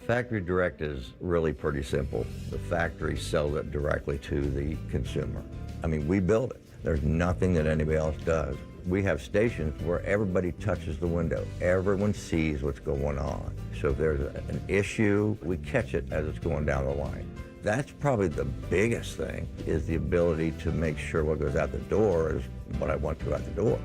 Factory direct is really pretty simple. The factory sells it directly to the consumer. I mean, we build it. There's nothing that anybody else does. We have stations where everybody touches the window. Everyone sees what's going on. So if there's an issue, we catch it as it's going down the line. That's probably the biggest thing, is the ability to make sure what goes out the door is what I want to go out the door.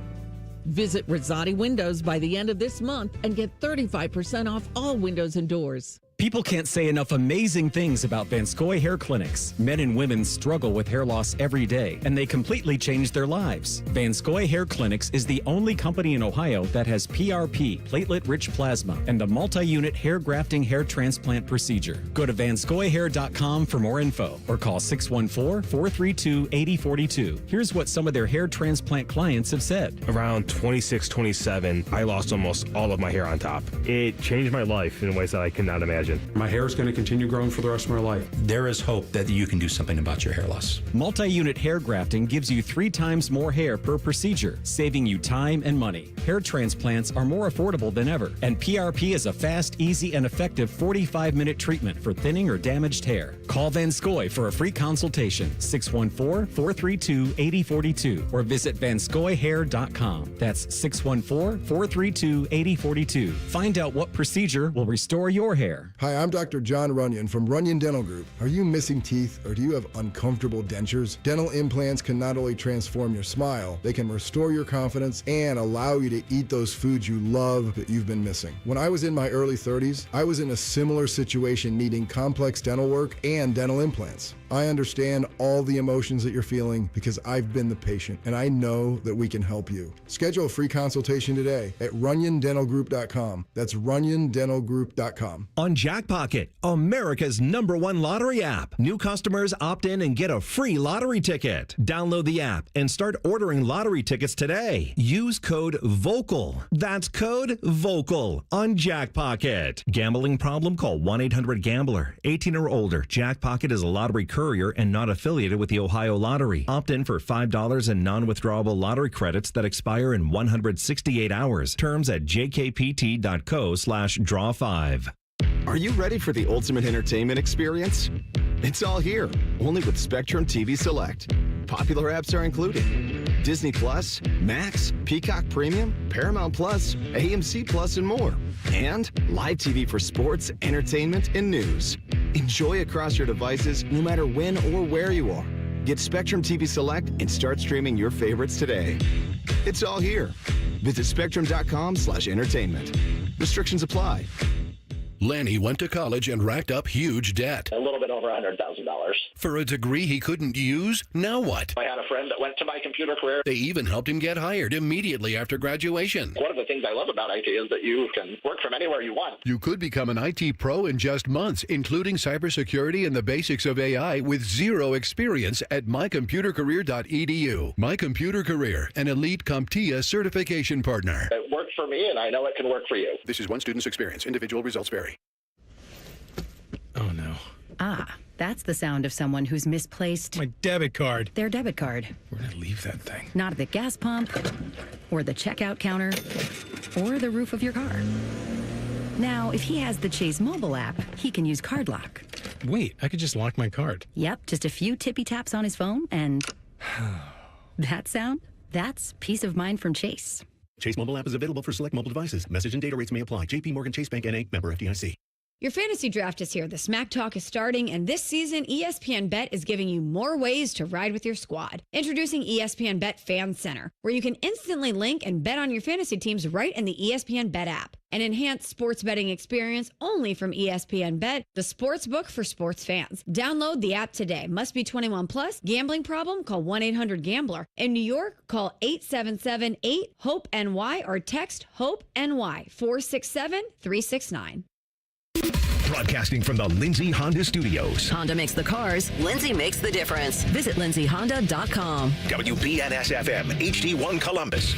Visit Rosati Windows by the end of this month and get 35% off all windows and doors. People can't say enough amazing things about Vanscoy Hair Clinics. Men and women struggle with hair loss every day, and they completely change their lives. Vanscoy Hair Clinics is the only company in Ohio that has PRP, platelet-rich plasma, and the multi-unit hair grafting hair transplant procedure. Go to vanscoyhair.com for more info, or call 614-432-8042. Here's what some of their hair transplant clients have said. Around 26, 27, I lost almost all of my hair on top. It changed my life in ways that I cannot imagine. My hair is going to continue growing for the rest of my life. There is hope that you can do something about your hair loss. Multi-unit hair grafting gives you 3 times more hair per procedure, saving you time and money. Hair transplants are more affordable than ever, and PRP is a fast, easy, and effective 45-minute treatment for thinning or damaged hair. Call Vanscoy for a free consultation, 614-432-8042, or visit vanscoyhair.com. That's 614-432-8042. Find out what procedure will restore your hair. Hi, I'm Dr. John Runyon from Runyon Dental Group. Are you missing teeth, or do you have uncomfortable dentures? Dental implants can not only transform your smile, they can restore your confidence and allow you to eat those foods you love that you've been missing. When I was in my early 30s, I was in a similar situation needing complex dental work and dental implants. I understand all the emotions that you're feeling because I've been the patient, and I know that we can help you. Schedule a free consultation today at runyondentalgroup.com. That's runyondentalgroup.com. On Jackpocket, America's #1 lottery app. New customers opt in and get a free lottery ticket. Download the app and start ordering lottery tickets today. Use code VOCAL. That's code VOCAL on Jackpocket. Gambling problem? Call 1-800-GAMBLER. 18 or older. Jackpocket is a lottery courier and not affiliated with the Ohio Lottery. Opt in for $5 in non-withdrawable lottery credits that expire in 168 hours. Terms at jkpt.co/draw5. Are you ready for the ultimate entertainment experience? It's all here, only with Spectrum TV Select. popular apps are included. Disney Plus, Max, Peacock Premium, Paramount Plus, AMC Plus, and more. And live TV for sports, entertainment, and news. Enjoy across your devices no matter when or where you are. Get Spectrum TV Select and start streaming your favorites today. It's all here. Visit spectrum.com/entertainment. Restrictions apply. Lanny went to college and racked up huge debt. A little bit over $100,000. For a degree he couldn't use, now what? I had a friend that went to my computer career. They even helped him get hired immediately after graduation. One of the things I love about IT is that you can work from anywhere you want. You could become an IT pro in just months, including cybersecurity and the basics of AI with zero experience at mycomputercareer.edu. My Computer Career, an elite CompTIA certification partner. It worked for me, and I know it can work for you. This is one student's experience. Individual results vary. Oh, no. Ah, that's the sound of someone who's misplaced my debit card. Their debit card. Where'd I leave that thing? Not at the gas pump, or the checkout counter, or the roof of your car. Now, if he has the Chase mobile app, he can use Card Lock. Wait, I could just lock my card. Yep, just a few tippy taps on his phone, and that sound? That's peace of mind from Chase. Chase mobile app is available for select mobile devices. Message and data rates may apply. JP Morgan Chase Bank N.A. member FDIC. Your fantasy draft is here. The Smack Talk is starting, and this season, ESPN Bet is giving you more ways to ride with your squad. Introducing ESPN Bet Fan Center, where you can instantly link and bet on your fantasy teams right in the ESPN Bet app. An enhanced sports betting experience only from ESPN Bet, the sports book for sports fans. Download the app today. Must be 21 plus. Gambling problem? Call 1-800-GAMBLER. In New York, call 877-8-HOPE-NY or text HOPE-NY 467-369. Broadcasting from the Lindsay Honda Studios. Honda makes the cars. Lindsay makes the difference. Visit lindsayhonda.com. WBNS-FM, HD1 Columbus.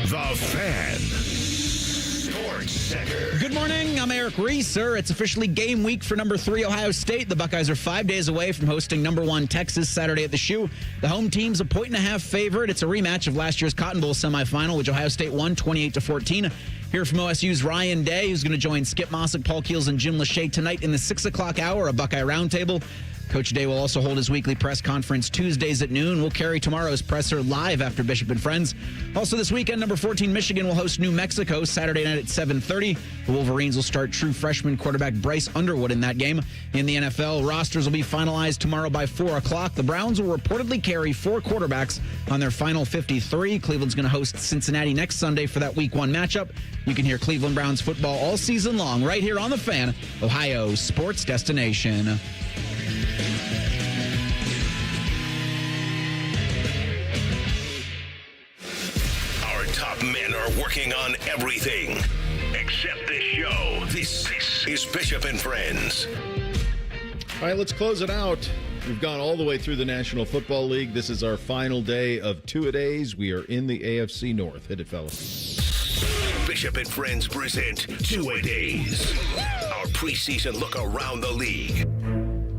The Fan. Sports Center. Good morning. I'm Eric Reeser. It's officially game week for number 3 Ohio State. The Buckeyes are 5 days away from hosting number 1 Texas Saturday at the Shoe. The home team's a 1.5-point favorite. It's a rematch of last year's Cotton Bowl semifinal, which Ohio State won 28-14. Here from OSU's Ryan Day, who's going to join Skip Mossick, Paul Keels, and Jim Lachey tonight in the 6 o'clock hour, a Buckeye Roundtable. Coach Day will also hold his weekly press conference Tuesdays at noon. We'll carry tomorrow's presser live after Bishop and Friends. Also this weekend, number 14 Michigan will host New Mexico Saturday night at 7:30. The Wolverines will start true freshman quarterback Bryce Underwood in that game. In the NFL, rosters will be finalized tomorrow by 4 o'clock. The Browns will reportedly carry 4 quarterbacks on their final 53. Cleveland's going to host Cincinnati next Sunday for that Week 1 matchup. You can hear Cleveland Browns football all season long right here on The Fan, Ohio's sports destination. Men are working on everything except this show. This is Bishop and Friends. All right, let's close it out. We've gone all the way through the National Football League. This is our final day of two-a-days. We are in the AFC North. Hit it, fellas. Bishop and Friends present Two-A-Days, our preseason look around the league.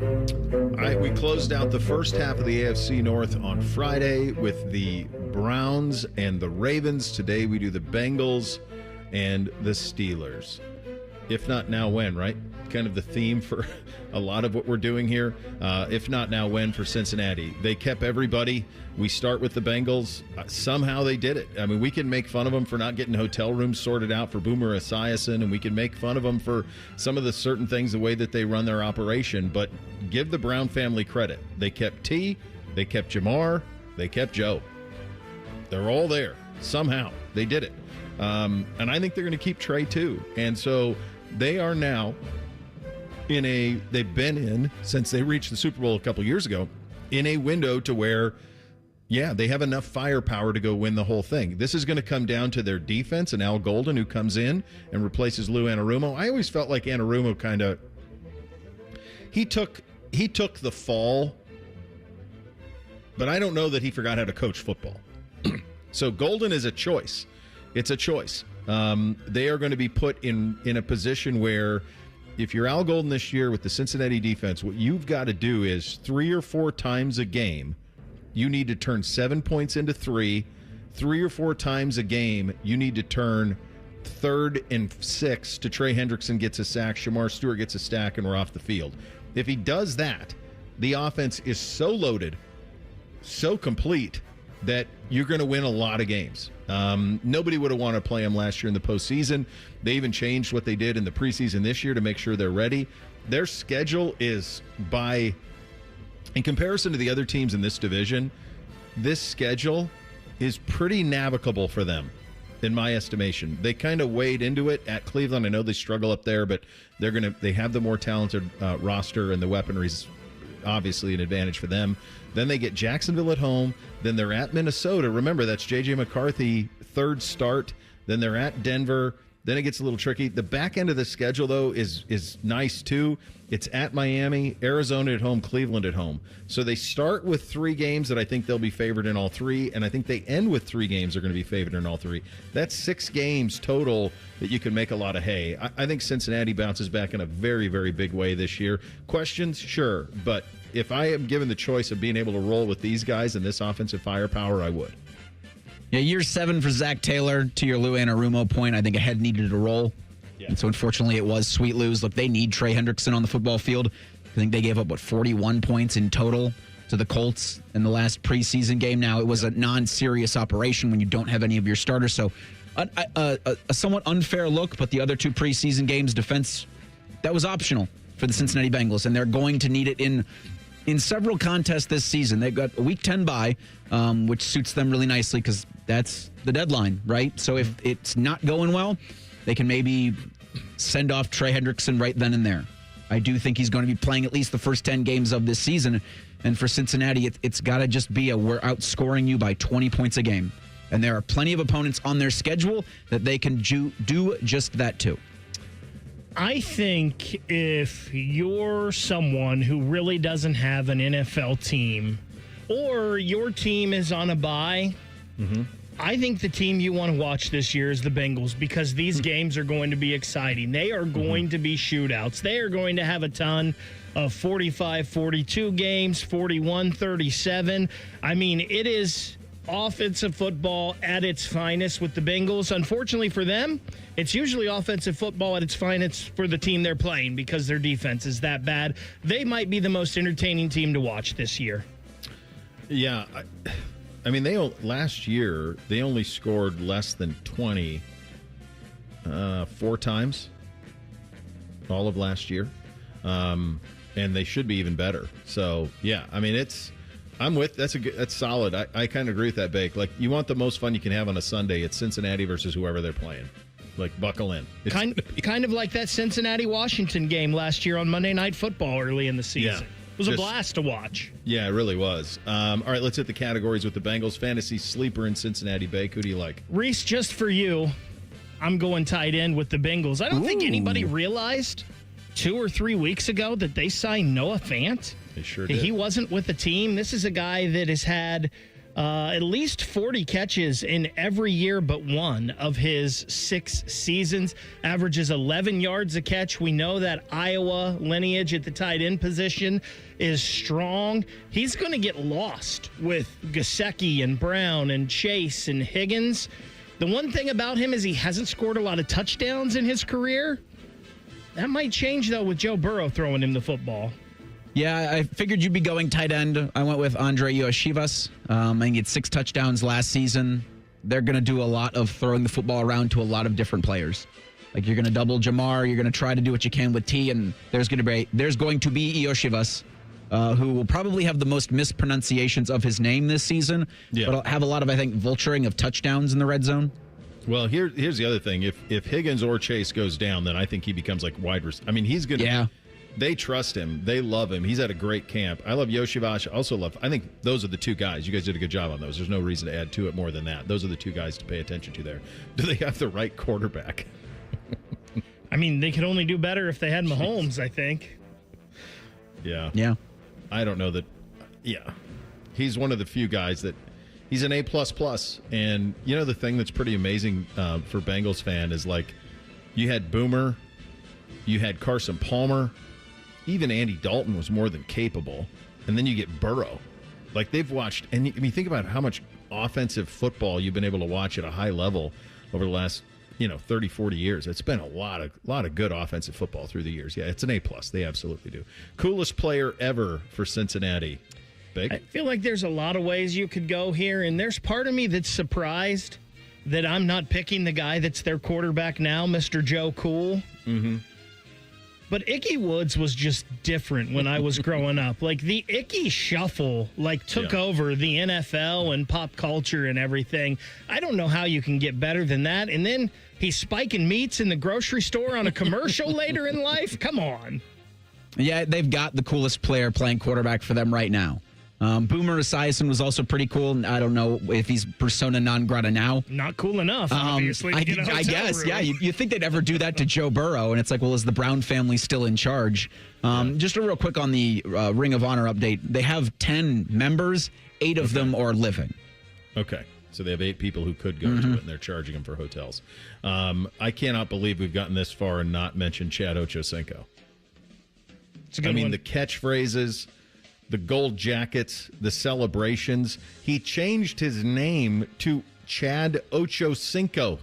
All right, we closed out the first half of the AFC North on Friday with the Browns and the Ravens. Today we do the Bengals and the Steelers. If not now, when, right? Kind of the theme for a lot of what we're doing here. If not now, when for Cincinnati. They kept everybody. We start with the Bengals. Somehow they did it. I mean, we can make fun of them for not getting hotel rooms sorted out for Boomer Esiason, and we can make fun of them for some of the certain things, the way that they run their operation. But give the Brown family credit. They kept T, they kept Jamar, they kept Joe. They're all there. Somehow they did it. And I think they're going to keep Trey too. And so they are now they've been in, since they reached the Super Bowl a couple years ago, in a window to where, yeah, they have enough firepower to go win the whole thing. This is going to come down to their defense and Al Golden, who comes in and replaces Lou Anarumo. I always felt like Anarumo kind of, he took the fall, but I don't know that he forgot how to coach football. So Golden is a choice. It's a choice. They are going to be put in a position where, if you're Al Golden this year with the Cincinnati defense, what you've got to do is 3 or 4 times a game, you need to turn 7 points into 3. 3 or 4 times a game, you need to turn 3rd and 6 to Trey Hendrickson gets a sack, Shamar Stewart gets a stack, and we're off the field. If he does that, the offense is so loaded so complete that you're going to win a lot of games. Nobody would have wanted to play them last year in the postseason. They even changed what they did in the preseason this year to make sure they're ready. Their schedule is in comparison to the other teams in this division, this schedule is pretty navigable for them, in my estimation. They kind of wade into it at Cleveland. I know they struggle up there, but they have the more talented roster, and the weaponry is obviously an advantage for them. Then they get Jacksonville at home. Then they're at Minnesota. Remember, that's J.J. McCarthy, third start. Then they're at Denver. Then it gets a little tricky. The back end of the schedule, though, is nice, too. It's at Miami, Arizona at home, Cleveland at home. So they start with 3 games that I think they'll be favored in all 3, and I think they end with 3 games that are going to be favored in all 3. That's 6 games total that you can make a lot of hay. I think Cincinnati bounces back in a very, very big way this year. Questions? Sure. But if I am given the choice of being able to roll with these guys and this offensive firepower, I would. Yeah, year 7 for Zach Taylor. To your Lou Anarumo point, I think a head needed to roll. Yeah. And so, unfortunately, it was sweet Lou's. Look, they need Trey Hendrickson on the football field. I think they gave up, 41 points in total to the Colts in the last preseason game. Now, it was a non-serious operation when you don't have any of your starters. So, a somewhat unfair look, but the other 2 preseason games, defense, that was optional for the Cincinnati Bengals, and they're going to need it in several contests this season. They've got a Week 10 bye, which suits them really nicely because that's the deadline, right? So if it's not going well, they can maybe send off Trey Hendrickson right then and there. I do think he's going to be playing at least the first 10 games of this season. And for Cincinnati, it's got to just be we're outscoring you by 20 points a game. And there are plenty of opponents on their schedule that they can do just that too. I think if you're someone who really doesn't have an NFL team or your team is on a bye, I think the team you want to watch this year is the Bengals because these games are going to be exciting. They are going to be shootouts. They are going to have a ton of 45-42 games, 41-37. I mean, it is offensive football at its finest with the Bengals. Unfortunately for them, it's usually offensive football at its finest for the team they're playing because their defense is that bad. They might be the most entertaining team to watch this year. Yeah, I mean, last year, they only scored less than 20 4 times all of last year. And they should be even better. So, yeah, I mean, that's solid. I kind of agree with that, Bake. Like, you want the most fun you can have on a Sunday, it's Cincinnati versus whoever they're playing. Like, buckle in. Kind of like that Cincinnati-Washington game last year on Monday Night Football early in the season. Yeah. It was a blast to watch. Yeah, it really was. All right, let's hit the categories with the Bengals. Fantasy sleeper in Cincinnati, Bake. Who do you like? Reese, just for you, I'm going tight end with the Bengals. I don't think anybody realized 2 or 3 weeks ago that they signed Noah Fant. They sure did. He wasn't with the team. This is a guy that has had at least 40 catches in every year but one of his 6 seasons, averages 11 yards a catch. We know that Iowa lineage at the tight end position is strong. He's going to get lost with Gesicki and Brown and Chase and Higgins. The one thing about him is he hasn't scored a lot of touchdowns in his career. That might change, though, with Joe Burrow throwing him the football. Yeah, I figured you'd be going tight end. I went with Andre Iosivas. I think he had 6 touchdowns last season. They're going to do a lot of throwing the football around to a lot of different players. Like, you're going to double Jamar. You're going to try to do what you can with T, and there's going to be Iosivas, who will probably have the most mispronunciations of his name this season, but I'll have a lot of, I think, vulturing of touchdowns in the red zone. Well, here's the other thing. If Higgins or Chase goes down, then I think he becomes like wide receiver. I mean, he's going to... Yeah. They trust him. They love him. He's at a great camp. I love Iosivas. I think those are the 2 guys. You guys did a good job on those. There's no reason to add to it more than that. Those are the 2 guys to pay attention to there. Do they have the right quarterback? I mean, they could only do better if they had Mahomes, I think. Yeah. Yeah. I don't know that. Yeah. He's one of the few guys that he's an A++. And, you know, the thing that's pretty amazing for Bengals fan is, like, you had Boomer, you had Carson Palmer, even Andy Dalton was more than capable. And then you get Burrow. Like, they've watched, and I mean, think about how much offensive football you've been able to watch at a high level over the last, 30, 40 years. It's been a lot of good offensive football through the years. Yeah, it's an A+. They absolutely do. Coolest player ever for Cincinnati. Bake? I feel like there's a lot of ways you could go here, and there's part of me that's surprised that I'm not picking the guy that's their quarterback now, Mr. Joe Cool. Mm-hmm. But Ickey Woods was just different when I was growing up. Like, the Ickey shuffle, took over the NFL and pop culture and everything. I don't know how you can get better than that. And then he's spiking meats in the grocery store on a commercial later in life. Come on. Yeah, they've got the coolest player playing quarterback for them right now. Boomer Esiason was also pretty cool. I don't know if he's persona non grata now. Not cool enough, obviously. I guess, room. yeah. You think they'd ever do that to Joe Burrow, and it's like, well, is the Brown family still in charge? Just a real quick on the Ring of Honor update. They have 10 members. 8 of them are living. Okay. So they have 8 people who could go to it, and they're charging them for hotels. I cannot believe we've gotten this far and not mentioned Chad Ochocinco. I mean, the catchphrases, the gold jackets, the celebrations. He changed his name to Chad Ochocinco.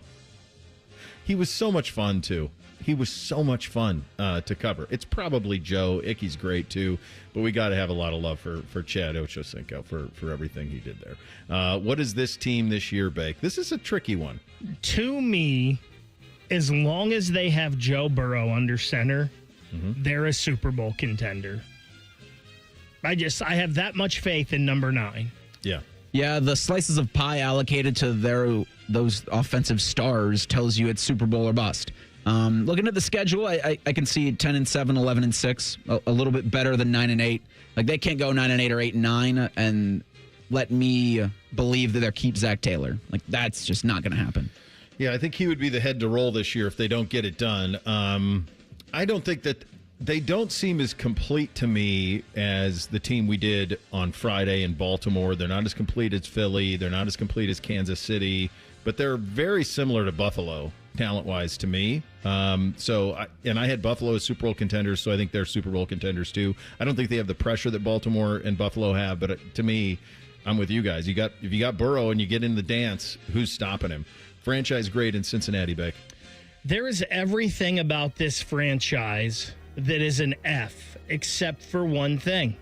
He was so much fun, too. He was so much fun to cover. It's probably Joe. Ickey's great, too. But we got to have a lot of love for Chad Ochocinco for everything he did there. What is this team this year, Bake? This is a tricky one. To me, as long as they have Joe Burrow under center, they're a Super Bowl contender. I have that much faith in number 9. Yeah. Yeah, the slices of pie allocated to those offensive stars tells you it's Super Bowl or bust. Looking at the schedule, I can see 10-7, 11-6, a little bit better than 9-8. Like, they can't go 9-8 or 8-9 and let me believe that they'll keep Zach Taylor. Like, that's just not going to happen. Yeah, I think he would be the head to roll this year if they don't get it done. I don't think that they don't seem as complete to me as the team we did on Friday in Baltimore. They're not as complete as Philly. They're not as complete as Kansas City, but they're very similar to Buffalo talent-wise to me. I had Buffalo as Super Bowl contenders, so I think they're Super Bowl contenders too. I don't think they have the pressure that Baltimore and Buffalo have, but to me, I'm with you guys. If you got Burrow and you get in the dance, who's stopping him? Franchise grade in Cincinnati, Beck. There is everything about this franchise that is an F, except for one thing.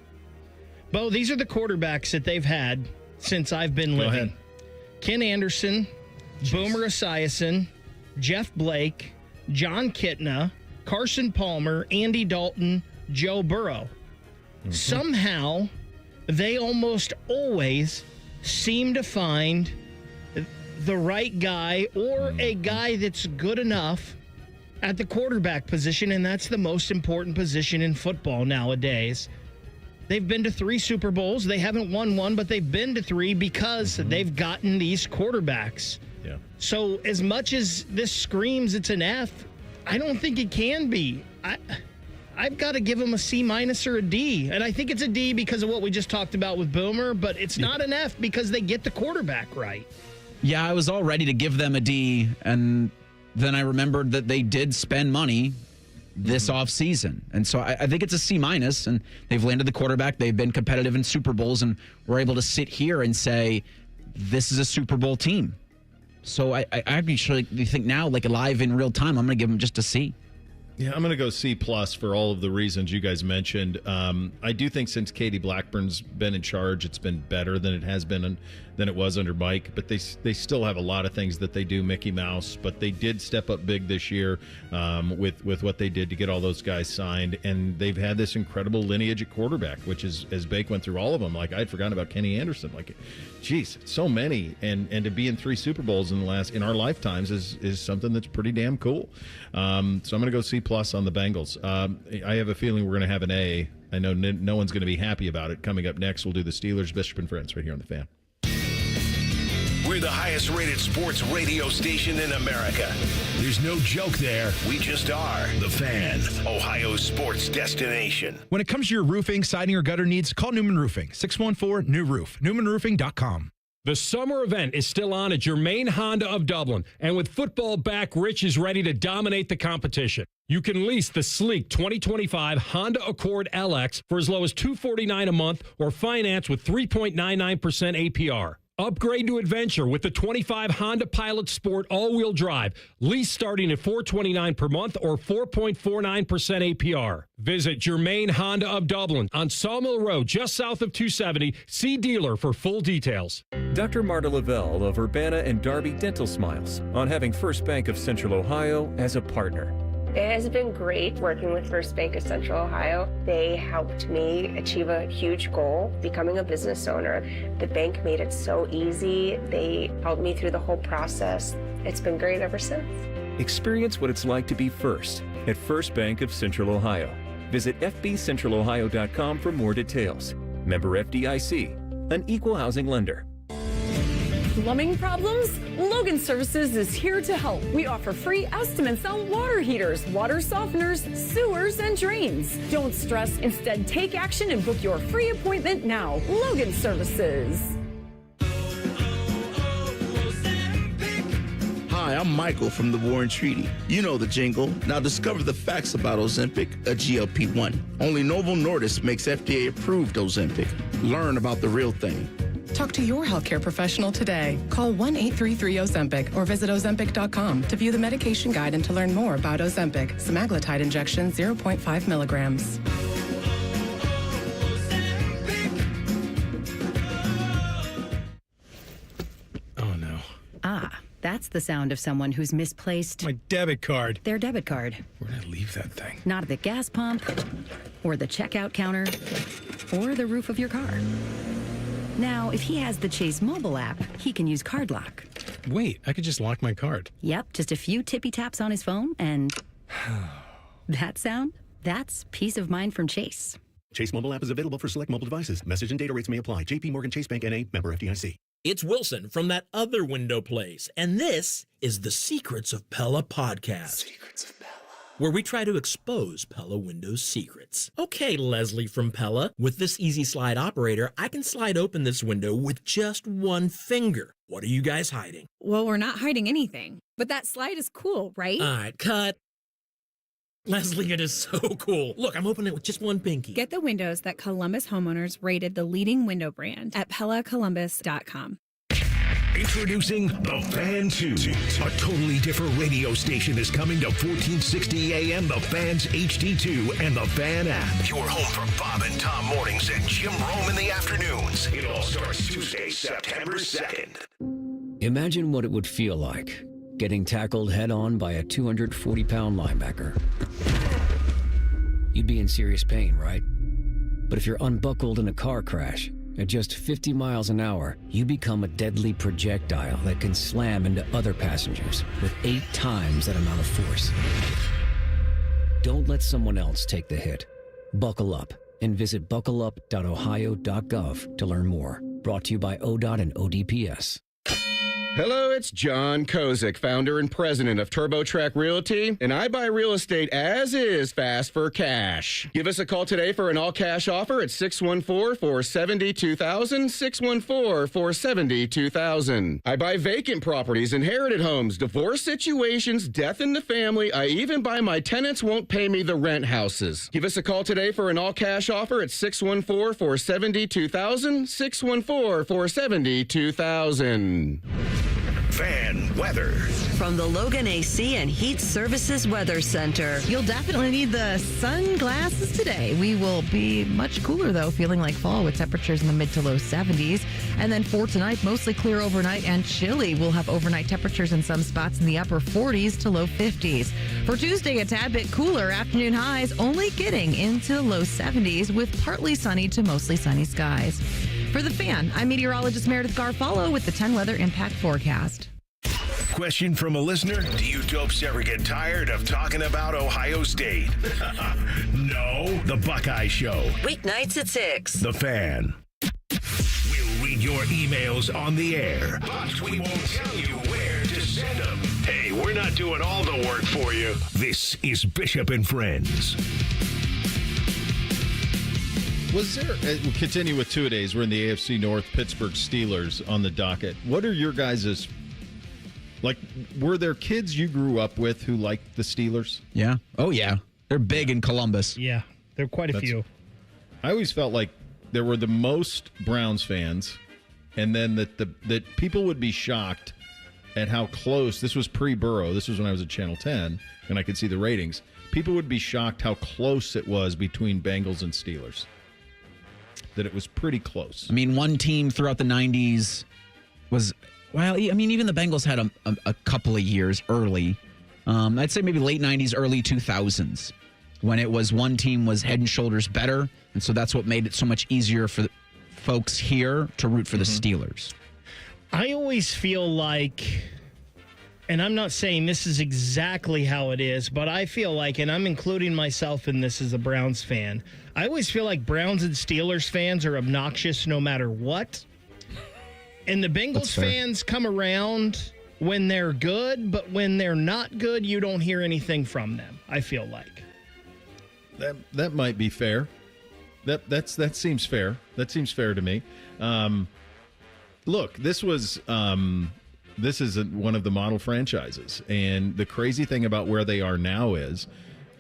Bo, these are the quarterbacks that they've had since I've been living. Go ahead. Ken Anderson, Boomer Esiason, Jeff Blake, John Kitna, Carson Palmer, Andy Dalton, Joe Burrow. Somehow, they almost always seem to find the right guy or a guy that's good enough at the quarterback position, and that's the most important position in football nowadays. They've been to 3 Super Bowls. They haven't won one, but they've been to 3 because they've gotten these quarterbacks. Yeah. So as much as this screams it's an F, I don't think it can be. I've got to give them a C- or a D. And I think it's a D because of what we just talked about with Boomer, but it's not an F because they get the quarterback right. Yeah, I was all ready to give them a D, and then I remembered that they did spend money this offseason. And so I think it's a C-, and they've landed the quarterback. They've been competitive in Super Bowls, and we're able to sit here and say, this is a Super Bowl team. So I actually think now, like live in real time, I'm going to give them just a C. Yeah, I'm going to go C+ for all of the reasons you guys mentioned. I do think since Katie Blackburn's been in charge, it's been better than it has been than it was under Mike. But they still have a lot of things that they do Mickey Mouse. But they did step up big this year with what they did to get all those guys signed. And they've had this incredible lineage at quarterback, which is, as Bake went through all of them, like I'd forgotten about Kenny Anderson. Like, geez, so many. And to be in 3 Super Bowls in our lifetimes is something that's pretty damn cool. So I'm going to go C+ on the Bengals. I have a feeling we're going to have an A. I know no one's going to be happy about it. Coming up next, we'll do the Steelers, Bishop and Friends right here on The Fan. We're the highest rated sports radio station in America. There's no joke there. We just are. The Fan, Ohio's sports destination. When it comes to your roofing, siding, or gutter needs, call Newman Roofing. 614-NEW-ROOF. NewmanRoofing.com. The summer event is still on at your main Honda of Dublin, and with football back, Rich is ready to dominate the competition. You can lease the sleek 2025 Honda Accord LX for as low as $249 a month or finance with 3.99% APR. Upgrade to adventure with the 25 Honda Pilot Sport all-wheel drive. Lease starting at $429 per month or 4.49% APR. Visit Germain Honda of Dublin on Sawmill Road, just south of 270. See dealer for full details. Dr. Marta Lavelle of Urbana and Darby Dental Smiles on having First Bank of Central Ohio as a partner. It has been great working with First Bank of Central Ohio. They helped me achieve a huge goal, becoming a business owner. The bank made it so easy. They helped me through the whole process. It's been great ever since. Experience what it's like to be first at First Bank of Central Ohio. Visit fbcentralohio.com for more details. Member FDIC, an equal housing lender. Plumbing problems? Logan Services is here to help. We offer free estimates on water heaters, water softeners, sewers, and drains. Don't stress. Instead, take action and book your free appointment now. Logan Services. Hi, I'm Michael from the Warren Treaty. You know the jingle. Now discover the facts about Ozempic, a GLP-1. Only Novo Nordisk makes FDA-approved Ozempic. Learn about the real thing. Talk to your healthcare professional today. Call 1-833-OZEMPIC or visit Ozempic.com to view the medication guide and to learn more about Ozempic, semaglutide injection 0.5 milligrams. Oh, no. Ah, that's the sound of someone who's misplaced My debit card. their debit card. Where did I leave that thing? Not at the gas pump, or the checkout counter, or the roof of your car. Now, if he has the Chase mobile app, he can use card lock. Wait, I could just lock my card. Yep, just a few tippy taps on his phone, and that sound, that's peace of mind from Chase. Chase mobile app is available for select mobile devices. Message and data rates may apply. JP Morgan Chase Bank N.A. member FDIC. It's Wilson from That Other Window Place, and this is the Secrets of Pella podcast. Secrets of Pella. Where we try to expose Pella Windows secrets. Okay, Leslie from Pella, with this easy slide operator, I can slide open this window with just one finger. What are you guys hiding? Well, we're not hiding anything, but that slide is cool, right? All right, cut. Leslie, it is so cool. Look, I'm opening it with just one pinky. Get the windows that Columbus homeowners rated the leading window brand at PellaColumbus.com. Introducing The Fan 2. A totally different radio station is coming to 1460 AM, The Fan's HD2, and The Fan app. Your home for Bob and Tom mornings and Jim Rome in the afternoons. It all starts Tuesday, September 2nd. Imagine what it would feel like getting tackled head-on by a 240-pound linebacker. You'd be in serious pain, right? But if you're unbuckled in a car crash, at just 50 miles an hour, you become a deadly projectile that can slam into other passengers with 8 times that amount of force. Don't let someone else take the hit. Buckle up and visit buckleup.ohio.gov to learn more. Brought to you by ODOT and ODPS. Hello, it's John Kozik, founder and president of TurboTrack Realty, and I buy real estate as is fast for cash. Give us a call today for an all-cash offer at 614-472-2000, 614-472-2000. I buy vacant properties, inherited homes, divorce situations, death in the family. I even buy my tenants won't pay me the rent houses. Give us a call today for an all-cash offer at 614-472-2000, 614-472-2000. Fan weather. From the Logan AC and Heat Services Weather Center. You'll definitely need the sunglasses today. We will be much cooler, though, feeling like fall with temperatures in the mid to low 70s. And then for tonight, mostly clear overnight and chilly. We'll have overnight temperatures in some spots in the upper 40s to low 50s. For Tuesday, a tad bit cooler. Afternoon highs only getting into low 70s with partly sunny to mostly sunny skies. For The Fan, I'm meteorologist Meredith Garfalo with the 10 weather impact forecast. Question from a listener: do you dopes ever get tired of talking about Ohio State? No. The Buckeye Show. Weeknights at 6. The Fan. We'll read your emails on the air, but we won't tell you where to send them. Hey, we're not doing all the work for you. This is Bishop and Friends. Was there, we'll continue with two-a-days. We're in the AFC North, Pittsburgh Steelers on the docket. What are your guys' were there kids you grew up with who liked the Steelers? Yeah. Oh, yeah. They're big in Columbus. Yeah. There are quite a few. I always felt like there were the most Browns fans and then that people would be shocked at how close. This was pre-Burrow. This was when I was at Channel 10, and I could see the ratings. People would be shocked how close it was between Bengals and Steelers. That it was pretty close. I mean, one team throughout the 90s was, well, I mean, even the Bengals had a couple of years early. I'd say maybe late 90s, early 2000s, when it was one team was head and shoulders better. And so that's what made it so much easier for folks here to root for the Steelers. I always feel like, and I'm not saying this is exactly how it is, but I feel like, and I'm including myself in this as a Browns fan, I always feel like Browns and Steelers fans are obnoxious no matter what. And the Bengals fans come around when they're good, but when they're not good, you don't hear anything from them, I feel like. That might be fair. That seems fair. That seems fair to me. Look, this is one of the model franchises, and the crazy thing about where they are now is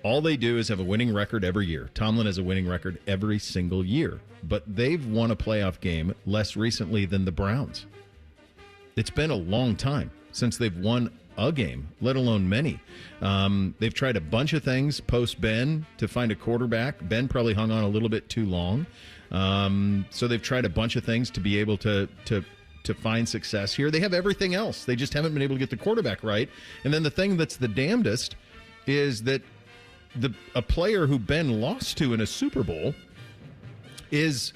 all they do is have a winning record every year. Tomlin has a winning record every single year, but they've won a playoff game less recently than the Browns. It's been a long time since they've won a game, let alone many. They've tried a bunch of things post-Ben to find a quarterback. Ben probably hung on a little bit too long. So they've tried a bunch of things to be able to find success here. They have everything else. They just haven't been able to get the quarterback right. And then the thing that's the damnedest is that a player who Ben lost to in a Super Bowl is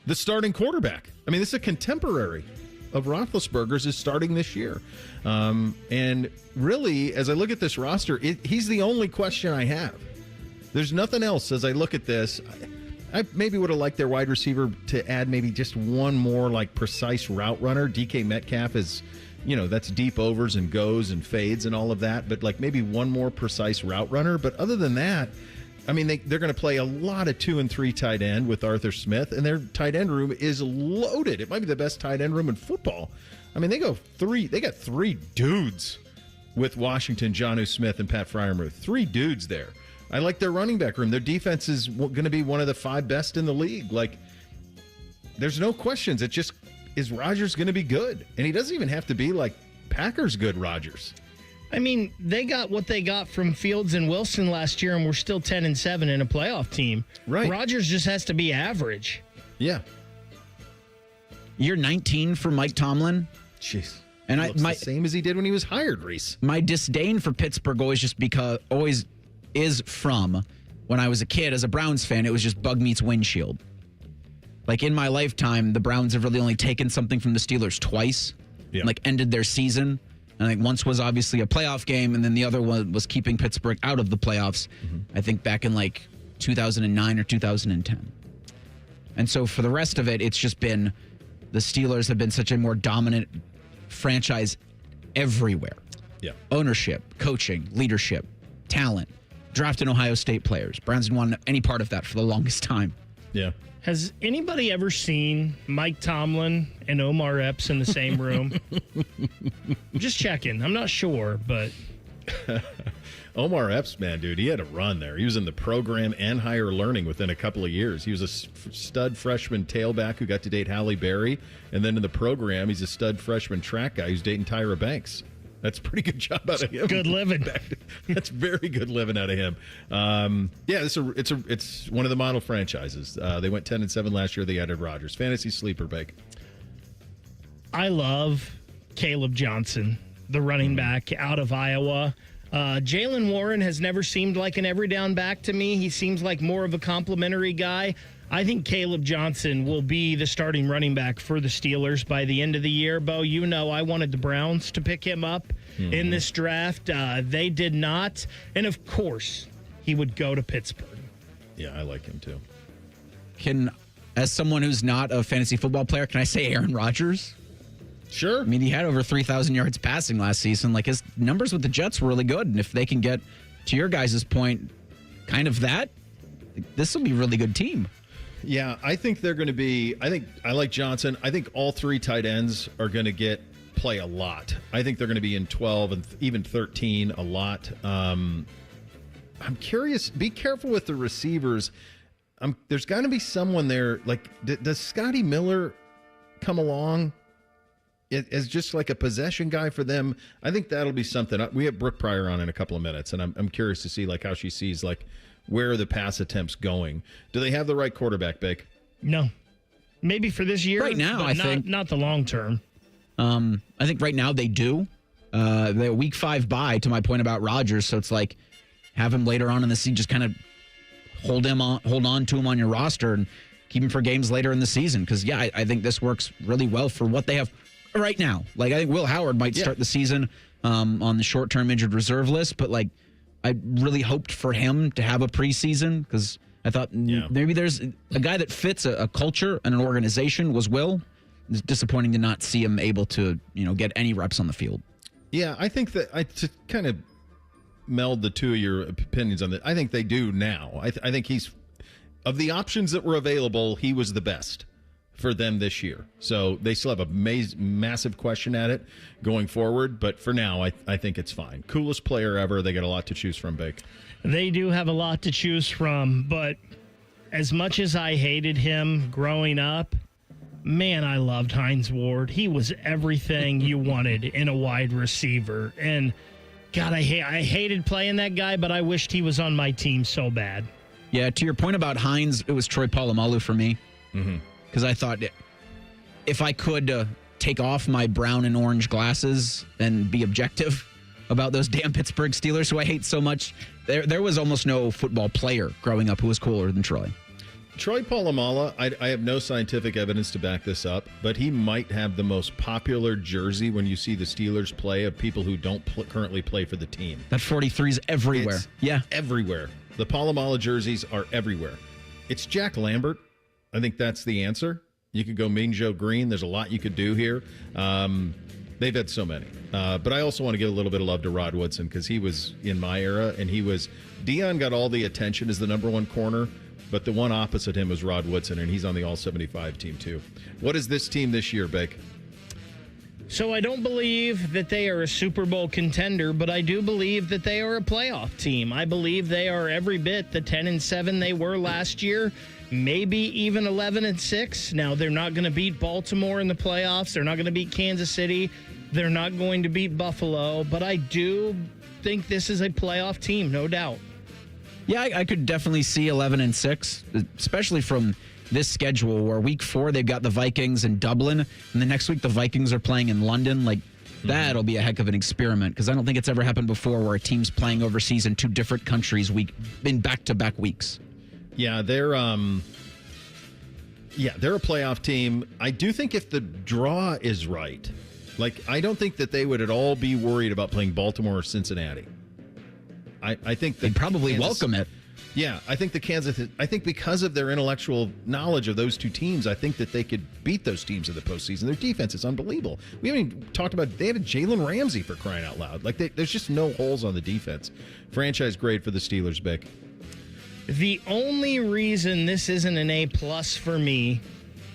the starting quarterback. I mean, this is a contemporary of Roethlisberger's is starting this year. And really, as I look at this roster, he's the only question I have. There's nothing else as I look at this. I maybe would have liked their wide receiver to add maybe just one more like precise route runner. DK Metcalf is, that's deep overs and goes and fades and all of that, but like maybe one more precise route runner. But other than that, I mean, they're going to play a lot of 2 and 3 tight end with Arthur Smith, and their tight end room is loaded. It might be the best tight end room in football. I mean, they got 3 dudes with Washington, Jonnu Smith, and Pat Freiermuth. 3 dudes there. I like their running back room. Their defense is going to be one of the 5 best in the league. Like, there's no questions. It just, is Rodgers going to be good? And he doesn't even have to be like Packers good Rodgers. I mean, they got what they got from Fields and Wilson last year, and we're still 10-7 in a playoff team. Right. Rodgers just has to be average. Yeah. Year 19 for Mike Tomlin. Jeez. And the same as he did when he was hired, Reese. My disdain for Pittsburgh always is from when I was a kid as a Browns fan. It was just bug meets windshield. Like in my lifetime, the Browns have really only taken something from the Steelers twice. Yeah. Like ended their season. And like once was obviously a playoff game, and then the other one was keeping Pittsburgh out of the playoffs. I think back in like 2009 or 2010. And so for the rest of it, it's just been the Steelers have been such a more dominant franchise everywhere. Yeah. Ownership, coaching, leadership, talent, drafting Ohio State players. Browns didn't want any part of that for the longest time. Yeah. Has anybody ever seen Mike Tomlin and Omar Epps in the same room? Just checking. I'm not sure, but Omar Epps, man, dude, he had a run there. He was in the program and higher learning within a couple of years. He was a stud freshman tailback who got to date Halle Berry, and then in the program, he's a stud freshman track guy who's dating Tyra Banks. That's a pretty good job out of him. Good living. That's very good living out of him. Yeah, it's one of the model franchises. They went 10-7 last year. They added Rodgers. Fantasy sleeper, Bake. I love Caleb Johnson, the running back out of Iowa. Jalen Warren has never seemed like an every down back to me. He seems like more of a complimentary guy. I think Caleb Johnson will be the starting running back for the Steelers by the end of the year. Bo, I wanted the Browns to pick him up in this draft. They did not. And, of course, he would go to Pittsburgh. Yeah, I like him too. As someone who's not a fantasy football player, can I say Aaron Rodgers? Sure. I mean, he had over 3,000 yards passing last season. Like, his numbers with the Jets were really good. And if they can get, to your guys' point, kind of that, this will be a really good team. Yeah, I think they're going to be. I like Johnson. I think all 3 tight ends are going to play a lot. I think they're going to be in 12 and even 13 a lot. I'm curious. Be careful with the receivers. There's got to be someone there. Like, does Scotty Miller come along as just like a possession guy for them, I think that'll be something. We have Brooke Pryor on in a couple of minutes, and I'm curious to see like how she sees like where are the pass attempts going. Do they have the right quarterback, Bake? No. Maybe for this year. Right now, but I think. Not the long term. I think right now they do. The week 5 bye, to my point about Rodgers, so it's like have him later on in the season, just kind of hold on to him on your roster and keep him for games later in the season. Because, yeah, I think this works really well for what they have right now. Like, I think Will Howard might start the season on the short-term injured reserve list, but, like, I really hoped for him to have a preseason because I thought maybe there's a guy that fits a culture and an organization was Will. It's disappointing to not see him able to, get any reps on the field. Yeah, I think that to kind of meld the two of your opinions on that, I think they do now. I think he's, of the options that were available, he was the best for them this year. So they still have a massive question at it going forward. But for now, I think it's fine. Coolest player ever. They got a lot to choose from, Bake. They do have a lot to choose from. But as much as I hated him growing up, man, I loved Hines Ward. He was everything you wanted in a wide receiver. And, God, I hated playing that guy, but I wished he was on my team so bad. Yeah, to your point about Hines, it was Troy Polamalu for me. Because I thought if I could take off my brown and orange glasses and be objective about those damn Pittsburgh Steelers who I hate so much, there was almost no football player growing up who was cooler than Troy. Troy Polamalu, I have no scientific evidence to back this up, but he might have the most popular jersey when you see the Steelers play of people who don't currently play for the team. That 43 is everywhere. It's everywhere. The Polamalu jerseys are everywhere. It's Jack Lambert. I think that's the answer. You could go Mean Joe Green. There's a lot you could do here. They've had so many. But I also want to give a little bit of love to Rod Woodson because he was in my era, and Deion got all the attention as the number one corner, but the one opposite him was Rod Woodson, and he's on the All-75 team too. What is this team this year, Bake? So I don't believe that they are a Super Bowl contender, but I do believe that they are a playoff team. I believe they are every bit the 10-7 they were last year, maybe even 11-6. Now, they're not going to beat Baltimore in the playoffs. They're not going to beat Kansas City. They're not going to beat Buffalo, but I do think this is a playoff team, no doubt. Yeah, I could definitely see 11-6, especially from this schedule where week 4 they've got the Vikings in Dublin, and the next week the Vikings are playing in London. Like, that'll be a heck of an experiment because I don't think it's ever happened before where a team's playing overseas in 2 different countries in back-to-back weeks. Yeah, they're a playoff team. I do think if the draw is right, like I don't think that they would at all be worried about playing Baltimore or Cincinnati. I think they'd probably welcome it. Yeah, I think because of their intellectual knowledge of those two teams, I think that they could beat those teams in the postseason. Their defense is unbelievable. We haven't even talked about they had a Jalen Ramsey for crying out loud. Like there's just no holes on the defense. Franchise grade for the Steelers, Bick. The only reason this isn't an A+ for me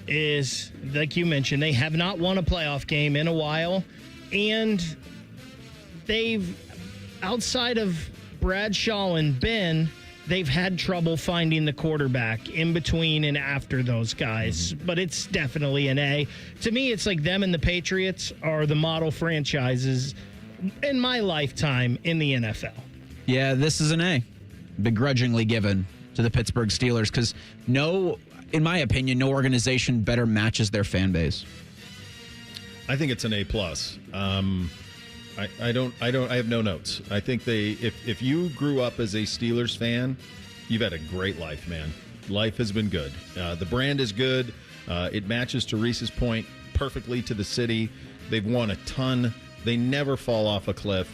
is, like you mentioned, they have not won a playoff game in a while, and they've, outside of Bradshaw and Ben, they've had trouble finding the quarterback in between and after those guys, but it's definitely an A. To me, it's like them and the Patriots are the model franchises in my lifetime in the NFL. Yeah, this is an A. Begrudgingly given to the Pittsburgh Steelers because in my opinion, no organization better matches their fan base. I think it's an A+. I have no notes. I think if you grew up as a Steelers fan, you've had a great life, man. Life has been good. The brand is good. It matches, to Reese's point, perfectly to the city. They've won a ton. They never fall off a cliff.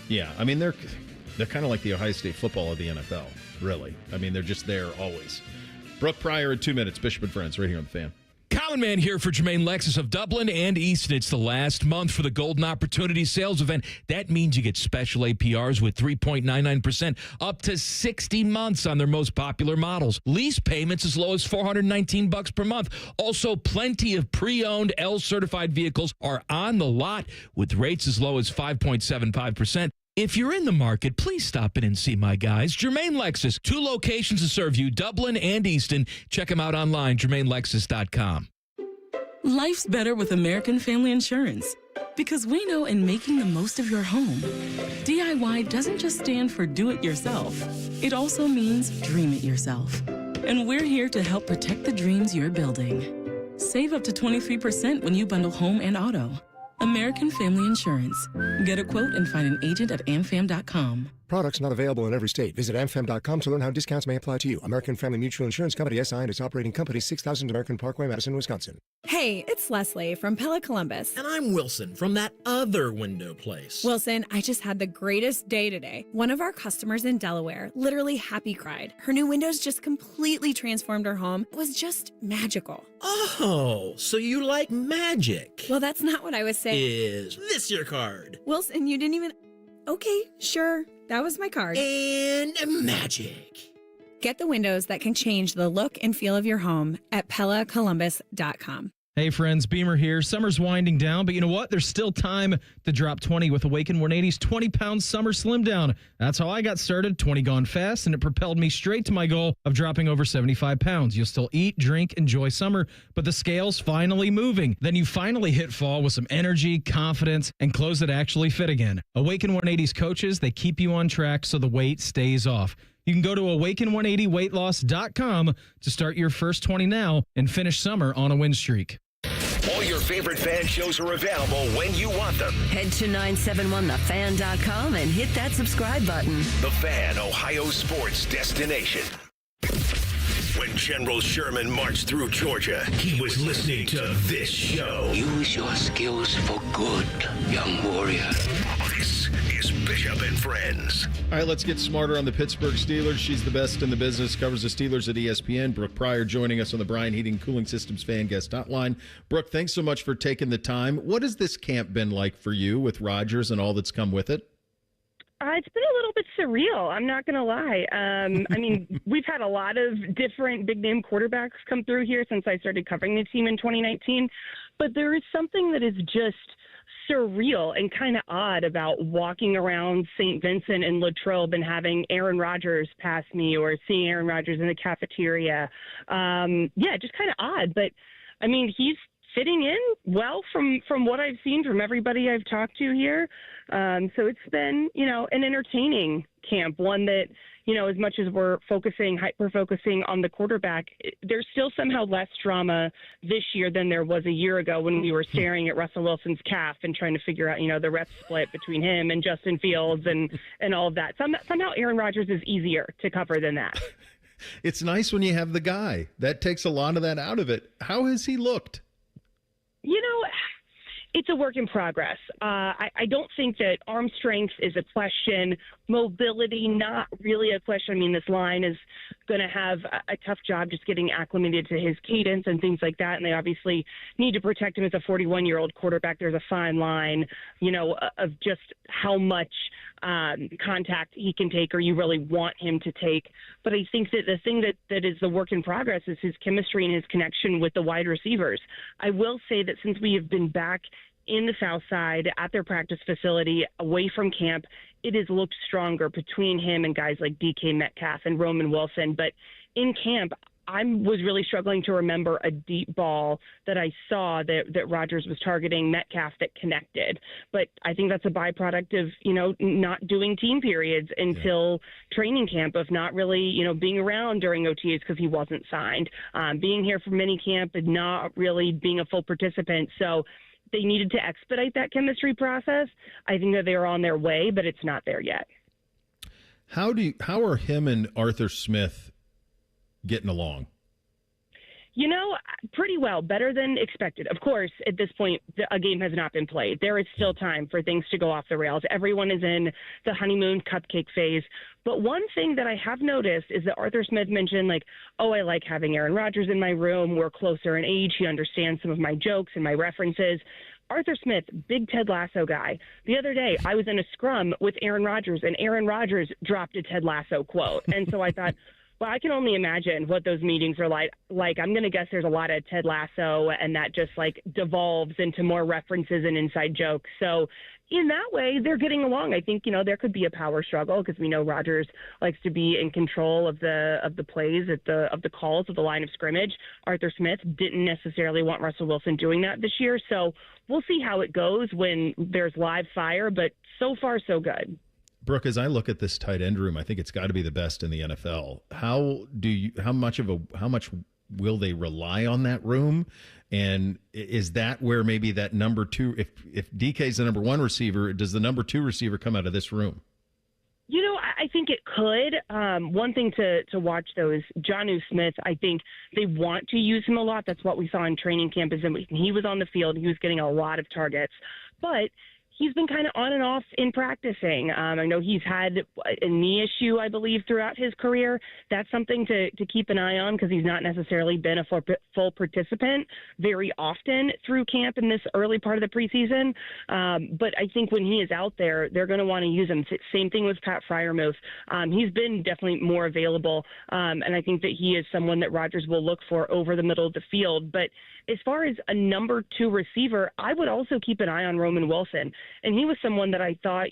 Yeah, I mean, they're kind of like the Ohio State football of the NFL, really. I mean, they're just there always. Brooke Pryor in 2 minutes. Bishop and Friends, right here on the Fan. Common Man here for Jermaine Lexus of Dublin and Easton. It's the last month for the Golden Opportunity Sales Event. That means you get special APRs with 3.99% up to 60 months on their most popular models. Lease payments as low as $419 per month. Also, plenty of pre-owned L-certified vehicles are on the lot with rates as low as 5.75%. If you're in the market, please stop in and see my guys. Jermaine Lexus, 2 locations to serve you, Dublin and Easton. Check them out online, JermaineLexus.com. Life's better with American Family Insurance. Because we know in making the most of your home, DIY doesn't just stand for do it yourself. It also means dream it yourself. And we're here to help protect the dreams you're building. Save up to 23% when you bundle home and auto. American Family Insurance. Get a quote and find an agent at amfam.com. Products not available in every state. Visit amfam.com to learn how discounts may apply to you. American Family Mutual Insurance Company, SI, and its operating company, 6000 American Parkway, Madison, Wisconsin. Hey, it's Leslie from Pella Columbus. And I'm Wilson from that other window place. Wilson, I just had the greatest day today. One of our customers in Delaware literally happy cried. Her new windows just completely transformed her home. It was just magical. Oh, so you like magic. Well, that's not what I was saying. Is this your card? Wilson, you didn't even... Okay, sure. That was my card. And magic. Get the windows that can change the look and feel of your home at PellaColumbus.com. Hey friends, Beamer here. Summer's winding down, but you know what? There's still time to drop 20 with Awaken 180's 20-pound summer slim down. That's how I got started, 20 gone fast, and it propelled me straight to my goal of dropping over 75 pounds. You'll still eat, drink, enjoy summer, but the scale's finally moving. Then you finally hit fall with some energy, confidence, and clothes that actually fit again. Awaken 180's coaches, they keep you on track so the weight stays off. You can go to awaken180weightloss.com to start your first 20 now and finish summer on a win streak. All your favorite fan shows are available when you want them. Head to 971thefan.com and hit that subscribe button. The Fan, Ohio sports destination. When General Sherman marched through Georgia, he was listening to this show. Use your skills for good, young warrior. This is Bishop and Friends. All right, let's get smarter on the Pittsburgh Steelers. She's the best in the business, covers the Steelers at ESPN. Brooke Pryor joining us on the Bryan Heating Cooling Systems fan guest hotline. Brooke, thanks so much for taking the time. What has this camp been like for you with Rodgers and all that's come with it? It's been a little bit surreal. I'm not going to lie. I mean, we've had a lot of different big-name quarterbacks come through here since I started covering the team in 2019. But there is something that is just surreal and kind of odd about walking around St. Vincent and Latrobe and having Aaron Rodgers pass me or seeing Aaron Rodgers in the cafeteria. Just kind of odd. But, I mean, he's fitting in well from what I've seen from everybody I've talked to here. So it's been, an entertaining camp, one that, as much as we're hyper-focusing on the quarterback, there's still somehow less drama this year than there was a year ago when we were staring at Russell Wilson's calf and trying to figure out, the rep split between him and Justin Fields and all of that. Somehow Aaron Rodgers is easier to cover than that. It's nice when you have the guy. That takes a lot of that out of it. How has he looked? It's a work in progress. I don't think that arm strength is a question. Mobility, not really a question. I mean, this line is going to have a tough job just getting acclimated to his cadence and things like that. And they obviously need to protect him as a 41-year-old quarterback. There's a fine line, of just how much contact he can take or you really want him to take. But I think that the thing that is the work in progress is his chemistry and his connection with the wide receivers. I will say that since we have been back in the South Side at their practice facility away from camp, it has looked stronger between him and guys like DK Metcalf and Roman Wilson. But in camp, I was really struggling to remember a deep ball that I saw that Rodgers was targeting Metcalf that connected. But I think that's a byproduct of, not doing team periods until training camp, of not really, being around during OTAs because he wasn't signed, being here for mini camp and not really being a full participant. So they needed to expedite that chemistry process. I think that they are on their way, but it's not there yet. How are him and Arthur Smith getting along? Pretty well, better than expected. Of course, at this point, a game has not been played. There is still time for things to go off the rails. Everyone is in the honeymoon cupcake phase. But one thing that I have noticed is that Arthur Smith mentioned, I like having Aaron Rodgers in my room. We're closer in age. He understands some of my jokes and my references. Arthur Smith, big Ted Lasso guy. The other day, I was in a scrum with Aaron Rodgers, and Aaron Rodgers dropped a Ted Lasso quote. And so I thought, well, I can only imagine what those meetings are like. I'm going to guess there's a lot of Ted Lasso, and that just devolves into more references and inside jokes. So in that way, they're getting along. I think, there could be a power struggle because we know Rodgers likes to be in control of the plays of the calls of the line of scrimmage. Arthur Smith didn't necessarily want Russell Wilson doing that this year. So we'll see how it goes when there's live fire, but so far so good. Brooke, as I look at this tight end room, I think it's got to be the best in the NFL. How much will they rely on that room? And is that where maybe that number two, if DK is the number one receiver, does the number two receiver come out of this room? I think it could. One thing to watch, though, is Jonnu Smith. I think they want to use him a lot. That's what we saw in training camp, is that when he was on the field, he was getting a lot of targets. But he's been kind of on and off in practicing. I know he's had a knee issue, I believe, throughout his career. That's something to keep an eye on because he's not necessarily been a full participant very often through camp in this early part of the preseason. But I think when he is out there, they're going to want to use him. Same thing with Pat Freiermuth. He's been definitely more available, and I think that he is someone that Rodgers will look for over the middle of the field. But as far as a number two receiver, I would also keep an eye on Roman Wilson. And he was someone that I thought,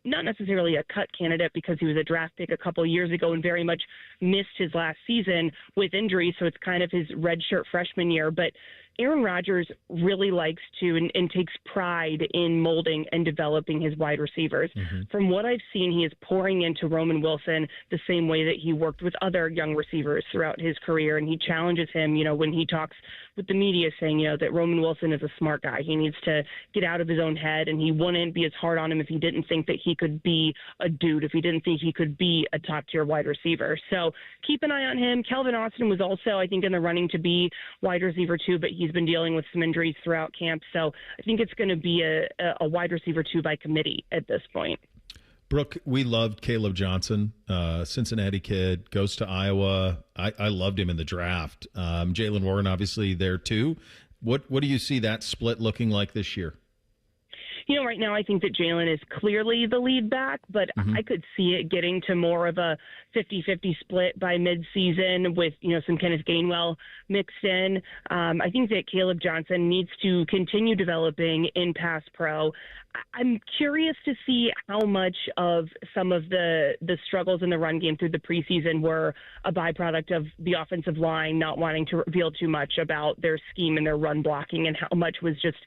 not necessarily a cut candidate because he was a draft pick a couple of years ago and very much missed his last season with injury. So it's kind of his redshirt freshman year. But Aaron Rodgers really likes to and takes pride in molding and developing his wide receivers. Mm-hmm. From what I've seen, he is pouring into Roman Wilson the same way that he worked with other young receivers throughout his career. And he challenges him, when he talks with the media saying, that Roman Wilson is a smart guy. He needs to get out of his own head, and he wouldn't be as hard on him if he didn't think that he could be a dude, if he didn't think he could be a top-tier wide receiver. So keep an eye on him. Calvin Austin was also, I think, in the running to be wide receiver too, but he's been dealing with some injuries throughout camp. So I think it's going to be a wide receiver two by committee at this point. Brooke, we loved Caleb Johnson, Cincinnati kid, goes to Iowa. I loved him in the draft. Jalen Warren, obviously, there too. What do you see that split looking like this year? Right now I think that Jalen is clearly the lead back, but I could see it getting to more of a 50-50 split by midseason with, some Kenneth Gainwell mixed in. I think that Caleb Johnson needs to continue developing in pass pro. I'm curious to see how much of some of the struggles in the run game through the preseason were a byproduct of the offensive line not wanting to reveal too much about their scheme and their run blocking, and how much was just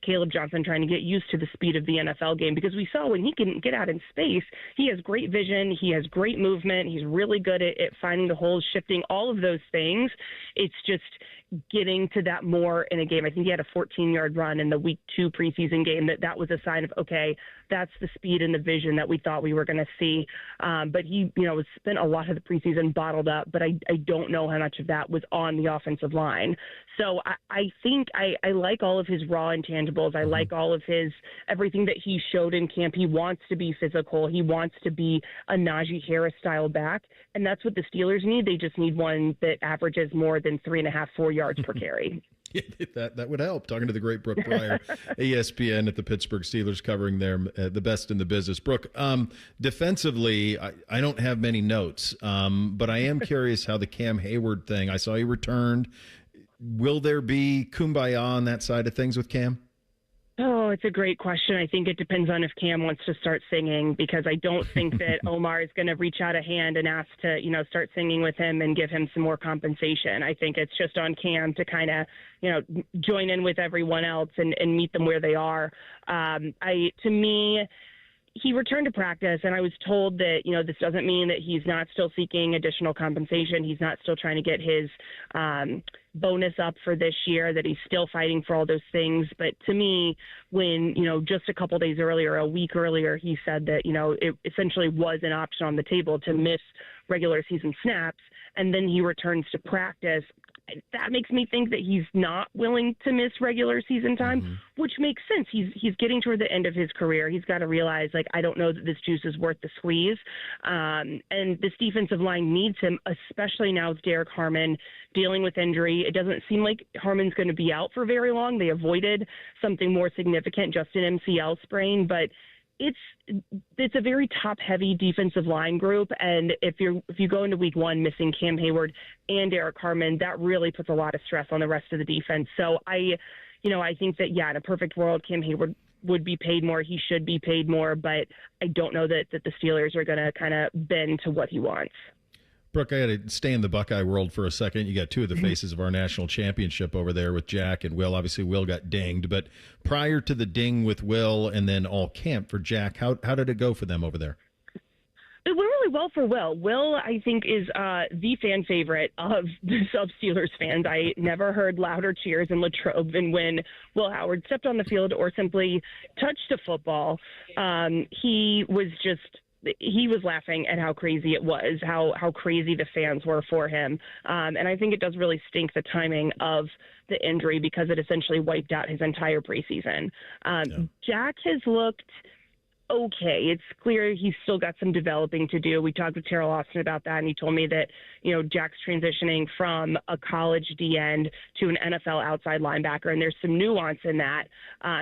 Caleb Johnson trying to get used to the speed of the NFL game. Because we saw when he can get out in space, he has great vision, he has great movement, he's really good at finding the holes, shifting, all of those things. It's just getting to that more in a game. I think he had a 14-yard run in the week 2 preseason game. That was a sign of, okay, that's the speed and the vision that we thought we were going to see. But he, spent a lot of the preseason bottled up, but I don't know how much of that was on the offensive line. So I think I like all of his raw intangibles. I like all of everything that he showed in camp. He wants to be physical. He wants to be a Najee Harris style back. And that's what the Steelers need. They just need one that averages more than 3.5-4 yards per carry. That would help. Talking to the great Brooke Pryor, ESPN at the Pittsburgh Steelers, covering them the best in the business. Brooke, defensively, I don't have many notes, but I am curious how the Cam Hayward thing. I saw he returned. Will there be kumbaya on that side of things with Cam? Oh, it's a great question. I think it depends on if Cam wants to start singing, because I don't think that Omar is going to reach out a hand and ask to, start singing with him and give him some more compensation. I think it's just on Cam to kind of, join in with everyone else and meet them where they are. To me, he returned to practice, and I was told that, this doesn't mean that he's not still seeking additional compensation. He's not still trying to get his bonus up for this year, that he's still fighting for all those things. But to me, when, just a couple days earlier, a week earlier, he said that, it essentially was an option on the table to miss regular season snaps, and then he returns to practice. That makes me think that he's not willing to miss regular season time, which makes sense. He's getting toward the end of his career. He's got to realize, I don't know that this juice is worth the squeeze. And this defensive line needs him, especially now with Derek Harmon dealing with injury. It doesn't seem like Harmon's going to be out for very long. They avoided something more significant, just an MCL sprain, but it's a very top-heavy defensive line group, and if you go into week 1 missing Cam Hayward and Derek Harmon, that really puts a lot of stress on the rest of the defense. So I think that, in a perfect world, Cam Hayward would be paid more. He should be paid more, but I don't know that the Steelers are going to kind of bend to what he wants. Brooke, I got to stay in the Buckeye world for a second. You got two of the faces of our national championship over there with Jack and Will. Obviously, Will got dinged, but prior to the ding with Will and then all camp for Jack, how did it go for them over there? It went really well for Will. Will, I think, is the fan favorite of Steelers fans. I never heard louder cheers in Latrobe than when Will Howard stepped on the field or simply touched a football. He was laughing at how crazy it was, how crazy the fans were for him. And I think it does really stink the timing of the injury because it essentially wiped out his entire preseason. Jack has looked okay. It's clear he's still got some developing to do. We talked with Terrell Austin about that, and he told me that, Jack's transitioning from a college D-end to an NFL outside linebacker, and there's some nuance in that.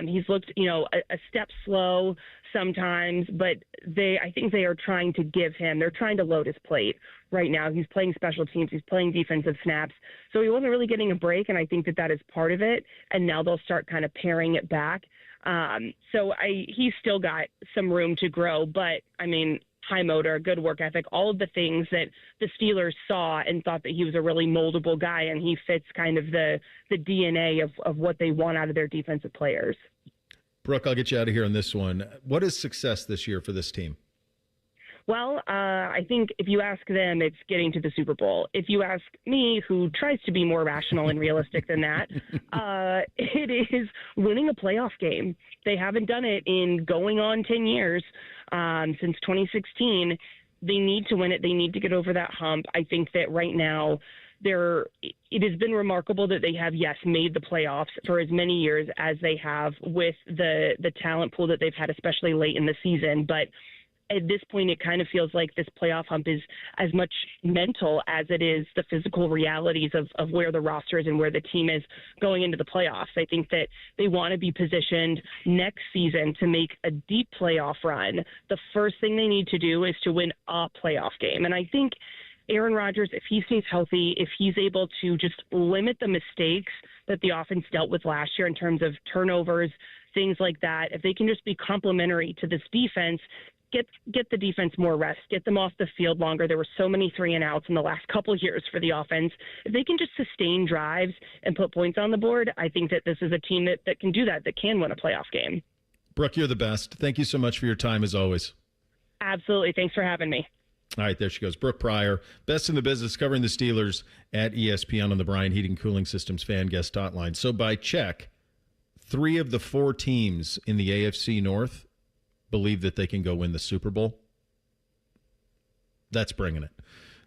He's looked, a step slow sometimes, but I think they are trying to they're trying to load his plate right now. He's playing special teams. He's playing defensive snaps. So he wasn't really getting a break, and I think that is part of it, and now they'll start kind of paring it back. He's still got some room to grow, but high motor, good work ethic, all of the things that the Steelers saw and thought that he was a really moldable guy, and he fits kind of the DNA of what they want out of their defensive players. Brooke, I'll get you out of here on this one. What is success this year for this team? Well, I think if you ask them, it's getting to the Super Bowl. If you ask me, who tries to be more rational and realistic than that, it is winning a playoff game. They haven't done it in going on 10 years since 2016. They need to win it. They need to get over that hump. I think that right now it has been remarkable that they have, yes, made the playoffs for as many years as they have with the talent pool that they've had, especially late in the season. But at this point, it kind of feels like this playoff hump is as much mental as it is the physical realities of where the roster is and where the team is going into the playoffs. I think that they want to be positioned next season to make a deep playoff run. The first thing they need to do is to win a playoff game. And I think Aaron Rodgers, if he stays healthy, if he's able to just limit the mistakes that the offense dealt with last year in terms of turnovers, things like that, if they can just be complementary to this defense, get the defense more rest, get them off the field longer. There were so many 3-and-outs in the last couple of years for the offense. If they can just sustain drives and put points on the board, I think that this is a team that can do that can win a playoff game. Brooke, you're the best. Thank you so much for your time as always. Absolutely. Thanks for having me. All right, there she goes. Brooke Pryor, best in the business, covering the Steelers at ESPN on the Bryan Heating Cooling Systems fan guest hotline. So by check, 3 of the 4 teams in the AFC North believe that they can go win the Super Bowl. That's bringing it.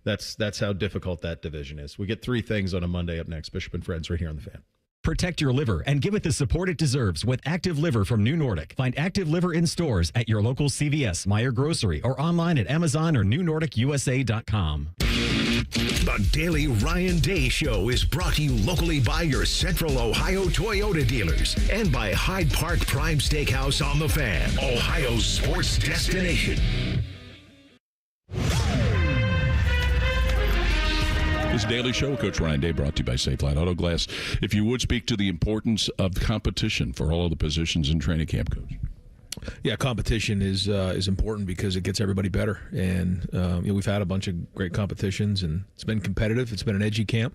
That's how difficult that division is. We get 3 things on a Monday up next. Bishop and Friends right here on the Fan. Protect your liver and give it the support it deserves with Active Liver from New Nordic. Find Active Liver in stores at your local CVS, Meijer Grocery, or online at Amazon or NewNordicUSA.com. The Daily Ryan Day Show is brought to you locally by your Central Ohio Toyota dealers and by Hyde Park Prime Steakhouse on the Fan, Ohio's sports destination. This Daily Show, Coach Ryan Day, brought to you by Safelite Auto Glass. If you would speak to the importance of competition for all of the positions in training camp, Coach. Yeah, competition is important because it gets everybody better. And we've had a bunch of great competitions, and it's been competitive. It's been an edgy camp.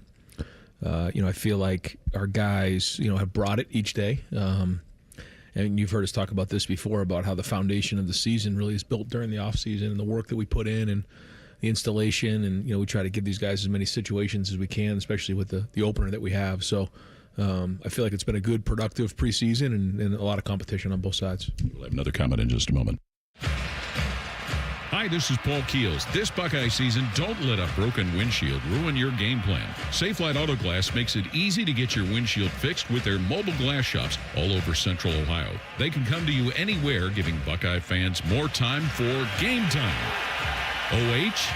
I feel like our guys, have brought it each day. And you've heard us talk about this before, about how the foundation of the season really is built during the offseason and the work that we put in and the installation. And, we try to give these guys as many situations as we can, especially with the opener that we have. So I feel like it's been a good, productive preseason and a lot of competition on both sides. We'll have another comment in just a moment. Hi, this is Paul Keels. This Buckeye season, don't let a broken windshield ruin your game plan. Safelite Auto Glass makes it easy to get your windshield fixed with their mobile glass shops all over Central Ohio. They can come to you anywhere, giving Buckeye fans more time for game time. OH?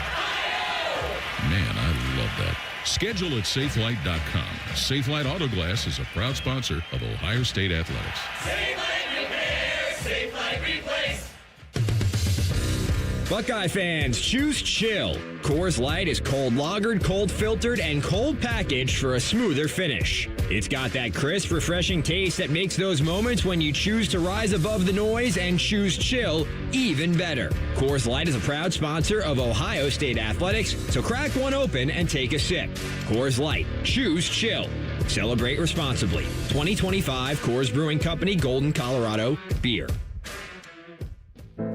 Man, I love that. Schedule at Safelite.com. Safelite Auto Glass is a proud sponsor of Ohio State Athletics. Safelite Repair, Safelite Replace. Buckeye fans, choose chill. Coors Light is cold lagered, cold filtered, and cold packaged for a smoother finish. It's got that crisp, refreshing taste that makes those moments when you choose to rise above the noise and choose chill even better. Coors Light is a proud sponsor of Ohio State Athletics, so crack one open and take a sip. Coors Light. Choose chill. Celebrate responsibly. 2025 Coors Brewing Company, Golden, Colorado. Beer.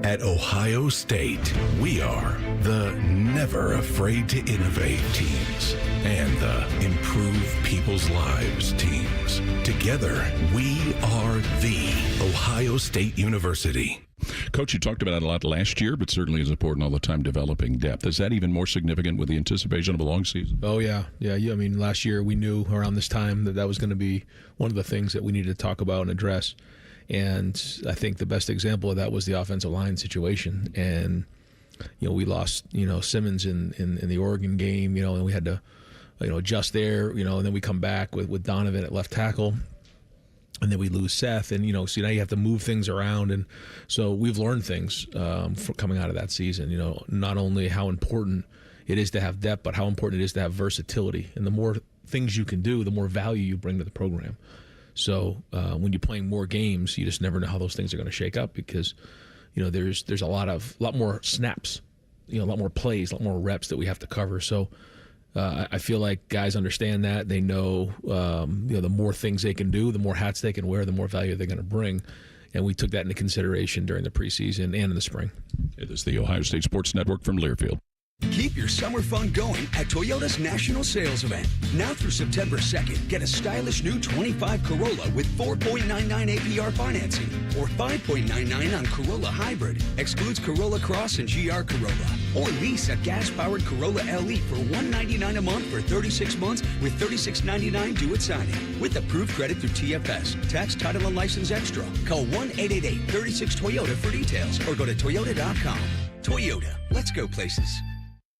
At Ohio State, we are the never afraid to innovate teams and the improve people's lives teams. Together, we are the Ohio State University. Coach, you talked about it a lot last year, but certainly is important all the time developing depth. Is that even more significant with the anticipation of a long season? Oh, yeah. Yeah. I mean, last year we knew around this time that was going to be one of the things that we needed to talk about and address. And I think the best example of that was the offensive line situation. And, we lost, Simmons in the Oregon game, and we had to, adjust there, and then we come back with Donovan at left tackle. And then we lose Seth, and so now you have to move things around, and so we've learned things from coming out of that season. Not only how important it is to have depth, but how important it is to have versatility. And the more things you can do, the more value you bring to the program. So when you're playing more games, you just never know how those things are going to shake up because there's a lot more snaps, a lot more plays, a lot more reps that we have to cover. So. I feel like guys understand that. They know, the more things they can do, the more hats they can wear, the more value they're going to bring. And we took that into consideration during the preseason and in the spring. It is the Ohio State Sports Network from Learfield. Keep your summer fun going at Toyota's National Sales Event. Now through September 2nd, get a stylish new 25 Corolla with 4.99 APR financing or 5.99 on Corolla Hybrid. Excludes Corolla Cross and GR Corolla. Or lease a gas-powered Corolla LE for $199 a month for 36 months with $36.99 due at signing. With approved credit through TFS. Tax, title, and license extra. Call 1-888-36-TOYOTA for details or go to Toyota.com. Toyota. Let's go places.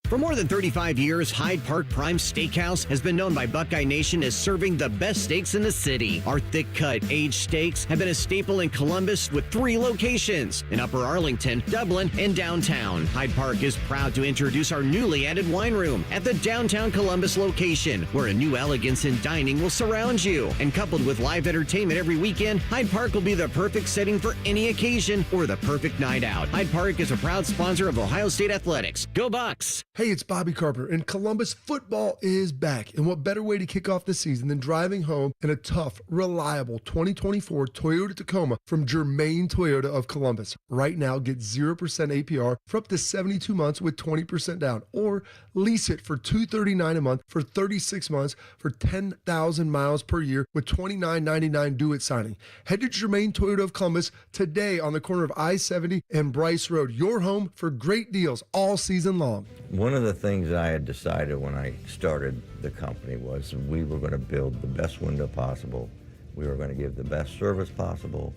For more than 35 years, Hyde Park Prime Steakhouse has been known by Buckeye Nation as serving the best steaks in the city. Our thick-cut, aged steaks have been a staple in Columbus with 3 locations in Upper Arlington, Dublin, and downtown. Hyde Park is proud to introduce our newly added wine room at the downtown Columbus location, where a new elegance in dining will surround you. And coupled with live entertainment every weekend, Hyde Park will be the perfect setting for any occasion or the perfect night out. Hyde Park is a proud sponsor of Ohio State Athletics. Go Bucks! Hey, it's Bobby Carper, and Columbus football is back. And what better way to kick off the season than driving home in a tough, reliable 2024 Toyota Tacoma from Germain Toyota of Columbus. Right now, get 0% APR for up to 72 months with 20% down, or lease it for $239 a month for 36 months for 10,000 miles per year with $29.99 due at signing. Head to Germain Toyota of Columbus today on the corner of I-70 and Bryce Road. Your home for great deals all season long. One of the things I had decided when I started the company was we were going to build the best window possible. We were going to give the best service possible,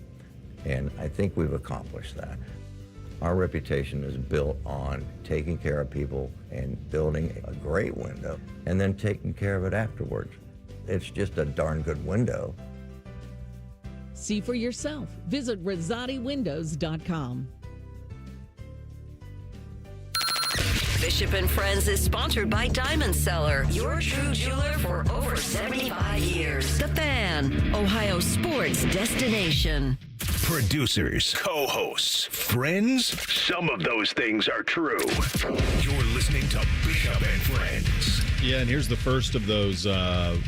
and I think we've accomplished that. Our reputation is built on taking care of people and building a great window and then taking care of it afterwards. It's just a darn good window. See for yourself. Visit RosatiWindows.com. Bishop and Friends is sponsored by Diamond Seller, your true jeweler for over 75 years. The Fan, Ohio sports destination. Producers, co-hosts, friends, some of those things are true. You're listening to Bishop and Friends. Yeah, and here's the first of those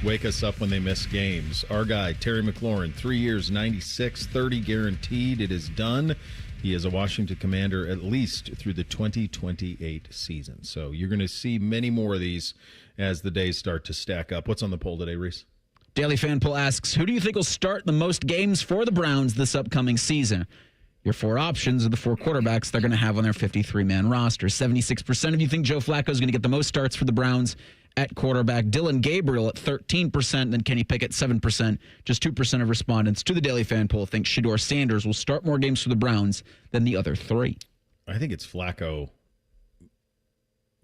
wake us up when they miss games. Our guy, Terry McLaurin, 3 years, $96.30 guaranteed. It is done. He is a Washington Commander at least through the 2028 season. So you're going to see many more of these as the days start to stack up. What's on the poll today, Reese? Daily Fan Poll asks, who do you think will start the most games for the Browns this upcoming season? Your 4 options are the 4 quarterbacks they're going to have on their 53-man roster. 76% of you think Joe Flacco is going to get the most starts for the Browns at quarterback. Dylan Gabriel at 13%, then Kenny Pickett 7%. Just 2% of respondents to the Daily Fan Poll think Shedeur Sanders will start more games for the Browns than the other 3. I think it's Flacco.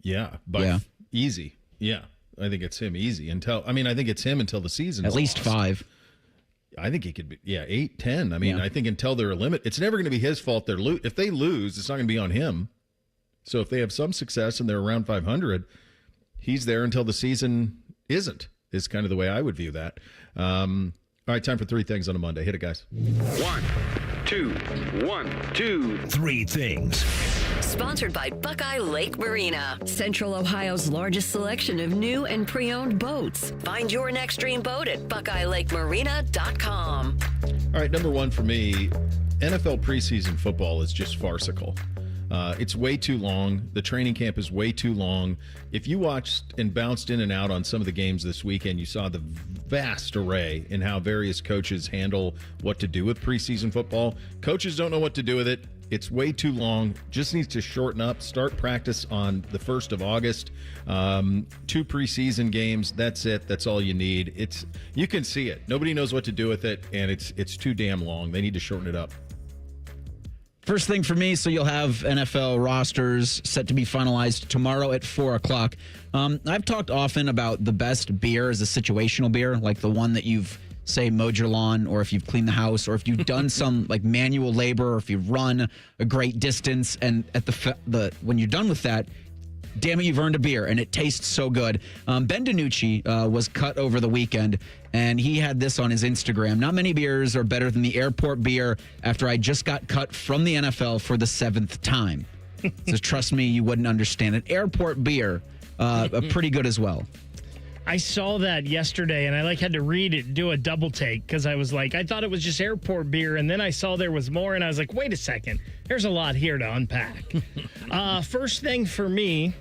Yeah, but easy. Yeah, I think it's him easy I think it's him until the season. At least 5. I think he could be 8, 10. I think until they're a limit, it's never going to be his fault. If they lose, it's not going to be on him. So if they have some success and they're around 500, he's there until the season isn't. is kind of the way I would view that. All right, time for three things on a Monday. Hit it, guys. 1, 2, 1, 2, 3 things. Sponsored by Buckeye Lake Marina, Central Ohio's largest selection of new and pre-owned boats. Find your next dream boat at BuckeyeLakeMarina.com. All right, number one for me, NFL preseason football is just farcical. It's way too long. The training camp is way too long. If you watched and bounced in and out on some of the games this weekend, you saw the vast array in how various coaches handle what to do with preseason football. Coaches don't know what to do with it. It's way too long. Just needs to shorten up. Start practice on the 1st of August. 2 preseason games. That's it. That's all you need. You can see it. Nobody knows what to do with it, and it's too damn long. They need to shorten it up. First thing for me, so you'll have NFL rosters set to be finalized tomorrow at 4 o'clock. I've talked often about the best beer as a situational beer, like the one that you've, say, mowed your lawn, or if you've cleaned the house, or if you've done some like manual labor, or if you've run a great distance, and at the when you're done with that, damn it, you've earned a beer, and it tastes so good. Ben DiNucci was cut over the weekend, and he had this on his Instagram. Not many beers are better than the airport beer after I just got cut from the NFL for the 7th time. So trust me, you wouldn't understand it. Airport beer, pretty good as well. I saw that yesterday, and I had to read it, do a double take, because I was like, I thought it was just airport beer, and then I saw there was more, and I was like, wait a second, there's a lot here to unpack. First thing for me,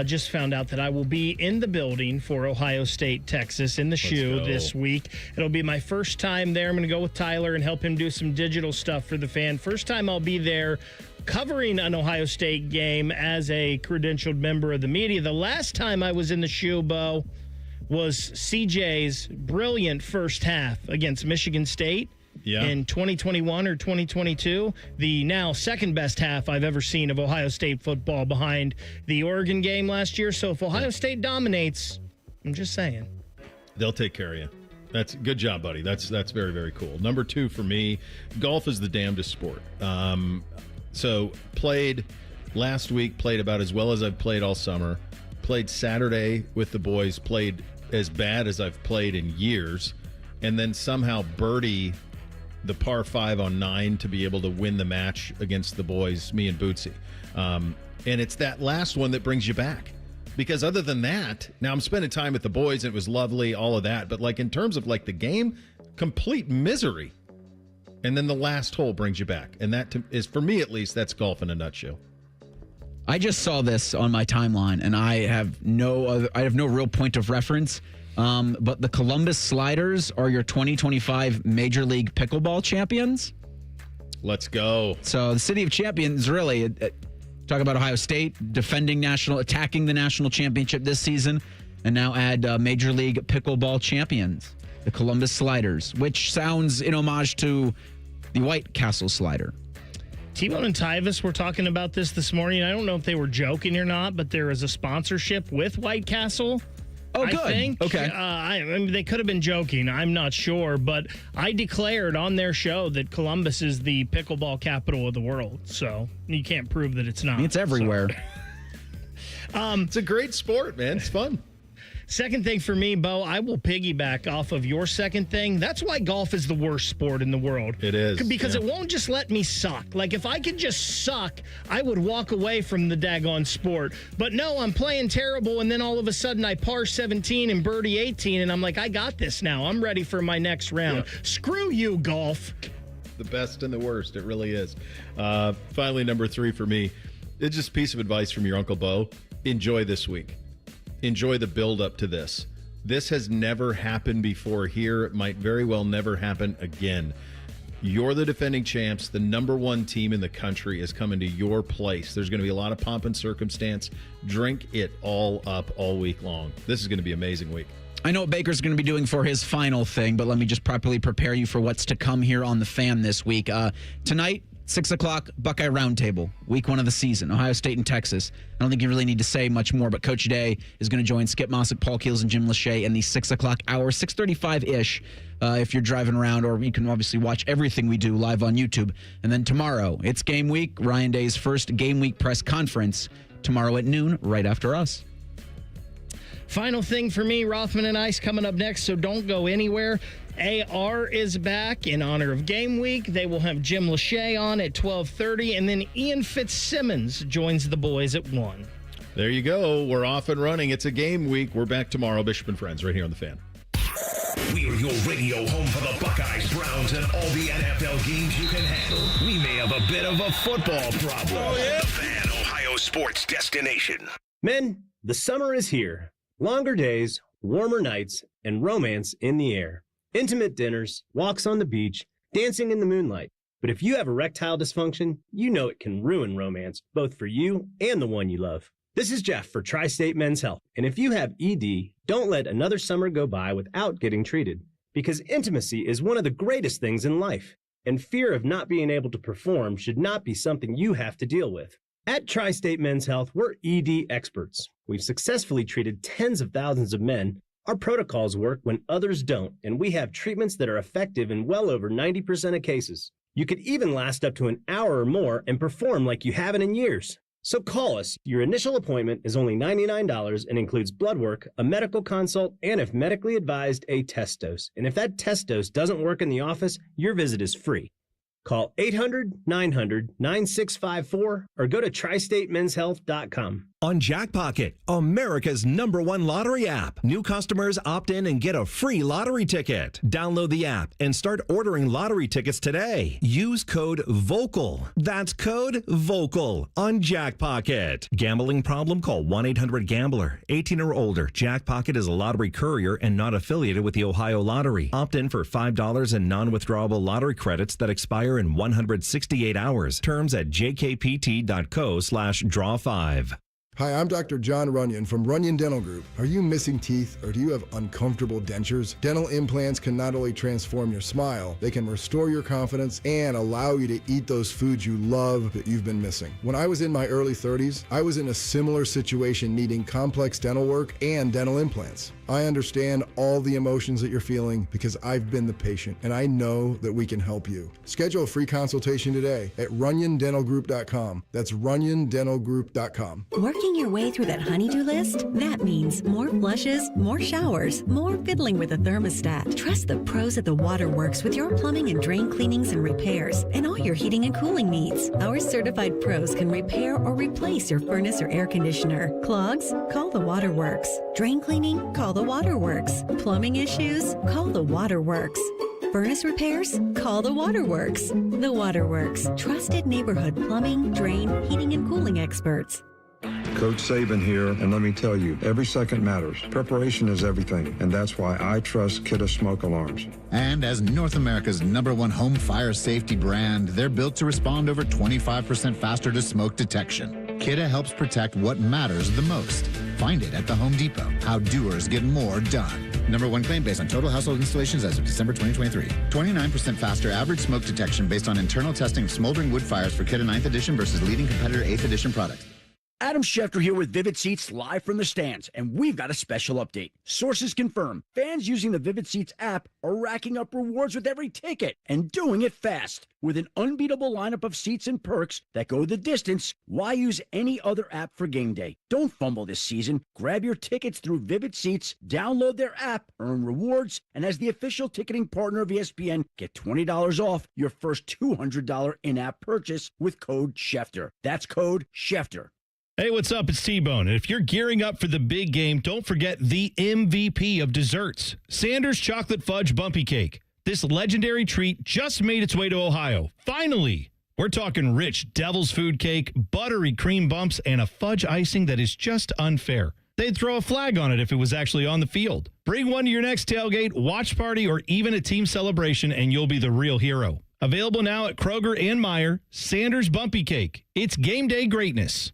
just found out that I will be in the building for Ohio State, Texas, in the shoe this week. It'll be my first time there. I'm going to go with Tyler and help him do some digital stuff for the fan. First time I'll be there covering an Ohio State game as a credentialed member of the media. The last time I was in the shoe, Bo, was CJ's brilliant first half against Michigan State in 2021 or 2022. The now second best half I've ever seen of Ohio State football behind the Oregon game last year. So if Ohio State dominates, I'm just saying. They'll take care of you. That's good job, buddy. That's very, very cool. Number 2 for me, golf is the damnedest sport. So played last week, played about as well as I've played all summer. Played Saturday with the boys, played as bad as I've played in years, and then somehow birdie the par 5 on 9 to be able to win the match against the boys, me and Bootsy. And it's that last one that brings you back. Because other than that, now I'm spending time with the boys, and it was lovely, all of that. But in terms of the game, complete misery. And then the last hole brings you back. And that is, for me at least, that's golf in a nutshell. I just saw this on my timeline, and I have no real point of reference. But the Columbus Sliders are your 2025 Major League Pickleball champions. Let's go. So the City of Champions, really, talk about Ohio State attacking the national championship this season, and now add Major League Pickleball champions, the Columbus Sliders, which sounds in homage to the White Castle slider. T-Bone and Tyvis were talking about this morning. I don't know if they were joking or not, but there is a sponsorship with White Castle. Oh, good. I think. Okay. I mean, they could have been joking. I'm not sure. But I declared on their show that Columbus is the pickleball capital of the world. So you can't prove that it's not. It's everywhere. So. It's a great sport, man. It's fun. Second thing for me, Bo, I will piggyback off of your second thing. That's why golf is the worst sport in the world. It is. Because it won't just let me suck. If I could just suck, I would walk away from the daggone sport. But no, I'm playing terrible, and then all of a sudden I par 17 and birdie 18, and I'm like, I got this now. I'm ready for my next round. Yeah. Screw you, golf. The best and the worst. It really is. Finally, number 3 for me. It's just a piece of advice from your Uncle Bo. Enjoy this week. Enjoy the build up to this. This has never happened before here. It might very well never happen again. You're the defending champs. The number 1 team in the country is coming to your place. There's going to be a lot of pomp and circumstance. Drink it all up all week long. This is going to be an amazing week. I know what Baker's going to be doing for his final thing, but let me just properly prepare you for what's to come here on The Fan this week. Tonight, 6 o'clock, Buckeye Roundtable, week 1 of the season, Ohio State and Texas. I don't think you really need to say much more, but Coach Day is going to join Skip Mossick, Paul Keels, and Jim Lachey in the 6 o'clock hour, 6:35-ish, if you're driving around, or you can obviously watch everything we do live on YouTube. And then tomorrow, it's game week, Ryan Day's first game week press conference, tomorrow at noon, right after us. Final thing for me, Rothman and Ice coming up next, so don't go anywhere. AR is back in honor of game week. They will have Jim Lachey on at 12:30, and then Ian Fitzsimmons joins the boys at 1. There you go. We're off and running. It's a game week. We're back tomorrow, Bishop and Friends, right here on The Fan. We're your radio home for the Buckeyes, Browns, and all the NFL games you can handle. We may have a bit of a football problem. Oh, yeah. The Fan, Ohio sports destination. Men, the summer is here. Longer days, warmer nights, and romance in the air. Intimate dinners, walks on the beach, dancing in the moonlight. But if you have erectile dysfunction, you know it can ruin romance, both for you and the one you love. This is Jeff for Tri-State Men's Health, and if you have ED, don't let another summer go by without getting treated, because intimacy is one of the greatest things in life, and fear of not being able to perform should not be something you have to deal with. At Tri-State Men's Health, we're ED experts. We've successfully treated tens of thousands of men. Our protocols work when others don't, and we have treatments that are effective in well over 90% of cases. You could even last up to an hour or more and perform like you haven't in years. So call us. Your initial appointment is only $99 and includes blood work, a medical consult, and if medically advised, a test dose. And if that test dose doesn't work in the office, your visit is free. Call 800-900-9654 or go to tristatemenshealth.com. On Jackpocket, America's #1 lottery app. New customers opt in and get a free lottery ticket. Download the app and start ordering lottery tickets today. Use code VOCAL. That's code VOCAL on Jackpocket. Gambling problem? Call 1-800-GAMBLER. 18 or older. Jackpocket is a lottery courier and not affiliated with the Ohio Lottery. Opt in for $5 in non-withdrawable lottery credits that expire in 168 hours. Terms at jkpt.co/draw5. Hi, I'm Dr. John Runyon from Runyon Dental Group. Are you missing teeth or do you have uncomfortable dentures? Dental implants can not only transform your smile, they can restore your confidence and allow you to eat those foods you love that you've been missing. When I was in my early 30s, I was in a similar situation needing complex dental work and dental implants. I understand all the emotions that you're feeling because I've been the patient and I know that we can help you. Schedule a free consultation today at runyondentalgroup.com. That's runyondentalgroup.com. Working your way through that honey-do list? That means more flushes, more showers, more fiddling with a thermostat. Trust the pros at the Waterworks with your plumbing and drain cleanings and repairs and all your heating and cooling needs. Our certified pros can repair or replace your furnace or air conditioner. Clogs? Call the Waterworks. Drain cleaning? Call the Waterworks. Plumbing issues? Call the Waterworks. Furnace repairs? Call the Waterworks. The Waterworks. Trusted neighborhood plumbing, drain, heating, and cooling experts. Coach Saban here, and let me tell you, every second matters. Preparation is everything, and that's why I trust Kidde Smoke Alarms. And as North America's #1 home fire safety brand, they're built to respond over 25% faster to smoke detection. Kidde helps protect what matters the most. Find it at the Home Depot. How doers get more done. #1 claim based on total household installations as of December 2023. 29% faster average smoke detection based on internal testing of smoldering wood fires for Kidde 9th edition versus leading competitor 8th edition products. Adam Schefter here with Vivid Seats live from the stands, and we've got a special update. Sources confirm fans using the Vivid Seats app are racking up rewards with every ticket and doing it fast. With an unbeatable lineup of seats and perks that go the distance, why use any other app for game day? Don't fumble this season. Grab your tickets through Vivid Seats, download their app, earn rewards, and as the official ticketing partner of ESPN, get $20 off your first $200 in-app purchase with code Schefter. That's code Schefter. Hey, what's up? It's T-Bone. And if you're gearing up for the big game, don't forget the MVP of desserts, Sanders Chocolate Fudge Bumpy Cake. This legendary treat just made its way to Ohio. Finally! We're talking rich devil's food cake, buttery cream bumps, and a fudge icing that is just unfair. They'd throw a flag on it if it was actually on the field. Bring one to your next tailgate, watch party, or even a team celebration, and you'll be the real hero. Available now at Kroger and Meijer, Sanders Bumpy Cake. It's game day greatness.